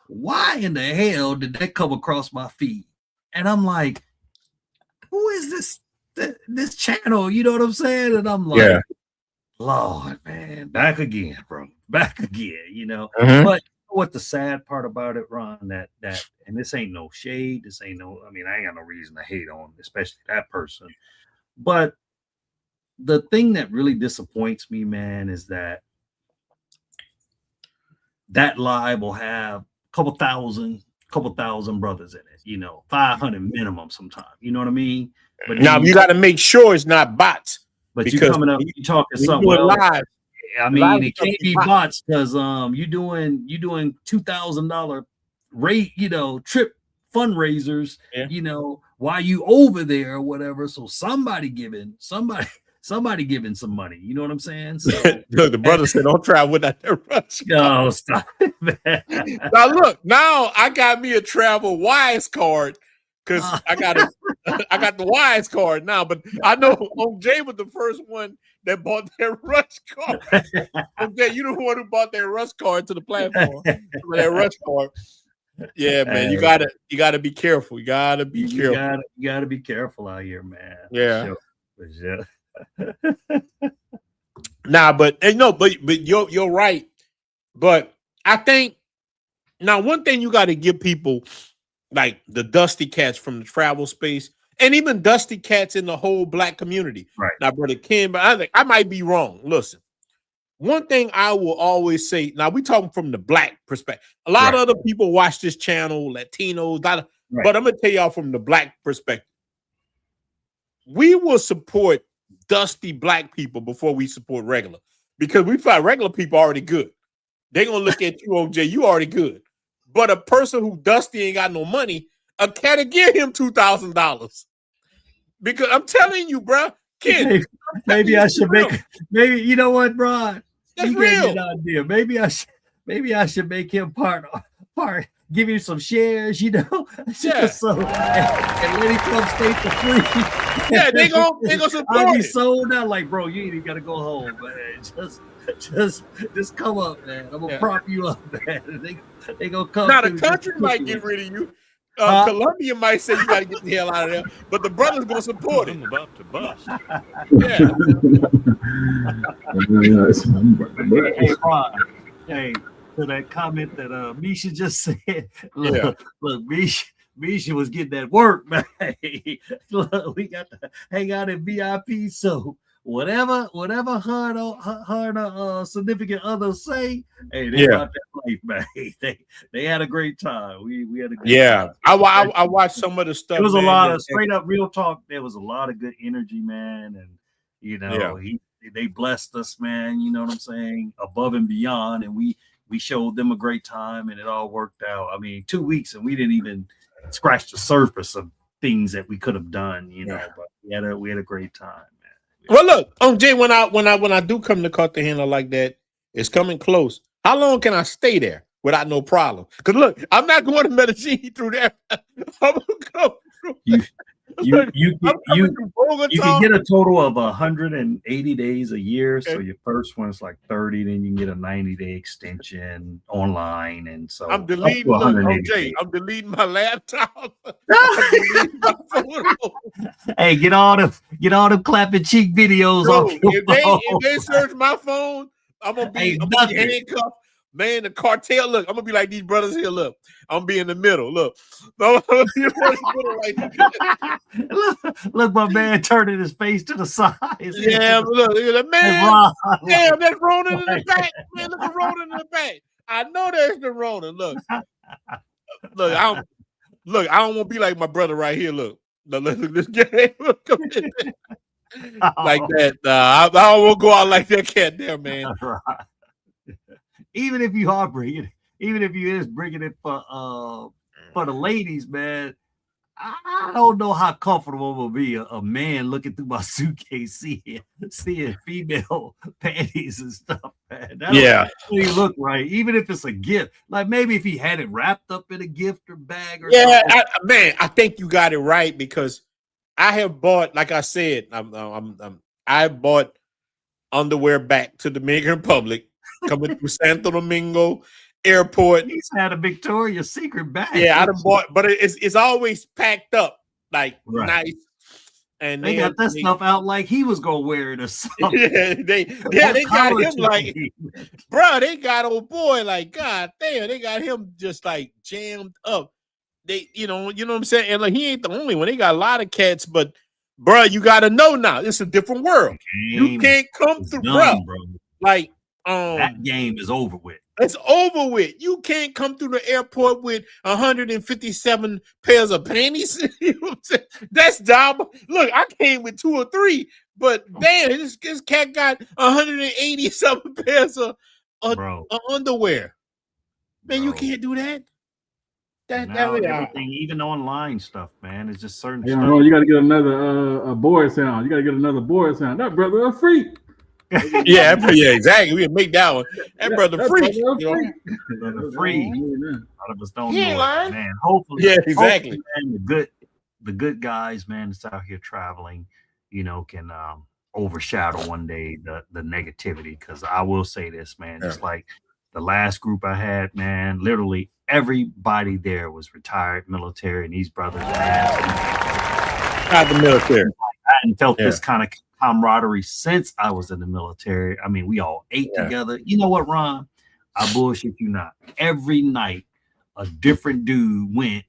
Why in the hell did that come across my feed? And I'm like, who is this channel? You know what I'm saying? And I'm like, Lord, man, back again, bro. Back again, But what the sad part about it, Ron, that and this ain't no shade. I ain't got no reason to hate on, especially that person. But the thing that really disappoints me, man, is that live will have couple thousand brothers in it, 500 minimum sometimes, you know what I mean? But now you got to make sure it's not bots. But you coming up, you talking something live. I mean, it can't be bots, because you doing $2,000 rate, trip fundraisers, while you over there or whatever. So somebody giving some money. You know what I'm saying? So, the brother said, "Don't travel without that rush." No, stop it, man. Now look, now I got me a travel wise card, because I got the wise card now. But I know OJ was the first one that bought that rush card. OJ, you the one who bought that rush card to the platform. That rush card. Yeah, man, you gotta be careful. You gotta be careful. You gotta be careful out here, man. Yeah. For sure. But you're right. But I think now one thing you got to give people, like the dusty cats from the travel space, and even dusty cats in the whole black community. Right. Now, brother Ken, but I think I might be wrong. Listen, one thing I will always say. Now we talking from the black perspective. A lot of other people watch this channel, Latinos, but I'm gonna tell y'all from the black perspective. We will support dusty black people before we support regular, because we find regular people already good. They're gonna look at you, OJ, you already good. But a person who dusty ain't got no money, a cat to give him $2,000. Because I'm telling you, bro, kid, maybe I should maybe you know what, bro? That's you real. Gave me an idea. Maybe I should make him part, give him some shares, Yeah. So and let him come stay for free. Yeah, they gonna support I'll be it. sold out. Like, bro, you ain't even gotta go home, man. Just come up, man. I'm gonna prop you up, man. They gonna come. Now the country might get rid of you. Colombia might say you gotta get the hell out of there, but the brother's gonna support it. I'm about to bust. Hey, Ron. Hey, to that comment that Misha just said. Look, Misha was getting that work, man. Look, we got to hang out at VIP, so whatever her significant other say, hey, they about that life, man. They had a great time. We had a good time. I watched some of the stuff. It was a lot of straight up real talk. There was a lot of good energy, man, and you know, they blessed us, man. You know what I'm saying? Above and beyond, and we showed them a great time, and it all worked out. I mean, 2 weeks, and we didn't even scratch the surface of things that we could have done, you know. But we had a great time, man. Well, look, Jay, when I do come to Cartagena like that, it's coming close. How long can I stay there without no problem? Because look, I'm not going to Medellin through there. I'm gonna go through. You can get a total of 180 days a year. So your first one is like 30, then you can get a 90-day extension online, and so I'm deleting. Look, Jay, I'm deleting my laptop. Deleting my photo. Hey, get all the clapping cheek videos off your phone. If they search my phone, I'm gonna be handcuffed. Man, the cartel, look, I'm gonna be like these brothers here. Look, I'm gonna be in the middle. Look, look, my man turning his face to the side. Yeah, look, man. Damn, that's Ronan in the back. Man, look at Ronan in the back. I know there's the Ronan. Look, I don't want to be like my brother right here. Look this guy. Like that. I don't want to go out like that cat there, man. Even if you are bringing it, even if you is bringing it for the ladies, man, I don't know how comfortable it will be a man looking through my suitcase, seeing female panties and stuff, man. That don't really look right, even if it's a gift. Like maybe if he had it wrapped up in a gift or bag or something. I think you got it right, because I have bought, like I said, I bought underwear back to the Dominican Republic. Coming through Santo Domingo airport. He's had a Victoria's Secret bag. Yeah, I done bought, but it's always packed up, like nice. And they got that stuff out like he was gonna wear it or something. They got him like, bro, they got old boy like, God damn, they got him just like jammed up. They, you know what I'm saying? And like, he ain't the only one. They got a lot of cats, but bro, you gotta know now, it's a different world. You can't come through, bro. Like, that game is over with. It's over with. You can't come through the airport with 157 pairs of panties. You know what I'm saying? That's job. Look, I came with 2 or 3, but damn, this cat got 187 pairs of underwear. Man, you can't do that. Everything, even online stuff, man, it's just certain stuff. You got to get another a boy sound. You got to get another boy sound. That brother a freak. Yeah, exactly. We can make that one. That brother free. Free. A lot of us don't know it, man. Hopefully, exactly. Man, the good guys, man, that's out here traveling, you know, can overshadow one day the negativity. Because I will say this, man, just like the last group I had, man, literally everybody there was retired military, and these brothers, not the military. I hadn't felt this kind of camaraderie since I was in the military. I mean, we all ate together. You know what, Ron? I bullshit you not. Every night, a different dude went,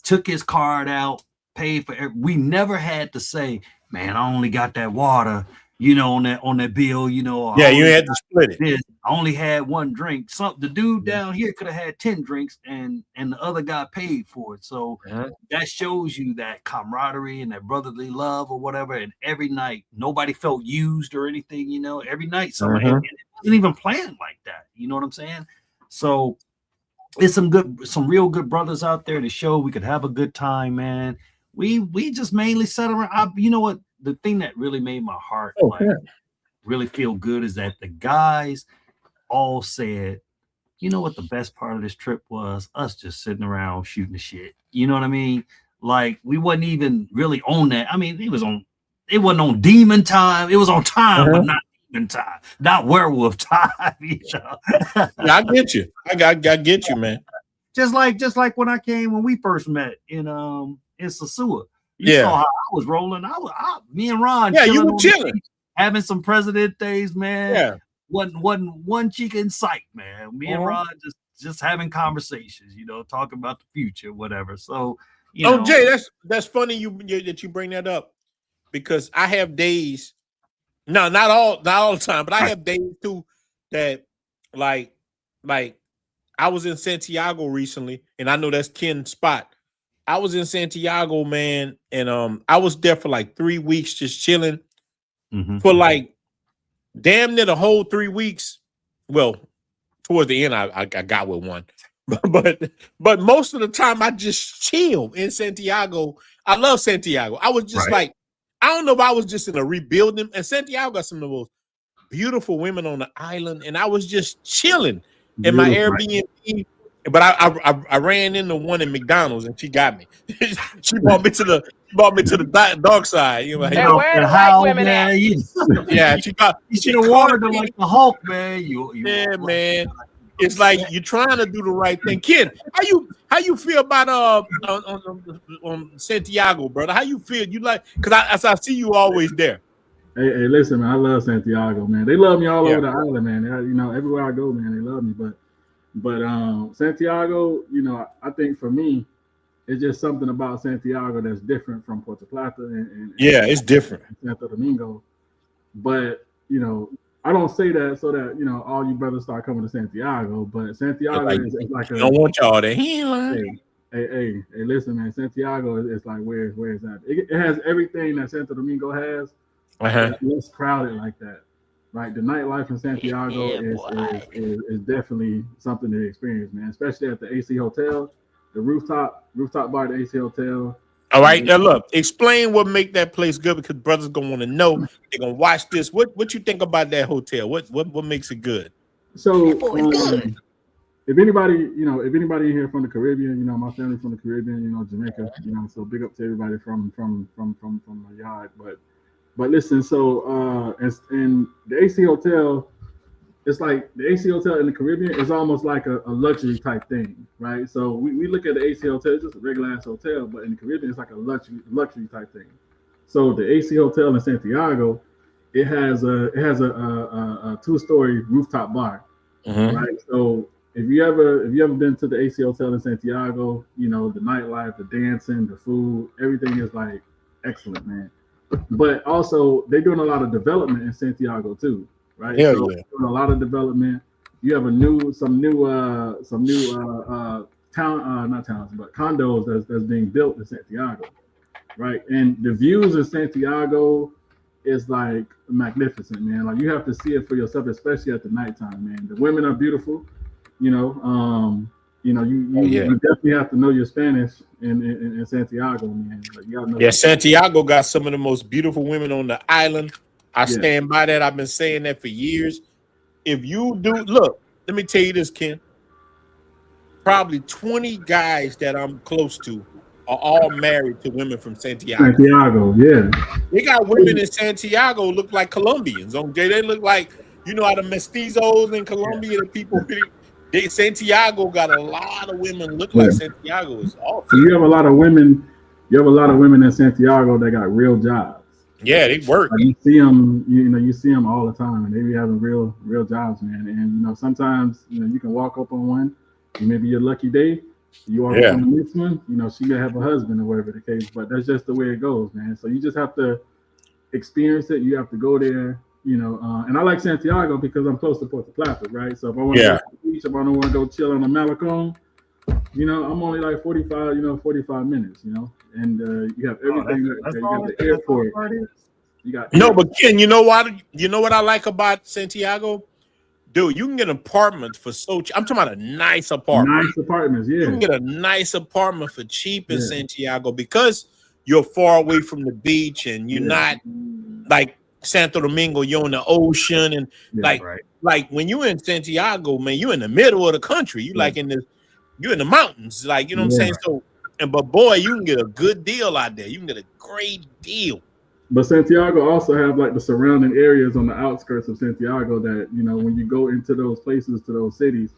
took his card out, paid for we never had to say, man, I only got that water, you know, on that bill, you know. Yeah, you had to split it. I only had 1 drink. The dude down here could have had 10 drinks, and the other guy paid for it. So that shows you that camaraderie and that brotherly love or whatever. And every night, nobody felt used or anything, you know. Every night, somebody it wasn't even planned like that. You know what I'm saying? So it's some real good brothers out there to show we could have a good time, man. We just mainly sat around. You know what? The thing that really made my heart really feel good is that the guys all said, you know what the best part of this trip was? Us just sitting around shooting the shit. You know what I mean? Like, we wasn't even really on that. I mean, it wasn't on demon time. It was on time, but not demon time, not werewolf time. You know? I get you. I get you, man. Just like when we first met in Sosua. You saw how I was rolling. Me and Ron. Yeah, you were chilling, having some president days, man. Yeah, wasn't one cheek in sight, man. Me and Ron just having conversations, you know, talking about the future, whatever. So, you know, Jay, that's funny that you bring that up, because I have days No, not all the time, but I have days too that like I was in Santiago recently, and I know that's Ken's spot. I was in Santiago, man, and I was there for like 3 weeks just chilling for like damn near the whole 3 weeks. Well, towards the end, I got with one. But most of the time I just chill in Santiago. I love Santiago. I was just like, I don't know if I was just in a rebuilding, and Santiago got some of the most beautiful women on the island, and I was just chilling in my Airbnb. But I ran into one in McDonald's, and she got me. She brought me to the dark side. You know, and where the white women at? Yeah, she should have watered them like the Hulk, man. Yeah, man. It's like you're trying to do the right thing. Ken, how you feel about on Santiago, brother? How you feel? You like, because as I see you always there. Hey, listen, man. I love Santiago, man. They love me all over the island, man. You know, everywhere I go, man, they love me. But Santiago, you know, I think for me, it's just something about Santiago that's different from Puerto Plata and it's different. Santo Domingo. But you know, I don't say that so that, you know, all you brothers start coming to Santiago, but Santiago is like I don't want y'all there. Hey, listen, man. Santiago is like where is that? It has everything that Santo Domingo has. It's less crowded like that. Right, the nightlife in Santiago is definitely something to experience, man. Especially at the AC Hotel, the rooftop bar at the AC Hotel. All right, now look, explain what make that place good, because brothers gonna want to know. They're gonna watch this. What you think about that hotel? What makes it good? So, if anybody in here from the Caribbean, you know, my family's from the Caribbean, you know, Jamaica, you know, so big up to everybody from my yard. But listen, so in the AC Hotel, it's like the AC Hotel in the Caribbean is almost like a luxury type thing, right? So we look at the AC Hotel, it's just a regular ass hotel, but in the Caribbean, it's like a luxury type thing. So the AC Hotel in Santiago, it has a 2-story rooftop bar, right? So if you ever been to the AC Hotel in Santiago, you know, the nightlife, the dancing, the food, everything is like excellent, man. But also they're doing a lot of development in Santiago too, right? Doing a lot of development. You have some new condos that's being built in Santiago, right? And the views in Santiago is like magnificent, man. Like you have to see it for yourself, especially at the nighttime, man. The women are beautiful, you know. You definitely have to know your Spanish in Santiago, man. Like, you gotta know Santiago got some of the most beautiful women on the island. I stand by that. I've been saying that for years. If you do, look, let me tell you this, Ken. Probably 20 guys that I'm close to are all married to women from Santiago. They got women in Santiago look like Colombians. They look like, you know how the mestizos in Colombia, the people. Santiago got a lot of women look like Santiago is awesome. So you have a lot of women in Santiago that got real jobs. Yeah, they work. Like you see them all the time, and they be having real jobs, man. And you know, sometimes you can walk up on one, maybe your lucky day. You walk up on the next one, you know, she may have a husband or whatever the case, but that's just the way it goes, man. So you just have to experience it. You have to go there. You know, and I like Santiago because I'm close to Puerto Plata, right? So if I want to go to the beach, if I don't want to go chill on the Malecon, you know, I'm only like 45 minutes, you know, and you have everything. You got the airport. You got but Ken, you know what I like about Santiago? Dude, you can get an apartment for so cheap. I'm talking about a nice apartment. Nice apartments, yeah. You can get a nice apartment for cheap in Santiago because you're far away from the beach and you're not like Santo Domingo, you're on the ocean, and like when you're in Santiago, man, you're in the middle of the country. You like you're in the mountains, like, you know what I'm saying? So, but boy, you can get a good deal out there. You can get a great deal. But Santiago also have like the surrounding areas on the outskirts of Santiago that, you know, when you go into those places, to those cities,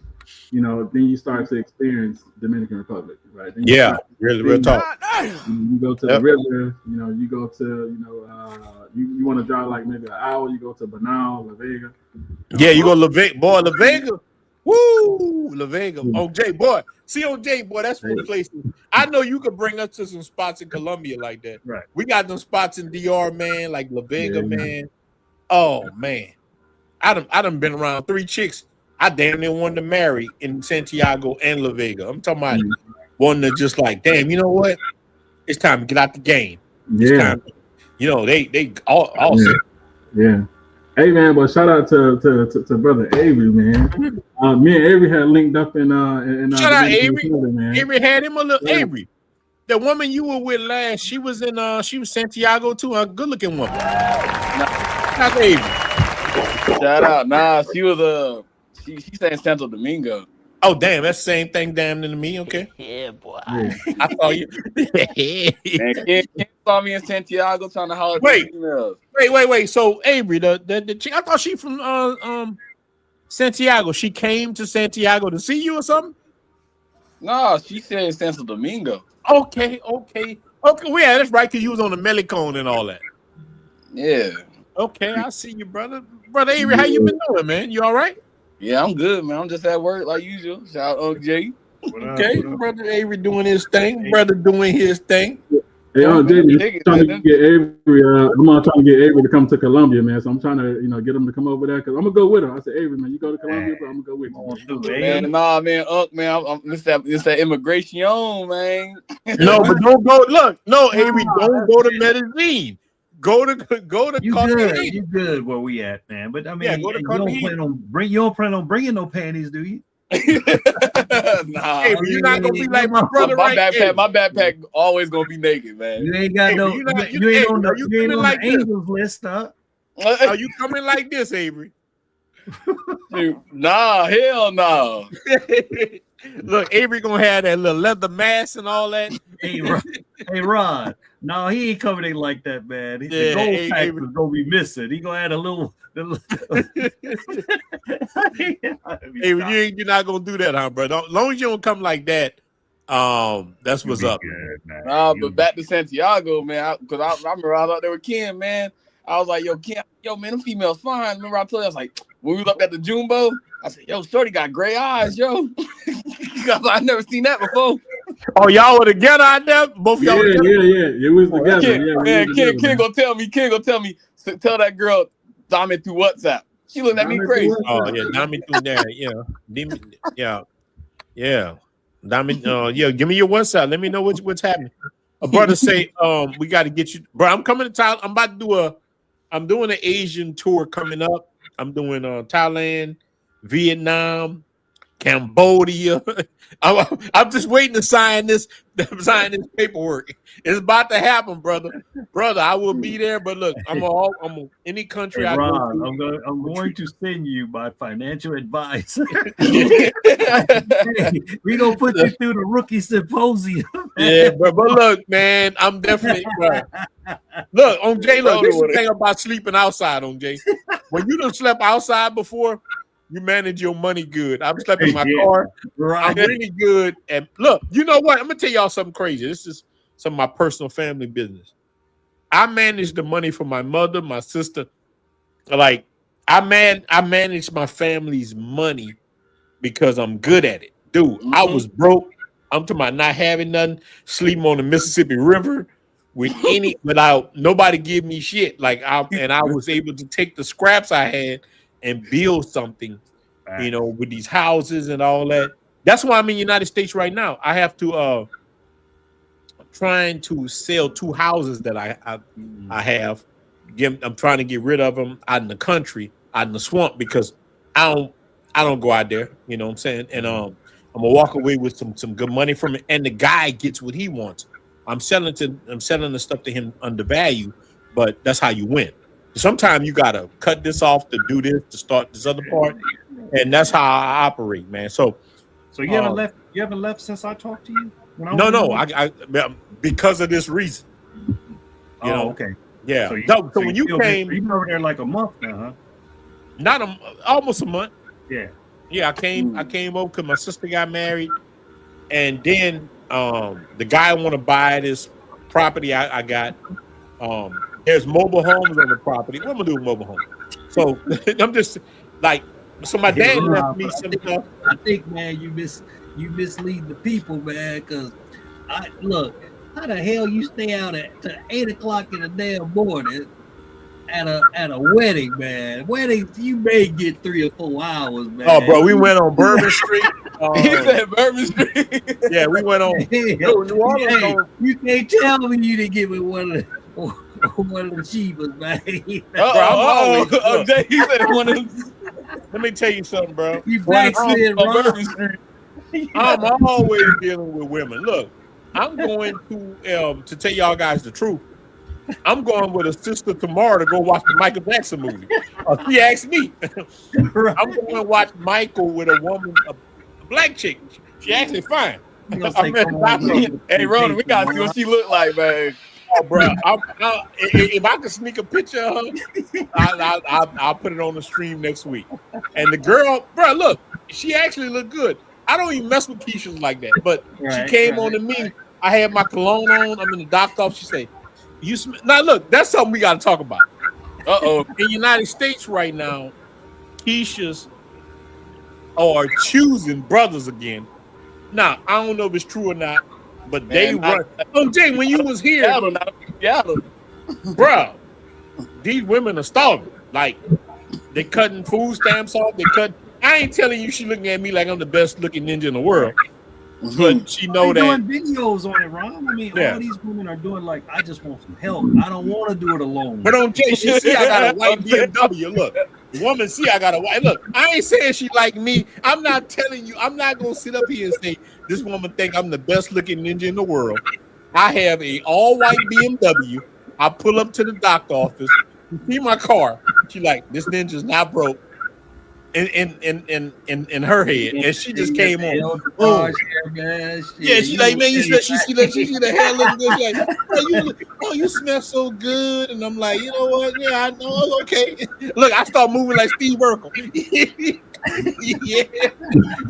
you know, then you start to experience Dominican Republic, right? Then real talk. You go to the river, you know, you go to, you know, you want to drive like maybe an hour, you go to Banal, La Vega. You go La Vega, boy, La Vega. Woo, La Vega. OJ, boy. See, OJ, boy, that's one place. I know you could bring us to some spots in Colombia like that. Right. We got them spots in DR, man, like La Vega, man. Oh man, I done been around 3 chicks I damn near wanted to marry in Santiago and La Vega. I'm talking about one that just like, damn, you know what? It's time to get out the game. It's time. They all yeah. Hey man, but shout out to brother Avery, man. Me and Avery had linked up in shout out Avery. Man. Avery had him a little Avery. The woman you were with last, she was Santiago too. A good looking woman. Not Avery. Shout out. Nah, she was she's in Santo Domingo. Oh damn, that's the same thing damn to me. Okay. Yeah, boy. Yeah. I saw you. Man, Ken saw me in Santiago trying to holler at females. Wait. So Avery, the chick, I thought she from Santiago. She came to Santiago to see you or something? No, she said in Santo Domingo. Okay. Well, yeah, that's right, because you was on the Melicone and all that. Yeah. Okay, I see you, brother. Brother Avery, how you been doing, man? You all right? Yeah, I'm good, man. I'm just at work like usual. Shout out Jay. Okay, brother Avery doing his thing. Brother doing his thing. Hey, Jamie, trying to get Avery. I'm trying to get Avery to come to Colombia, man. So I'm trying to, get him to come over there because I'm gonna go with her. I said, Avery, man, you go to Colombia, but I'm gonna go with you. Man, nah, man, man, this that immigration, man. No, but don't go. Look, no, Avery, don't go to Medellin. Go to Cartagena. You good where we at, man? But I mean, go to you don't plan on bringing no panties, do you? Nah, hey, you're not gonna be like my brother. My backpack always gonna be naked, man. You ain't got you ain't on the angels list, huh? Are you coming like this, Avery? Dude, nah, hell no. Look, Avery gonna have that little leather mask and all that. Hey, Ron. No, he ain't coming in like that, man. The gold pack was gonna be missing. He gonna add a little. Hey, you're not gonna do that, huh, bro? As long as you don't come like that, that's what's up. Good, nah, but back to Santiago, man. Because I remember I was out there with Ken, man. I was like, Ken, man, them females fine. Remember I told you, I was like, when we was up at the Jumbo, I said, shorty got gray eyes, yo. I never seen that before. Oh, y'all were together out there? Both of y'all were together? Yeah. It was together. Ken gonna tell me, tell that girl, Dami through WhatsApp. She looking at me crazy. Oh, yeah, Dami through there, yeah. Dami, give me your WhatsApp. Let me know what's happening. A brother say, we got to get you. Bro, I'm coming to Thailand. I'm about to do I'm doing an Asian tour coming up. I'm doing Thailand, Vietnam, Cambodia. I'm just waiting to sign this paperwork. It's about to happen, brother. I will be there. But look, I'm any country I go to. I'm going to send you my financial advice. We gonna put you through the rookie symposium. Yeah, but look, man, I'm definitely look on Jay. Look, this is the thing about sleeping outside on Jay. When you done slept outside before, you manage your money good. I've slept in my car. Right. I'm really good. And look, you know what? I'm gonna tell y'all something crazy. This is some of my personal family business. I manage the money for my mother, my sister. Like I manage my family's money because I'm good at it. Dude, I was broke. I'm talking about not having nothing, sleeping on the Mississippi River without nobody give me shit. Like I was able to take the scraps I had and build something, with these houses and all that. That's why I'm in the United States right now. I have to trying to sell 2 houses that I have. I'm trying to get rid of them out in the country, out in the swamp, because I don't go out there. You know what I'm saying? And I'm gonna walk away with some good money from it, and the guy gets what he wants. I'm selling the stuff to him undervalued, but that's how you win. Sometimes you gotta cut this off to do this, to start this other part, and that's how I operate, man. So you haven't left. You haven't left since I talked to you. No, I because of this reason. Okay. Yeah. So when you came, you've been over there like a month now, huh? Almost a month. Yeah. Yeah, I came over because my sister got married, and then the guy want to buy this property I got. There's mobile homes on the property. What am I gonna do with mobile homes? So I'm just like, so my dad left me some stuff. I think, man, you mislead the people, man. Because look, how the hell you stay out till 8 o'clock in the damn morning at a wedding, man. Wedding, you may get 3 or 4 hours, man. Oh, bro, we went on Bourbon Street. He said Bourbon Street. Yeah, we went on. New Orleans. Hey, you can't tell me you didn't give me one of the cheapest, man. Jay, he said one of them. Let me tell you something, bro. You backslid, Bourbon Street. I'm always dealing with women. Look, I'm going to tell y'all guys the truth. I'm going with a sister tomorrow to go watch the Michael Jackson movie. She asked me. I'm going to watch Michael with a woman, a black chick. She asked me, fine. Hey, Rona, we got to see what she look like, man. Oh, bro, if I could sneak a picture of her, I'll put it on the stream next week. And the girl, bro, look, she actually looked good. I don't even mess with Keisha's like that, but she came on to me. I had my cologne on. I'm in the doctor office. She said, "You smell." Now, look, that's something we got to talk about. In the United States right now, Keisha's are choosing brothers again. Now, I don't know if it's true or not, but they run. Jay, when you was here, bro, these women are starving. Like, they cutting food stamps off. I ain't telling you she looking at me like I'm the best looking ninja in the world. But she know They're that doing videos on it, Ron. I mean, all these women are doing like, I just want some help. I don't want to do it alone. But on Jay, she see I got a white BMW. Look, the woman see I got a white. Look, I ain't saying she like me. I'm not telling you. I'm not gonna sit up here and say this woman think I'm the best looking ninja in the world. I have a all white BMW. I pull up to the doctor office. You see my car. She like, this ninja's not broke. In her head, and she just came on. Yeah, she like, man, you smell. She see the hair looking good. She's like, you smell so good, and I'm like, you know what? Yeah, I know. Okay, look, I start moving like Steve Urkel.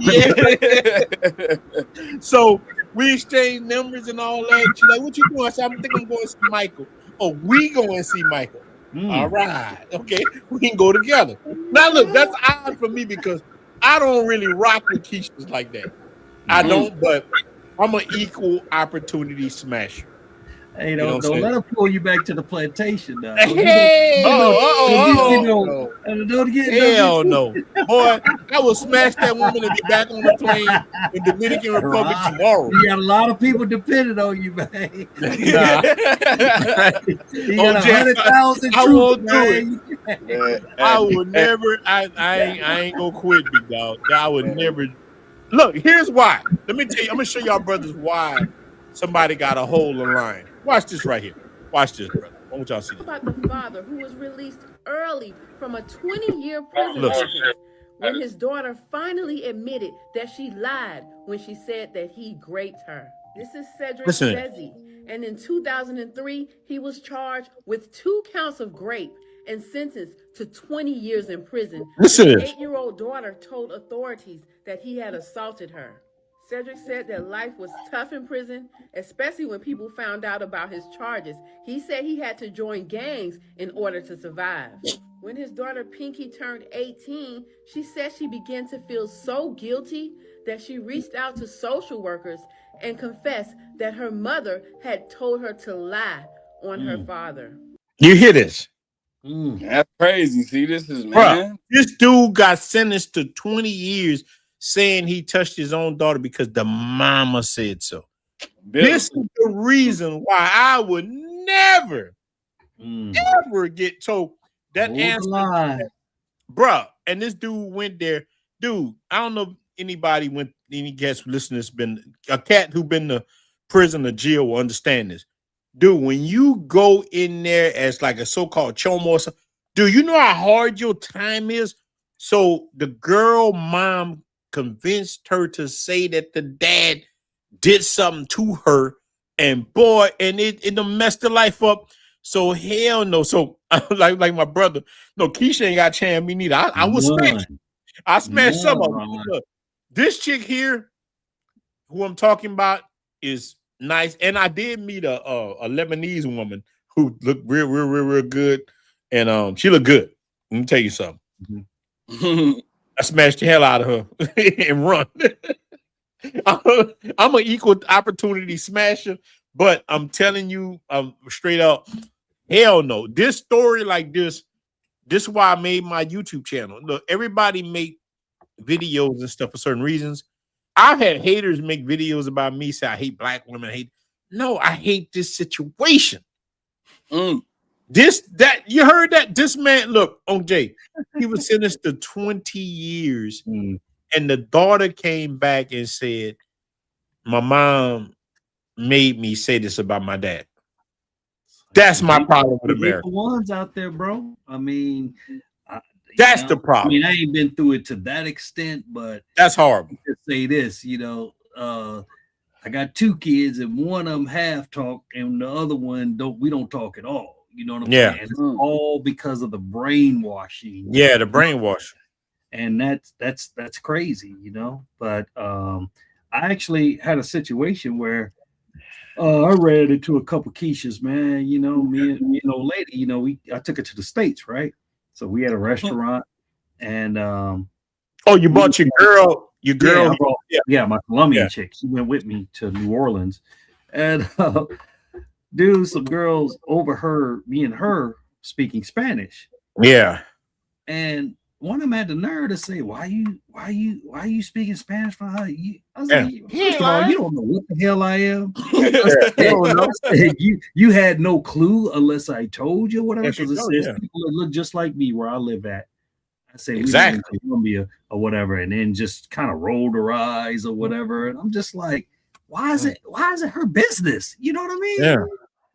yeah. So we exchanged numbers and all that. She's like, what you doing? I said, I think I'm going to see Michael. Oh, we going to see Michael. All right. Okay. We can go together. Now, look, that's odd for me because I don't really rock with Keisha's like that. I don't, but I'm an equal opportunity smasher. Hey, don't let her pull you back to the plantation now. Hey, don't get hell no. Boy, I will smash that woman and be back on the plane in Dominican Republic tomorrow. You got a lot of people depending on you, man. You got 100,000 I won't troops, do it. I will never. I ain't gonna quit, big dog. I would never. Look, here's why. Let me tell you. I'm gonna show y'all brothers why somebody got a hold of line. Watch this right here. Watch this, brother. I want y'all to see this. About the father who was released early from a 20-year prison sentence when his daughter finally admitted that she lied when she said that he raped her. This is Cedric Sezzi, and in 2003, he was charged with 2 counts of rape and sentenced to 20 years in prison. His 8-year-old daughter told authorities that he had assaulted her. Cedric said that life was tough in prison, especially when people found out about his charges. He said he had to join gangs in order to survive. When his daughter Pinky turned 18, she said she began to feel so guilty that she reached out to social workers and confessed that her mother had told her to lie on her father. You hear this? That's crazy. See, this is, man. Bruh, this dude got sentenced to 20 years saying he touched his own daughter because the mama said so. This is the reason why I would never, ever get told that answer. Bruh, and this dude went there. Dude, I don't know if anybody went, any guest listeners been, a cat who been to prison or jail will understand this. Dude, when you go in there as like a so-called chomo or something, dude, you know how hard your time is? So the girl mom convinced her to say that the dad did something to her, and boy, and it messed her life up. So hell no. So like my brother, no, Keisha ain't got a chance me neither. I was smashed. I smashed some of them. Look, this chick here, who I'm talking about, is nice, and I did meet a Lebanese woman who looked real good, and she looked good. Let me tell you something. I smashed the hell out of her and run. I'm an equal opportunity smasher, but I'm telling you, straight up, Hell no. This story like this is why I made my YouTube channel. Look, everybody make videos and stuff for certain reasons. I've had haters make videos about me, say I hate black women. No, I hate this situation. You heard that? This man, look, on Jay, he was sentenced to 20 years. And the daughter came back and said, my mom made me say this about my dad. That's my problem with America. Ones out there, bro. I mean, that's the problem. I mean, I ain't been through it to that extent, but that's horrible. Just say this, I got 2 kids, and one of them half talk, and the other one we don't talk at all. You know what I'm saying? It's all because of the brainwashing. Yeah, the brainwashing. And that's crazy, But I actually had a situation where I ran into a couple Keishas, man. Me and an old lady, I took her to the States, right? So we had a restaurant, and you bought your girl. Yeah, my Colombian chick. She went with me to New Orleans, and dude, some girls overheard me and her speaking Spanish. Yeah, and one of them had the nerve to say, "Why you speaking Spanish for her?" I was like, "First of all, you don't know what the hell I am." You had no clue unless I told you, whatever. Because there's people that look just like me where I live at. I say exactly we live in Colombia or whatever, and then just kind of rolled her eyes or whatever. And I'm just like, why is it her business? You know what I mean? Yeah.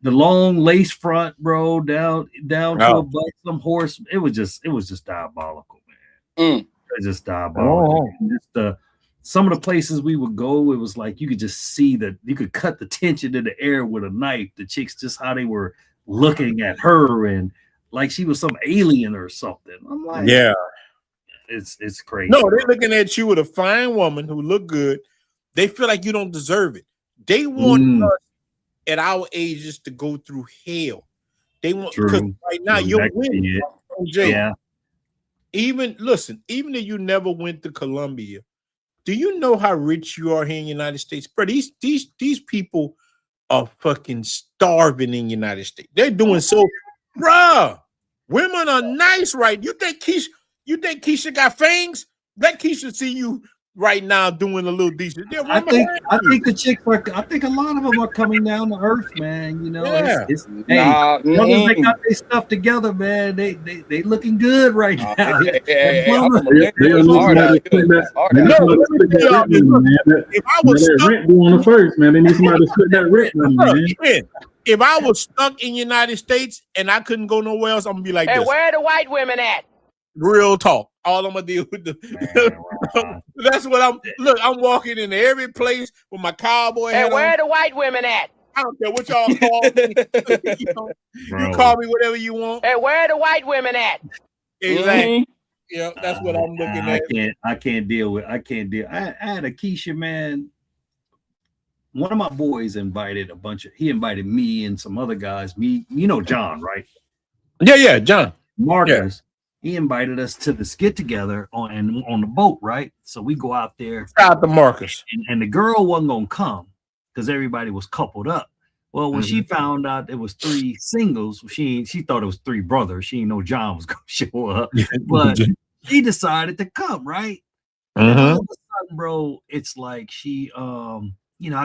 The long lace front, bro, down to a butt, some horse. It was just diabolical, man. It was just diabolical. Just, some of the places we would go, it was like you could just see that you could cut the tension in the air with a knife. The chicks, just how they were looking at her, and like she was some alien or something. I'm like, yeah, it's crazy. No, they're looking at you with a fine woman who look good. They feel like you don't deserve it. They want us at our ages to go through hell. They want, because right now you're winning. Yeah. Even if you never went to Colombia, do you know how rich you are here in the United States? Bro, these people are fucking starving in the United States. They're doing so, bruh. Women are nice, right? You think Keisha got fangs? Let Keisha see you right now doing a little decent. I think the chicks are. I think a lot of them are coming down to earth, man. Brothers, they got their stuff together, man. They looking good right now. If I was rent due on the first, man, they need somebody to split that rent money, man. If I was stuck in the United States and I couldn't go nowhere else, I'm gonna be like this. Where are the white women at? Real talk. All I'm gonna deal with that's what I'm walking into every place with my cowboy hat where on. are the white women at? I don't care what y'all call me. You call me whatever you want. Hey, where are the white women at? Exactly. Yeah, that's what I'm looking at. I can't deal. I had a Keisha, man. One of my boys invited he invited me and some other guys. John, right? Yeah, John. Marcus. He invited us to this get together on the boat, right? So we go out there. Shout out to Marcus. And the girl wasn't gonna come because everybody was coupled up. Well, when she found out it was 3 singles, she thought it was 3 brothers. She didn't know John was gonna show up, but she decided to come, right? And all of a sudden, bro, it's like she I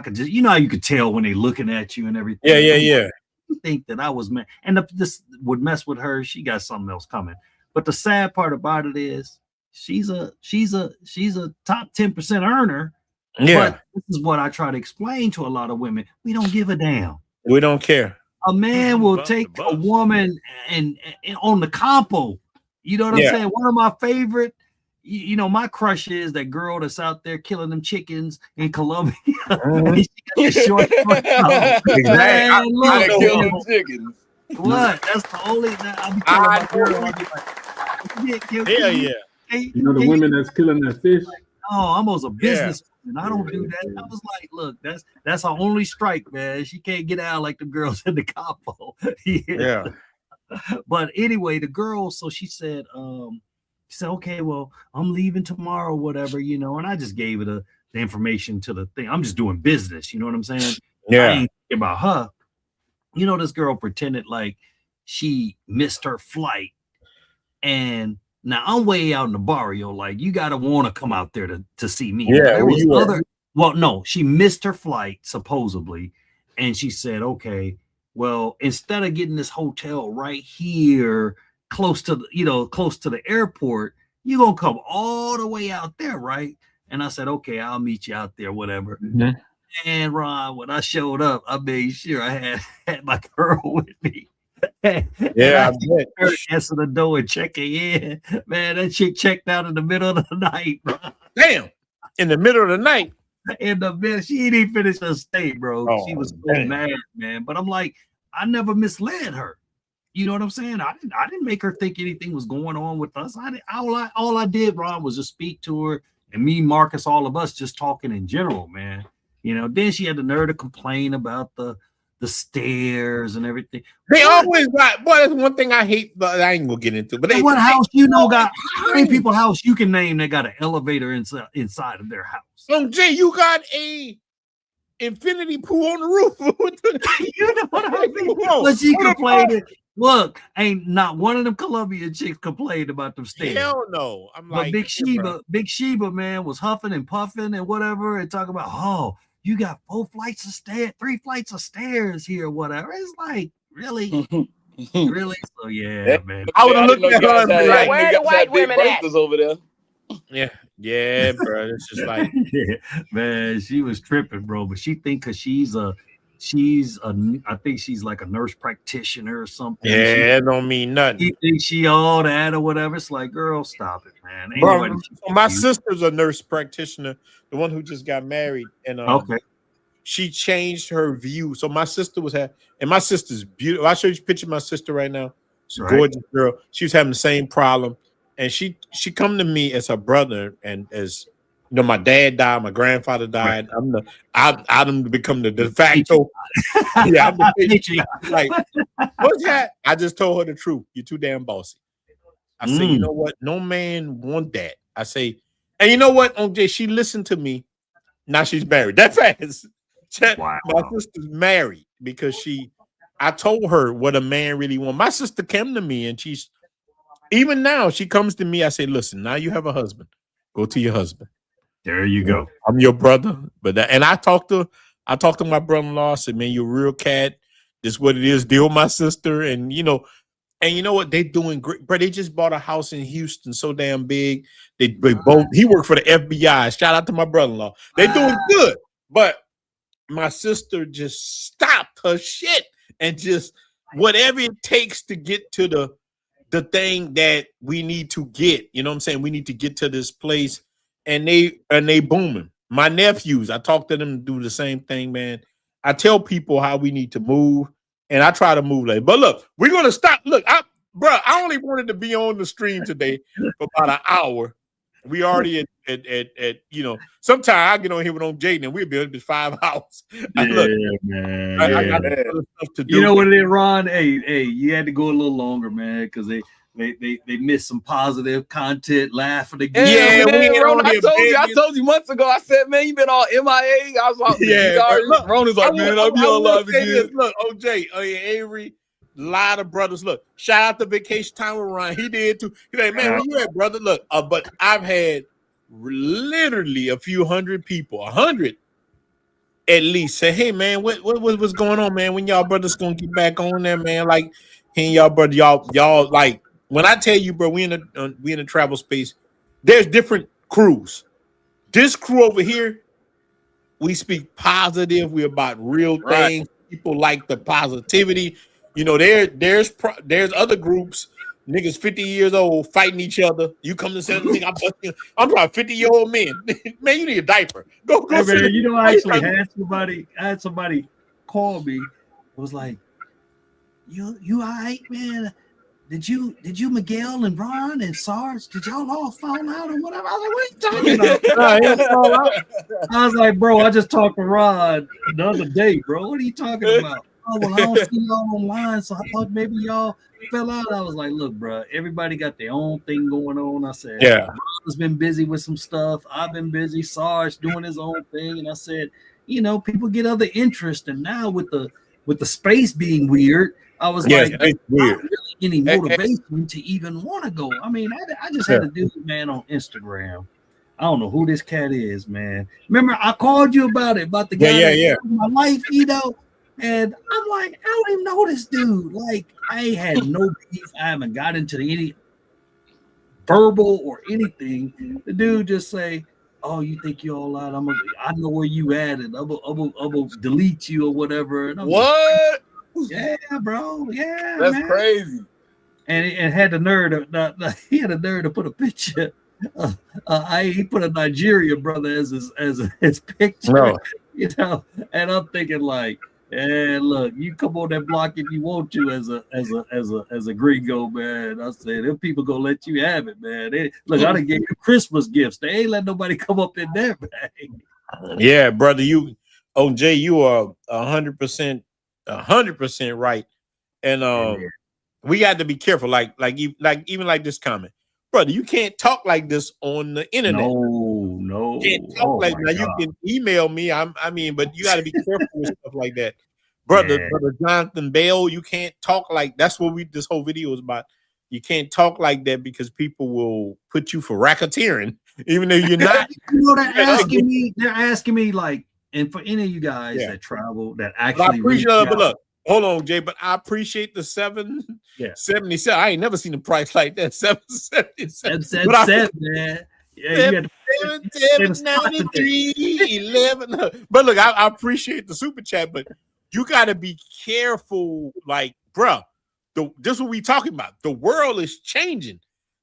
could just how you could tell when they looking at you and everything. Yeah. You think that I was mad, and this would mess with her. She got something else coming. But the sad part about it is she's a top 10% earner. Yeah. But this is what I try to explain to a lot of women. We don't give a damn. We don't care. A man will take a woman and on the compo. You know what I'm saying? One of my favorite, my crush is that girl that's out there killing them chickens in Colombia. She got short exactly. I kill them chickens. What? That's the only the women that's killing that fish. Oh, I'm almost a businessman. I don't do that. I was like, look, that's our only strike, man. She can't get out like the girls in the capo. Yeah. But anyway, the girl, so she said, okay, well, I'm leaving tomorrow, whatever, and I just gave her the information to the thing. I'm just doing business, you know what I'm saying? Yeah. I ain't thinking about her. This girl pretended like she missed her flight. And now I'm way out in the barrio. Like, you gotta want to come out there to see me. Yeah, There was other. Well, no, she missed her flight supposedly, and she said, "Okay, well, instead of getting this hotel right here, close to the airport, you gonna come all the way out there, right?" And I said, "Okay, I'll meet you out there, whatever." Mm-hmm. And Ron, when I showed up, I made sure I had my girl with me. Yeah, I bet. Answer the door and checking in. Man, that chick checked out in the middle of the night, bro. Damn, in the middle of the night. In the middle, she didn't even finish her stay, bro. She was so mad, man. But I'm like, I never misled her. You know what I'm saying? I didn't make her think anything was going on with us. All I did, Ron, was just speak to her, and me, Marcus, all of us just talking in general, man. You know, then she had the nerve to complain about the stairs and everything. They always got, boy, that's one thing I hate, but I ain't gonna get into. But what house got how many people house you can name that got an elevator inside of their house? Jay, you got a infinity pool on the roof. You know what I mean? But she complained. Look, ain't not one of them Colombian chicks complained about them stairs. Hell no. I'm but like, Big Sheba, man, was huffing and puffing and whatever, and talking about, oh, you got 3 flights of stairs here, whatever. It's like, really? Really? So yeah, man. I would have looked at her and be like, where the white women at? Over there. Yeah, bro. It's just like, man, she was tripping, bro. But she think because I think she's like a nurse practitioner or something. Yeah, it don't mean nothing. She thinks she all that or whatever. It's like, girl, stop it, man. Bro, my sister's a nurse practitioner, the one who just got married, and okay, she changed her view. So my sister and my sister's beautiful. I'll show you a picture of my sister right now. She's a gorgeous girl. She was having the same problem, and she come to me as her brother, and as you know, my dad died, my grandfather died. Right. I'm become the de facto. Yeah, I'm the like, what's that? I just told her the truth. You're too damn bossy. I say, you know what? No man want that. I say, and you know what, OJ? She listened to me. Now she's married. That fast. Wow. My sister's married because I told her what a man really wants. My sister came to me, and even now she comes to me. I say, listen, now you have a husband. Go to your husband. There you go. I'm your brother, and I talked to my brother-in-law. I said, man, you're a real cat. This is what it is. Deal with my sister, and you know what? They doing great, bro. They just bought a house in Houston, so damn big. They both. He worked for the FBI. Shout out to my brother-in-law. They doing good, but my sister just stopped her shit and just whatever it takes to get to the thing that we need to get. You know what I'm saying? We need to get to this place. And they booming. My nephews, I talk to them to do the same thing, man. I tell people how we need to move, and I try to move like. But look, we're gonna stop. Look, I only wanted to be on the stream today for about an hour. We already at you know. Sometimes I get on here with Jaden, and we'll be up to 5 hours. Man. I got other stuff to do. You know what it is, Ron? Hey, you had to go a little longer, man, because they missed some positive content, laughing again. Yeah, man, Ron, I told you months ago. I said, man, you been all MIA. I was like, look, Ron's like, man, I'll be on live again. Look, OJ, Avery, a lot of brothers. Look, shout out to Vacation Time with Ryan. He did too. He's like, man, where you at, brother? Look, but I've had literally a few hundred people, 100 at least, say, hey, man, what's going on, man? When y'all brothers gonna get back on there, man? Like, hey, y'all, brother, y'all like. When I tell you, bro, we in a travel space, there's different crews. This crew over here, we speak positive. We're about real things. People like the positivity. You know, there's other groups, niggas 50 years old fighting each other. You come to say, I'm probably 50-year-old men. Man, you need a diaper. Go. Hey, man, you know, I actually had somebody call me. It was like, you all right, man? Did you Miguel and Ron and Sarge, did y'all all fall out or whatever? I was like, what are you talking about? I was like, bro, I just talked to Ron the other day, bro. What are you talking about? Oh, well, I don't see y'all online, so I thought maybe y'all fell out. I was like, look, bro, everybody got their own thing going on. I said, Ron's been busy with some stuff. I've been busy. Sarge doing his own thing. And I said, you know, people get other interests. And now with the space being weird, I was Yeah, like, it's weird. not really any motivation to even want to go. I mean, I just had a dude, man, on Instagram. I don't know who this cat is, man. Remember, I called you about it, about the guy that saved my life, you know. And I'm like, I don't even know this dude. Like, I had no beef. I haven't got into any verbal or anything. The dude just say, "Oh, you think you're all right? I know where you at, and I'm gonna delete you or whatever." And I'm what? Yeah, bro. Yeah, that's man. crazy. And had the nerve he had a nerve to put a picture. He put a Nigerian brother as his picture. No. You know, and I'm thinking like, and look, you come on that block if you want to as a gringo, man. I said, them people gonna let you have it, man. Look, I done gave you Christmas gifts. They ain't let nobody come up in there, man. Yeah, brother, OJ, you are 100% right. And we got to be careful, like even like this comment. Brother, you can't talk like this on the internet. No. You can't talk like now. You can email me. But you got to be careful with stuff like that. Brother Jonathan Bell, you can't talk like that's what this whole video is about. You can't talk like that because people will put you for racketeering, even though you're not. You know, they're asking me like, and for any of you guys that travel, that actually but look, hold on, Jay, but I appreciate the 777. I ain't never seen a price like that. 777. 777, man. Yeah, you had 793 11. But look, I appreciate the super chat, but you got to be careful, like, bruh. This is what we talking about. The world is changing,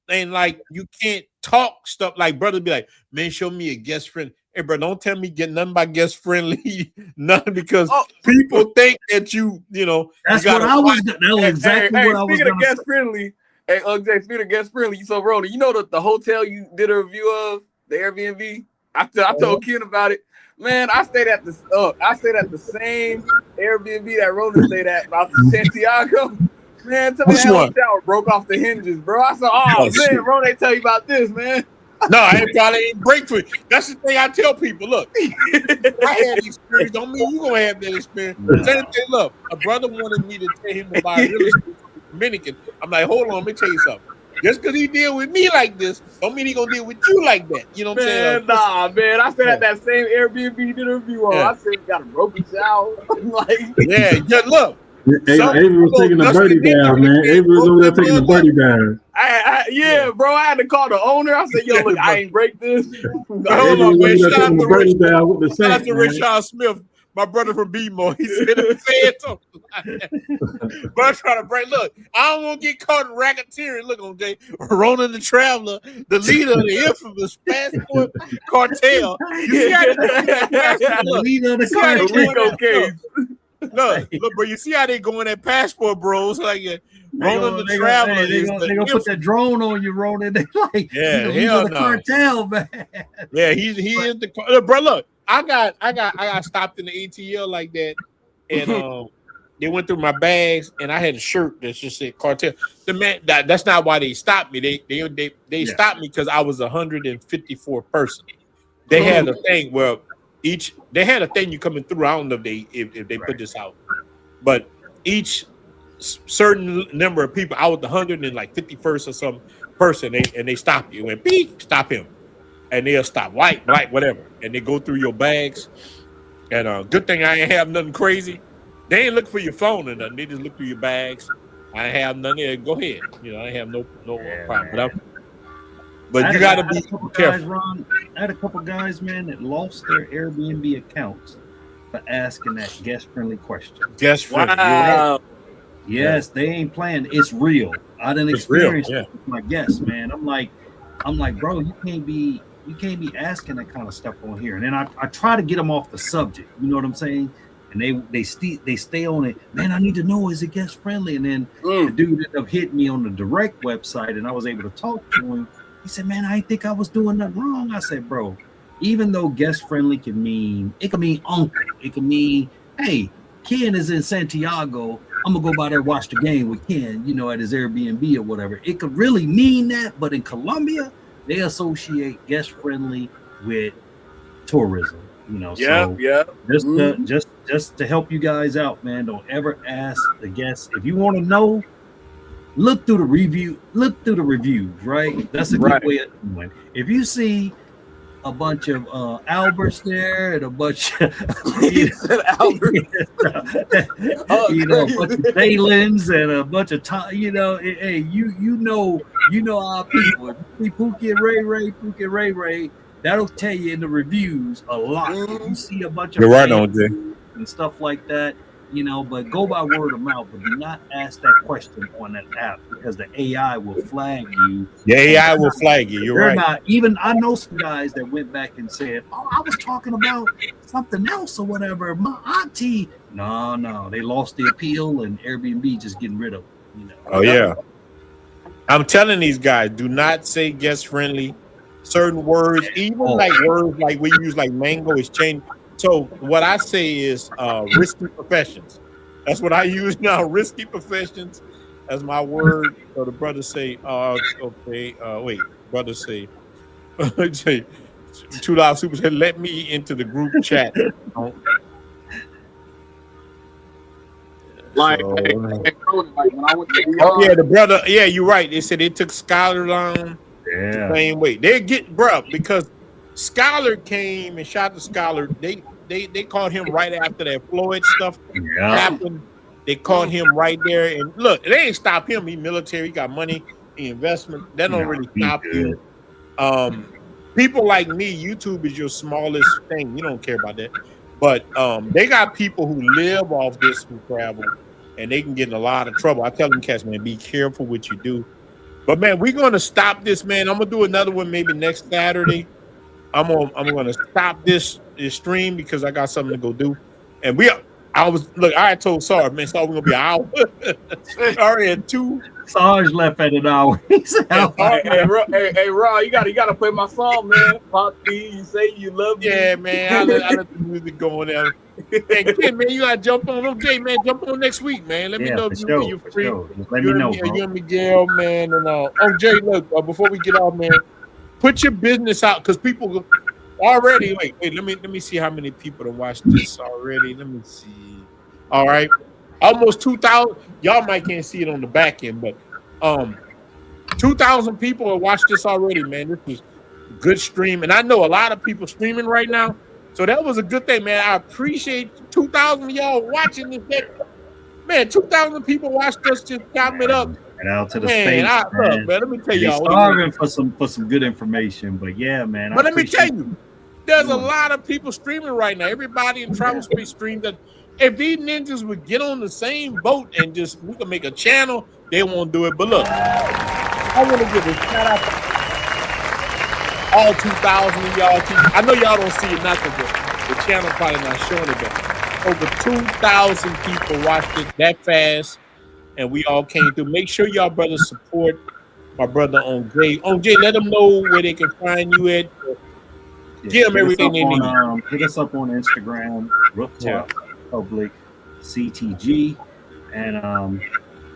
and like you can't talk stuff like brother. Be like, man, show me a guest friend. Hey, bro, don't tell me get nothing by guest friendly, nothing because people think that you know. That's you what I was. That was exactly what I was. Speaking of guest friendly, hey, Jay, speaking of guest friendly, so Rhoda, you know the hotel you did a review of, the Airbnb. I told Ken about it. Man, I stayed at the same Airbnb that Rhoda stayed at about Santiago. Man, tell me that hotel broke off the hinges, bro. I said, man, bro, they tell you about this, man. No, I probably ain't break for it. That's the thing I tell people. Look, I had experience. Don't mean you gonna have that experience. Same thing. Look, a brother wanted me to tell him to buy real estate from Dominican. I'm like, hold on, let me tell you something. Just because he deal with me like this, don't mean he gonna deal with you like that. You know what I'm saying? Nah, man. I stayed at that same Airbnb you did a review on. I said, got a broken shower. Like, look. Avery was taking the birdie down, man. Avery was over there taking the birdie down. Bro, I had to call the owner. I said, yo, look, I ain't break this. Hold on, man. Shout out to Richard Smith, my brother from BMO. He said something. But I'm trying to break. Look, I don't want to get caught in racketeering. Look on Jay. Ronan the Traveler, the leader of the infamous passport cartel. You see how the leader of the cartel case. Look, bro, you see how they going at passport bros like Ronan the Traveler. They gonna put that drone on you, Ronan. They like, hell the cartel, man. Yeah, he is the bro. Look, I got stopped in the ATL like that, and they went through my bags, and I had a shirt that just said cartel. The man, that's not why they stopped me. They stopped me because I was 154 person. They had a thing where they had a thing you coming through. I don't know if they put this out, but each certain number of people, I was the 151st or some person, and they stop you and beep, stop him, and they'll stop white, black, whatever, and they go through your bags. And good thing I ain't have nothing crazy. They ain't look for your phone or nothing. They just look through your bags. I ain't have nothing there. Go ahead. You know, I have no problem. But you got to be careful. I had a couple guys, man, that lost their Airbnb accounts for asking that guest-friendly question. Guest-friendly. Wow. Yes, they ain't playing. It's real. I didn't experience it with my guests, man. I'm like, bro, you can't be asking that kind of stuff on here. And then I try to get them off the subject. You know what I'm saying? And they stay on it. Man, I need to know, is it guest friendly? And then the dude ended up hitting me on the direct website, and I was able to talk to him. He said, man, I didn't think I was doing nothing wrong. I said, bro, even though guest friendly can mean uncle. It can mean, hey, Ken is in Santiago. I'm gonna go by there, watch the game with Ken, you know, at his Airbnb or whatever. It could really mean that, but in Colombia, they associate guest friendly with tourism. You know, Yeah. Just to help you guys out, man. Don't ever ask the guests if you want to know. Look through the review. Look through the reviews, right? That's a good way of doing. If you see a bunch of Alberts there and a bunch of a bunch of Salins and a bunch of hey, you know our people. If you see Pookie and Ray, that'll tell you in the reviews a lot. If you see a bunch of and stuff like that, but go by word of mouth, but do not ask that question on that app because the AI will flag you. The AI will flag you. You're right. Not even. I know some guys that went back and said, "Oh, I was talking about something else or whatever." My auntie. No, they lost the appeal, and Airbnb just getting rid of them. Oh yeah. I'm telling these guys, do not say guest friendly. Certain words, even like words like we use, like mango, is changed. So what I say is risky professions. That's what I use now. Risky professions as my word. So the brothers say, brothers say, say, $2 super said, let me into the group chat. Like, so, when I went to the brother, you're right. They said they took Scholar down the same way. They get, because Scholar came and shot the Scholar. They caught him right after that Floyd stuff happened. They caught him right there. And look, they ain't stop him. He military, he got money, he investment. That don't really stop you. People like me, YouTube is your smallest thing. You don't care about that. But they got people who live off this who travel, and they can get in a lot of trouble. I tell them cats, man, be careful what you do. But man, we're gonna stop this, man. I'm gonna do another one maybe next Saturday. I'm gonna stop this stream because I got something to go do. And I told Sarge, man, we're gonna be an hour. Sorry, at 2. Sarge left at an hour. Hey, Rob, you gotta play my song, man. Pop B, you say you love me. Yeah, man. I let the music go on there. And Kim, man, you gotta jump on. Okay, man, jump on next week, man. Let me know if you're free. Let me know, you and Miguel, man, and Jay, look, before we get off, man, put your business out because people already. Wait, let me see how many people have watched this already. Let me see. All right, almost 2,000. Y'all might can't see it on the back end, but 2,000 people have watched this already, man. This was a good stream, and I know a lot of people streaming right now, so that was a good thing, man. I appreciate 2,000 of y'all watching this. Man, 2,000 people watched us just comment up. And out to the States, man. Let me tell y'all. Starving for some good information, but yeah, man. But let me tell you, there's a lot of people streaming right now. Everybody in Travel Space streamed that. If these ninjas would get on the same boat and we can make a channel, they won't do it. But look, I want to give a shout out to all 2,000 of y'all. I know y'all don't see it, not the channel probably not showing it, but over 2,000 people watched it that fast. And we all came through. Make sure y'all brothers support my brother on Jay. On Jay, let them know where they can find you at. Give them everything they need. Hit us up on Instagram, Rooftop Public CTG, and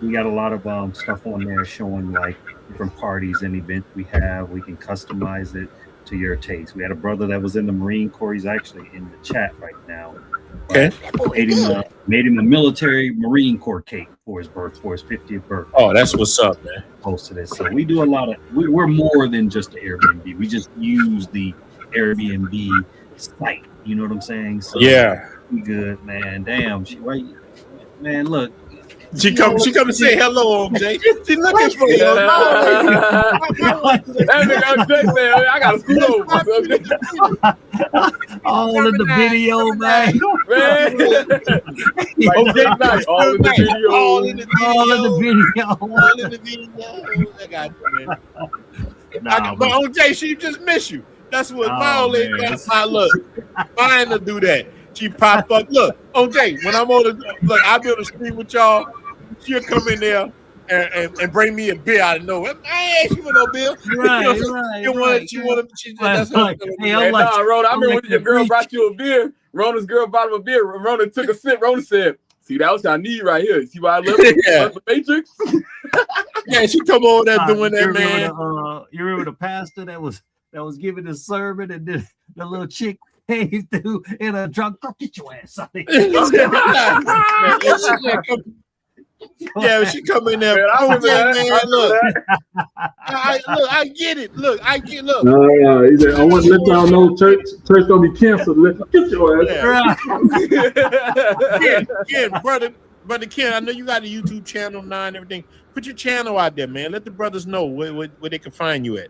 we got a lot of stuff on there showing like different parties and events we have. We can customize it to your taste. We had a brother that was in the Marine Corps. He's actually in the chat right now. Okay. Made him a military Marine Corps cake for his 50th birthday. Oh, that's what's up, man. Posted it. So we do a lot of. We're more than just the Airbnb. We just use the Airbnb site. You know what I'm saying? So yeah. We good, man. Damn. Man, look. She come and say hello, Jay. She looking for you. I gotta scoot over. All in the video, man. All in the video. All in the video. I got you, man. But OJ, she just miss you. That's what my old lady got. Look, mine to do that. She pop up. Look, OJ, when I'm on I'll be on the stream with y'all. She'll come in there and bring me a beer out of nowhere. I ain't ask you for no beer. Right. She wanted. That's Rona, I remember when your girl brought you a beer. Rona's girl brought him a beer. Rona took a sip. Rona said, "See, that was what I need right here. See why I love the Matrix?" Yeah, she come over there doing that, man. You remember the pastor that was giving the sermon, and then the little chick came through in a drunk. Go get your ass out of here. Yeah, she come in there. Man, I remember that. Man, I remember look, that. I get it. Look, I get. Look. He said, I want to let y'all know church gonna be canceled. Get your ass. Ken, brother Ken, I know you got a YouTube channel now and everything. Put your channel out there, man. Let the brothers know where they can find you at.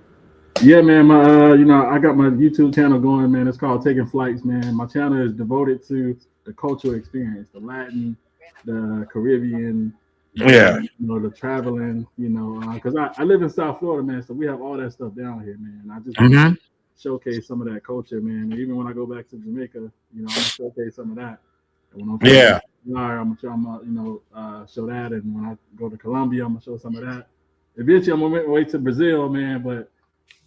Yeah, man. My I got my YouTube channel going, man. It's called Taking Flights, man. My channel is devoted to the cultural experience, the Latin, the Caribbean, the traveling, because I live in South Florida, man, so we have all that stuff down here, man. I just showcase some of that culture, man. And even when I go back to Jamaica, I'm gonna showcase some of that. And when I'm show that, and when I go to Colombia, I'm gonna show some of that. Eventually, I'm gonna wait to Brazil, man, but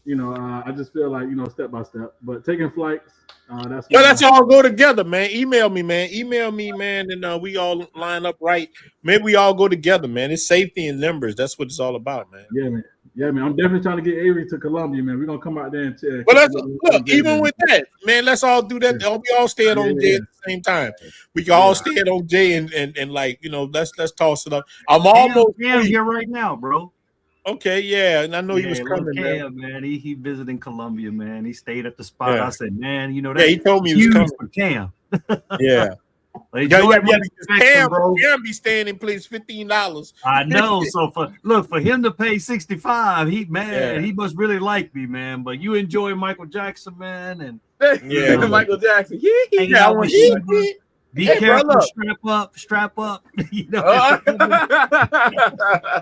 I just feel like, step by step. But Taking Flights, let's all go together, man. Email me, man, and we all line up right. Maybe we all go together, man. It's safety in numbers. That's what it's all about, man. Yeah, man. I'm definitely trying to get Avery to Colombia, man. We're gonna come out there and check. But look, even with that, man, let's all do that. We all stay at on Jay at the same time. We can all stay at on Jay and let's toss it up. I'm almost here right now, bro. Okay, yeah, and I know he was coming, man. He visiting Colombia, man. He stayed at the spot. Yeah. I said, man, that. Yeah, he told me he was coming. For Cam. Yeah. Cam be staying in place $15. I know. So for him to pay $65, he must really like me, man. But you enjoy Michael Jackson, man, and Michael Jackson. Be careful, strap up.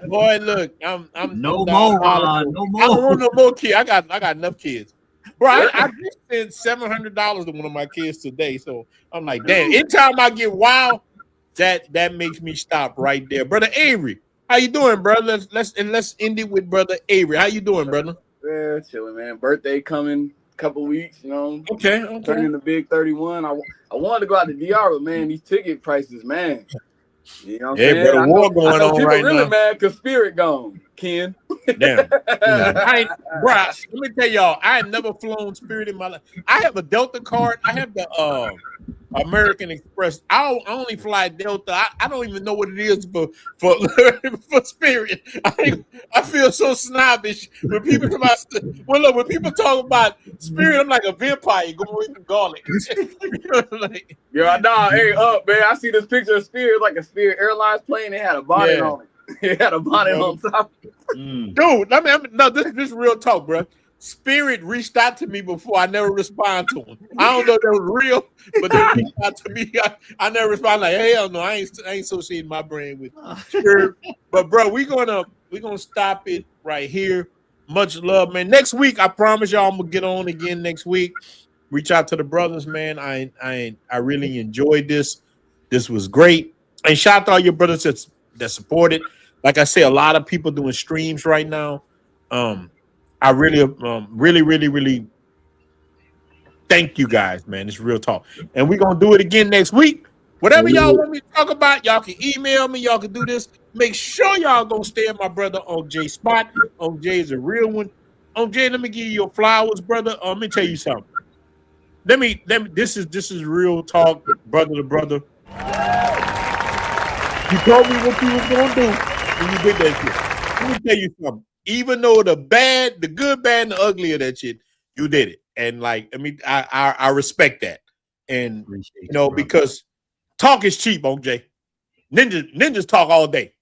Boy, look, I'm no more, Ron. No more. I don't want no more kids. I got enough kids. Bro, I just spent $700 to one of my kids today. So I'm like, damn, anytime I get wild, that makes me stop right there. Brother Avery, how you doing, brother? Let's end it with Brother Avery. How you doing, brother? Yeah, chilling, man. Birthday coming. Couple weeks, Okay. Turning the big 31. I wanted to go out to DR, but man, these ticket prices, man. You know what I'm saying? But war going on right really now. Mad because Spirit gone, Ken. Damn. Bro, let me tell y'all, I have never flown Spirit in my life. I have a Delta card. I have the American Express. I only fly Delta. I don't even know what it is for Spirit. I feel so snobbish when people talk about. When people talk about Spirit, I'm like a vampire going through garlic. Hey, man, I see this picture of Spirit, like a Spirit Airlines plane. It had a bonnet on it. It had a bonnet on top. Dude, this is real talk, bro. Spirit reached out to me before. I never respond to them. I don't know if that was real, but they reached out to me. I never respond. Like, hell no, I ain't associating my brand with Spirit. But bro, we gonna stop it right here. Much love, man. Next week, I promise y'all, I'm gonna get on again next week. Reach out to the brothers, man. I really enjoyed this. This was great. And shout out to all your brothers that supported. Like I say, a lot of people doing streams right now. I really thank you guys, man. It's real talk. And we're going to do it again next week. Whatever y'all want me to talk about, y'all can email me. Y'all can do this. Make sure y'all going to stay at my brother on Jay's spot. On Jay is a real one. On Jay, let me give you your flowers, brother. Let me tell you something. This is real talk, brother to brother. You told me what you was going to do when you did that shit. Let me tell you something. Even though the good, bad, and the ugly of that shit, you did it. And I respect that. And because talk is cheap, OJ. Ninjas talk all day.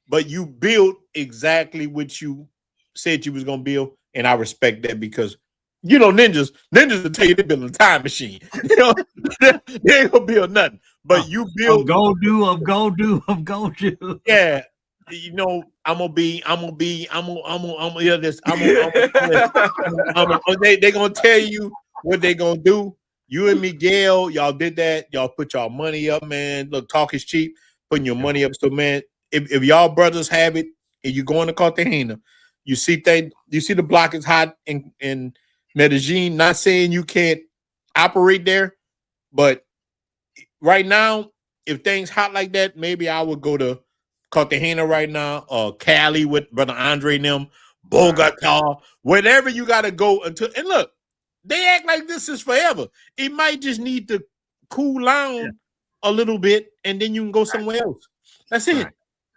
But you built exactly what you said you was gonna build. And I respect that because ninjas will tell you they're building a time machine. They ain't gonna build nothing. But you build I'm gonna do. Yeah. I'm gonna hear this. They gonna tell you what they gonna do. You and Miguel, y'all did that. Y'all put y'all money up, man. Look, talk is cheap. Putting your money up. So, man, if y'all brothers have it and you going to Cartagena, you see the block is hot in Medellin. Not saying you can't operate there, but right now, if things hot like that, maybe I would go to Cartagena right now, Cali with Brother Andre and them, Bogota, wherever you got to go until. And look, they act like this is forever. It might just need to cool down a little bit, and then you can go somewhere else. That's it.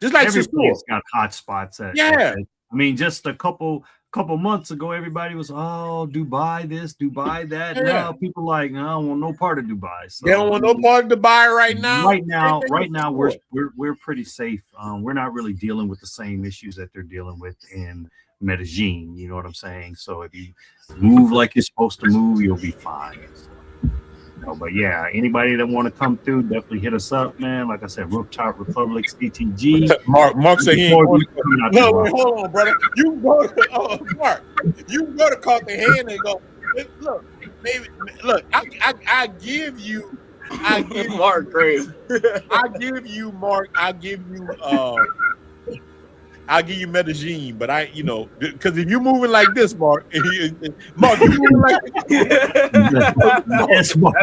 Just like everybody's got hot spots. I mean, just a couple months ago, everybody was, oh, Dubai this, Dubai that. Yeah. Now people like, I don't want no part of Dubai. So, they don't want no part of Dubai right now. Right now, we're pretty safe. We're not really dealing with the same issues that they're dealing with in Medellin. You know what I'm saying? So if you move like you're supposed to move, you'll be fine. But yeah, anybody that want to come through, definitely hit us up, man. Like I said, Rooftop Republic, CTG. Mark said he ain't going to. No, wait, hold on, brother. You can go to Mark. You can go to Cartagena and go. Look, maybe look. I give you Mark crazy. I give you Mark. I give you I'll give you Medellin, but because if you're moving like this, Mark, you moving like yes, Mark.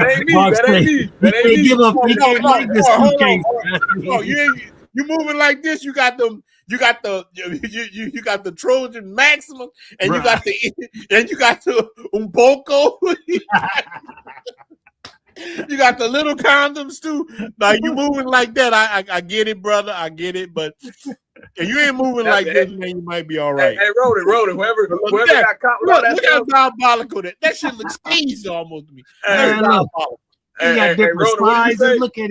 You moving like this. You got the Trojan Maximum, and you got the Umboco. You got the little condoms too. Like you moving like that. I get it, brother. I get it, but if you ain't moving like this, man, you might be all right. Hey, Rhoda, whoever got caught with all that. Look how diabolical that shit looks staged almost to me. That's diabolical. He got different sizes. Look at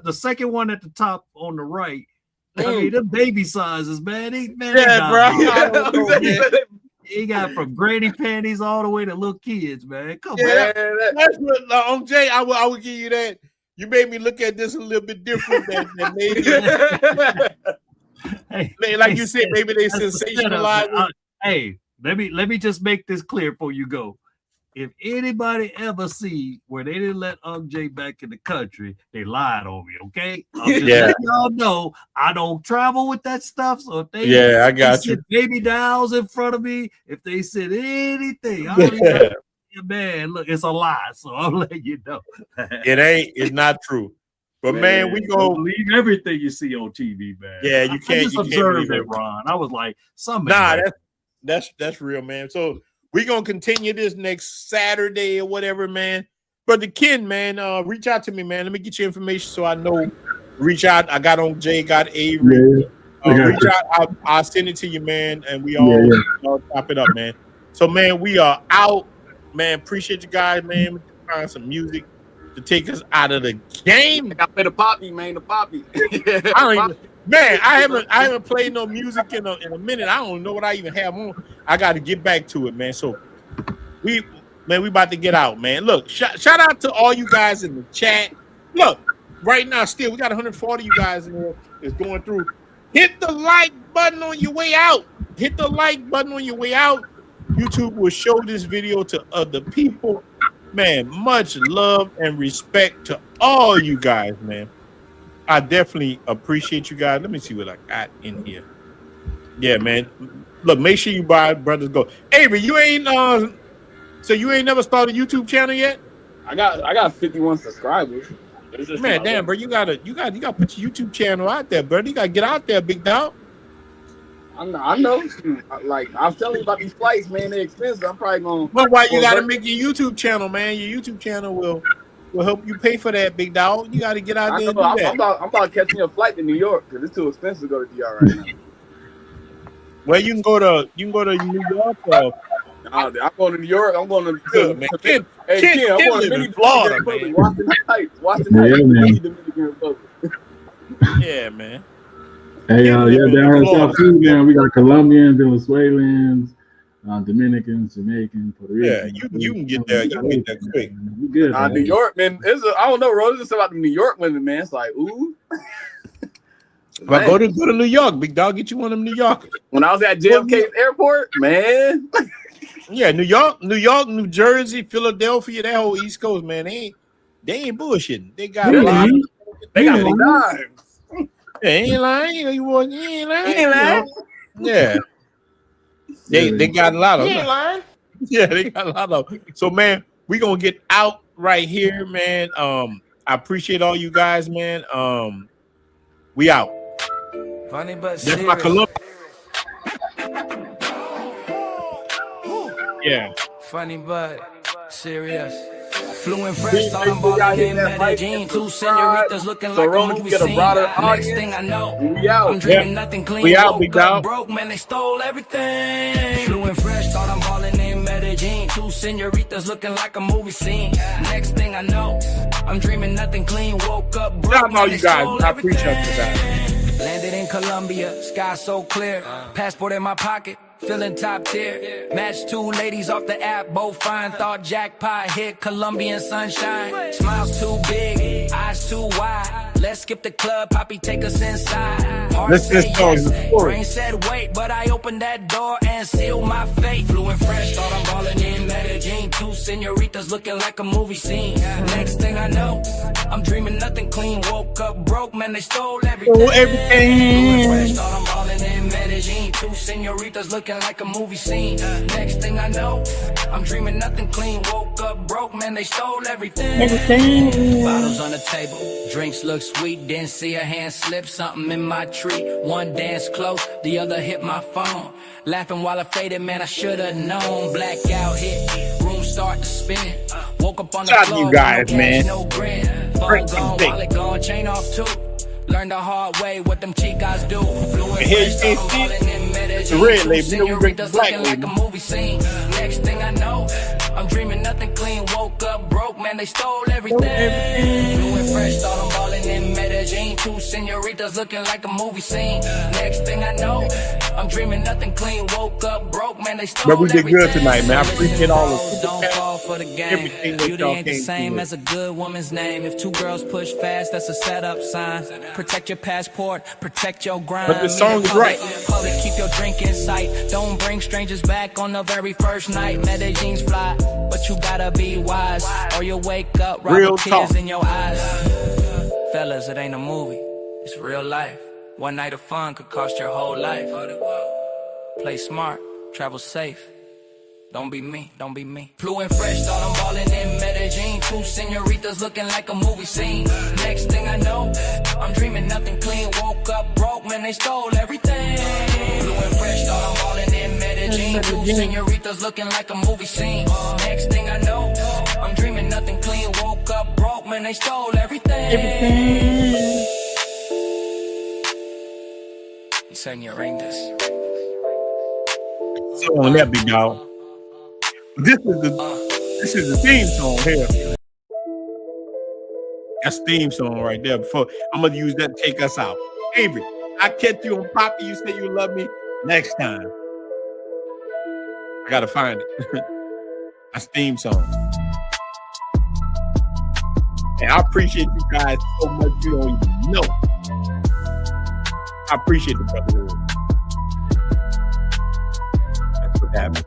the second one at the top on the right. I mean, them baby sizes, man. He got from granny panties all the way to little kids, man. Come on. That's what on Jay. I would give you that. You made me look at this a little bit different than maybe. Like you said, maybe they sensationalize it. Hey, let me just make this clear before you go. If anybody ever see where they didn't let Jay back in the country, they lied on me, okay? I'm just letting y'all know I don't travel with that stuff. So if they I got you. Baby dolls in front of me, if they said anything, I don't even man, look, it's a lie. So I'm letting you know. It's not true. But man, we go believe everything you see on TV, man. Yeah, you can't. I just observed it, Ron. I was like, that's real, man. So we're gonna continue this next Saturday or whatever, man. Brother Ken, man, reach out to me, man. Let me get your information so I know. Reach out. I got on Jay, got Avery. Reach out. I'll send it to you, man, and we all top it up, man. So, man, we are out, man. Appreciate you guys, man. We can find some music to take us out of the game. I play the poppy, man. The poppy. I haven't played no music in a minute. I don't know what I even have on. I got to get back to it, man. So we about to get out, man. Look, shout out to all you guys in the chat. Look, right now, still we got 140 you guys in there that's going through. Hit the like button on your way out. Hit the like button on your way out. YouTube will show this video to other people. Man, much love and respect to all you guys, man. I definitely appreciate you guys. Let me see what I got in here. Yeah, man. Look, make sure you buy Brothers Go. Avery, you ain't so you ain't never started a YouTube channel yet? I got 51 subscribers. Man, damn, bro, you gotta put your YouTube channel out there, bro. You gotta get out there, big dog. I know. Like I was telling you about these flights, man. They're expensive. I'm probably gonna. Well, why you gotta make your YouTube channel, man? Your YouTube channel will help you pay for that, big dog. You gotta get out there. I'm about catching a flight to New York because it's too expensive to go to DR right now. Well, you can go to New York. I'm going to New York. I'm going to man. Ken, I'm going to Florida, man. Washington Heights, Dominican Republic. Yeah, man. Hey, down here in South Sudan, man, we got Colombians, Venezuelans, Dominicans, Jamaican, Puerto Rican. Yeah, you can get there. You can get there quick. We good. New York, man. I don't know, bro. It's just about the New York women, man. It's like, ooh. Well, go to New York, big dog. Get you one of them New Yorkers. When I was at JFK Airport, man. Yeah, New York, New Jersey, Philadelphia, that whole East Coast, man. They ain't bullshitting. They got a lot. They got big dimes. They ain't lying. You ain't lying. Yeah. They got a lot of them. You ain't lying. Yeah, they got a lot of them. So, man, we gonna get out right here, man. I appreciate all you guys, man. We out. Funny but that's my Colombia. Yeah. Funny but serious. Flew in fresh, thought I'm balling in Medellin. Two senoritas looking like a movie scene. Next thing I know, I'm drinking nothing clean. We out, Woke big up dog. broke, man, they stole everything. Flew in fresh, thought I'm balling in Medellin. Two senoritas looking like a movie scene. Next thing I know, I'm dreaming nothing clean. Woke up broke, man, they stole I appreciate you guys. Landed in Colombia, sky so clear. Passport in my pocket, feeling top tier. Matched two ladies off the app, both fine. Thought jackpot hit, Colombian sunshine. Smiles too big, eyes too wide. Let's skip the club, Poppy, take us inside. Heart said yes, brain said wait, but I opened that door and sealed my fate. Flew in fresh, thought I'm balling in Medellin. Two senoritas looking like a movie scene. Next thing I know, I'm dreaming nothing clean. Woke up broke, man, they stole everything. Flew in fresh, thought I'm balling in Medellin. Two senoritas looking like a movie scene. Next thing I know, I'm dreaming nothing clean. Woke up broke, man, they stole everything. Bottles on the table, drinks look sweet. Didn't see a hand slip, something in my treat. One dance close, the other hit my phone. Laughing while I faded, man, I should've known. Blackout hit, room start to spin. Woke up on the floor, you guys, no man. cash, no grin. Phone gone, wallet gone, chain off too. Learned the hard way what them chicas do. Flew in fresh, thought I'm balling in Medellin. Red label, you know we bring Senoritas black looking like a movie scene. Next thing I know, I'm dreaming nothing clean. Woke up broke, man, they stole everything. Flew in fresh, thought I'm balling in Medellin. Two senoritas looking like a movie scene. Next thing I know, I'm dreaming nothing clean. Woke up broke, man, they stole But we did everything. good tonight, man. I appreciate all the Don't fall for the game. everything that Beauty y'all ain't the came same through as a good woman's name. If two girls push fast, that's a setup sign. Protect your passport, protect your grind. But the song is right. Public, keep your drink in sight. Don't bring strangers back on the very first night. Medellin's fly, but you gotta be wise, or you'll wake up right Real with tears talk. in your eyes. Fellas, it ain't a movie, it's real life. One night of fun could cost your whole life. Play smart, travel safe. Don't be me, don't be me. Flew in fresh, thought I'm balling in Medellin. Two senoritas looking like a movie scene. Next thing I know, I'm dreaming nothing clean. Woke up broke, man, they stole everything. Flew in fresh, thought I'm balling in Medellin. Two senoritas looking like a movie scene. Next thing I know, I'm dreaming nothing clean. Woke up broke, man, they stole everything. Senoritas. So on that big dog. This is the theme song here. That's the theme song right there. Before I'm gonna use that to take us out. Avery, I catch you on Poppy. You say you love me. Next time. I gotta find it. That's the theme song. And I appreciate you guys so much you don't even know. I appreciate the brotherhood. That's what happened.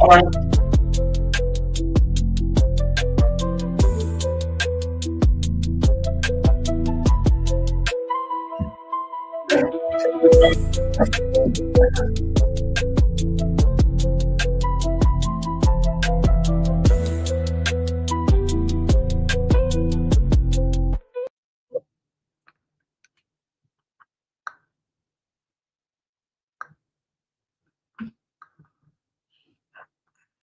All right.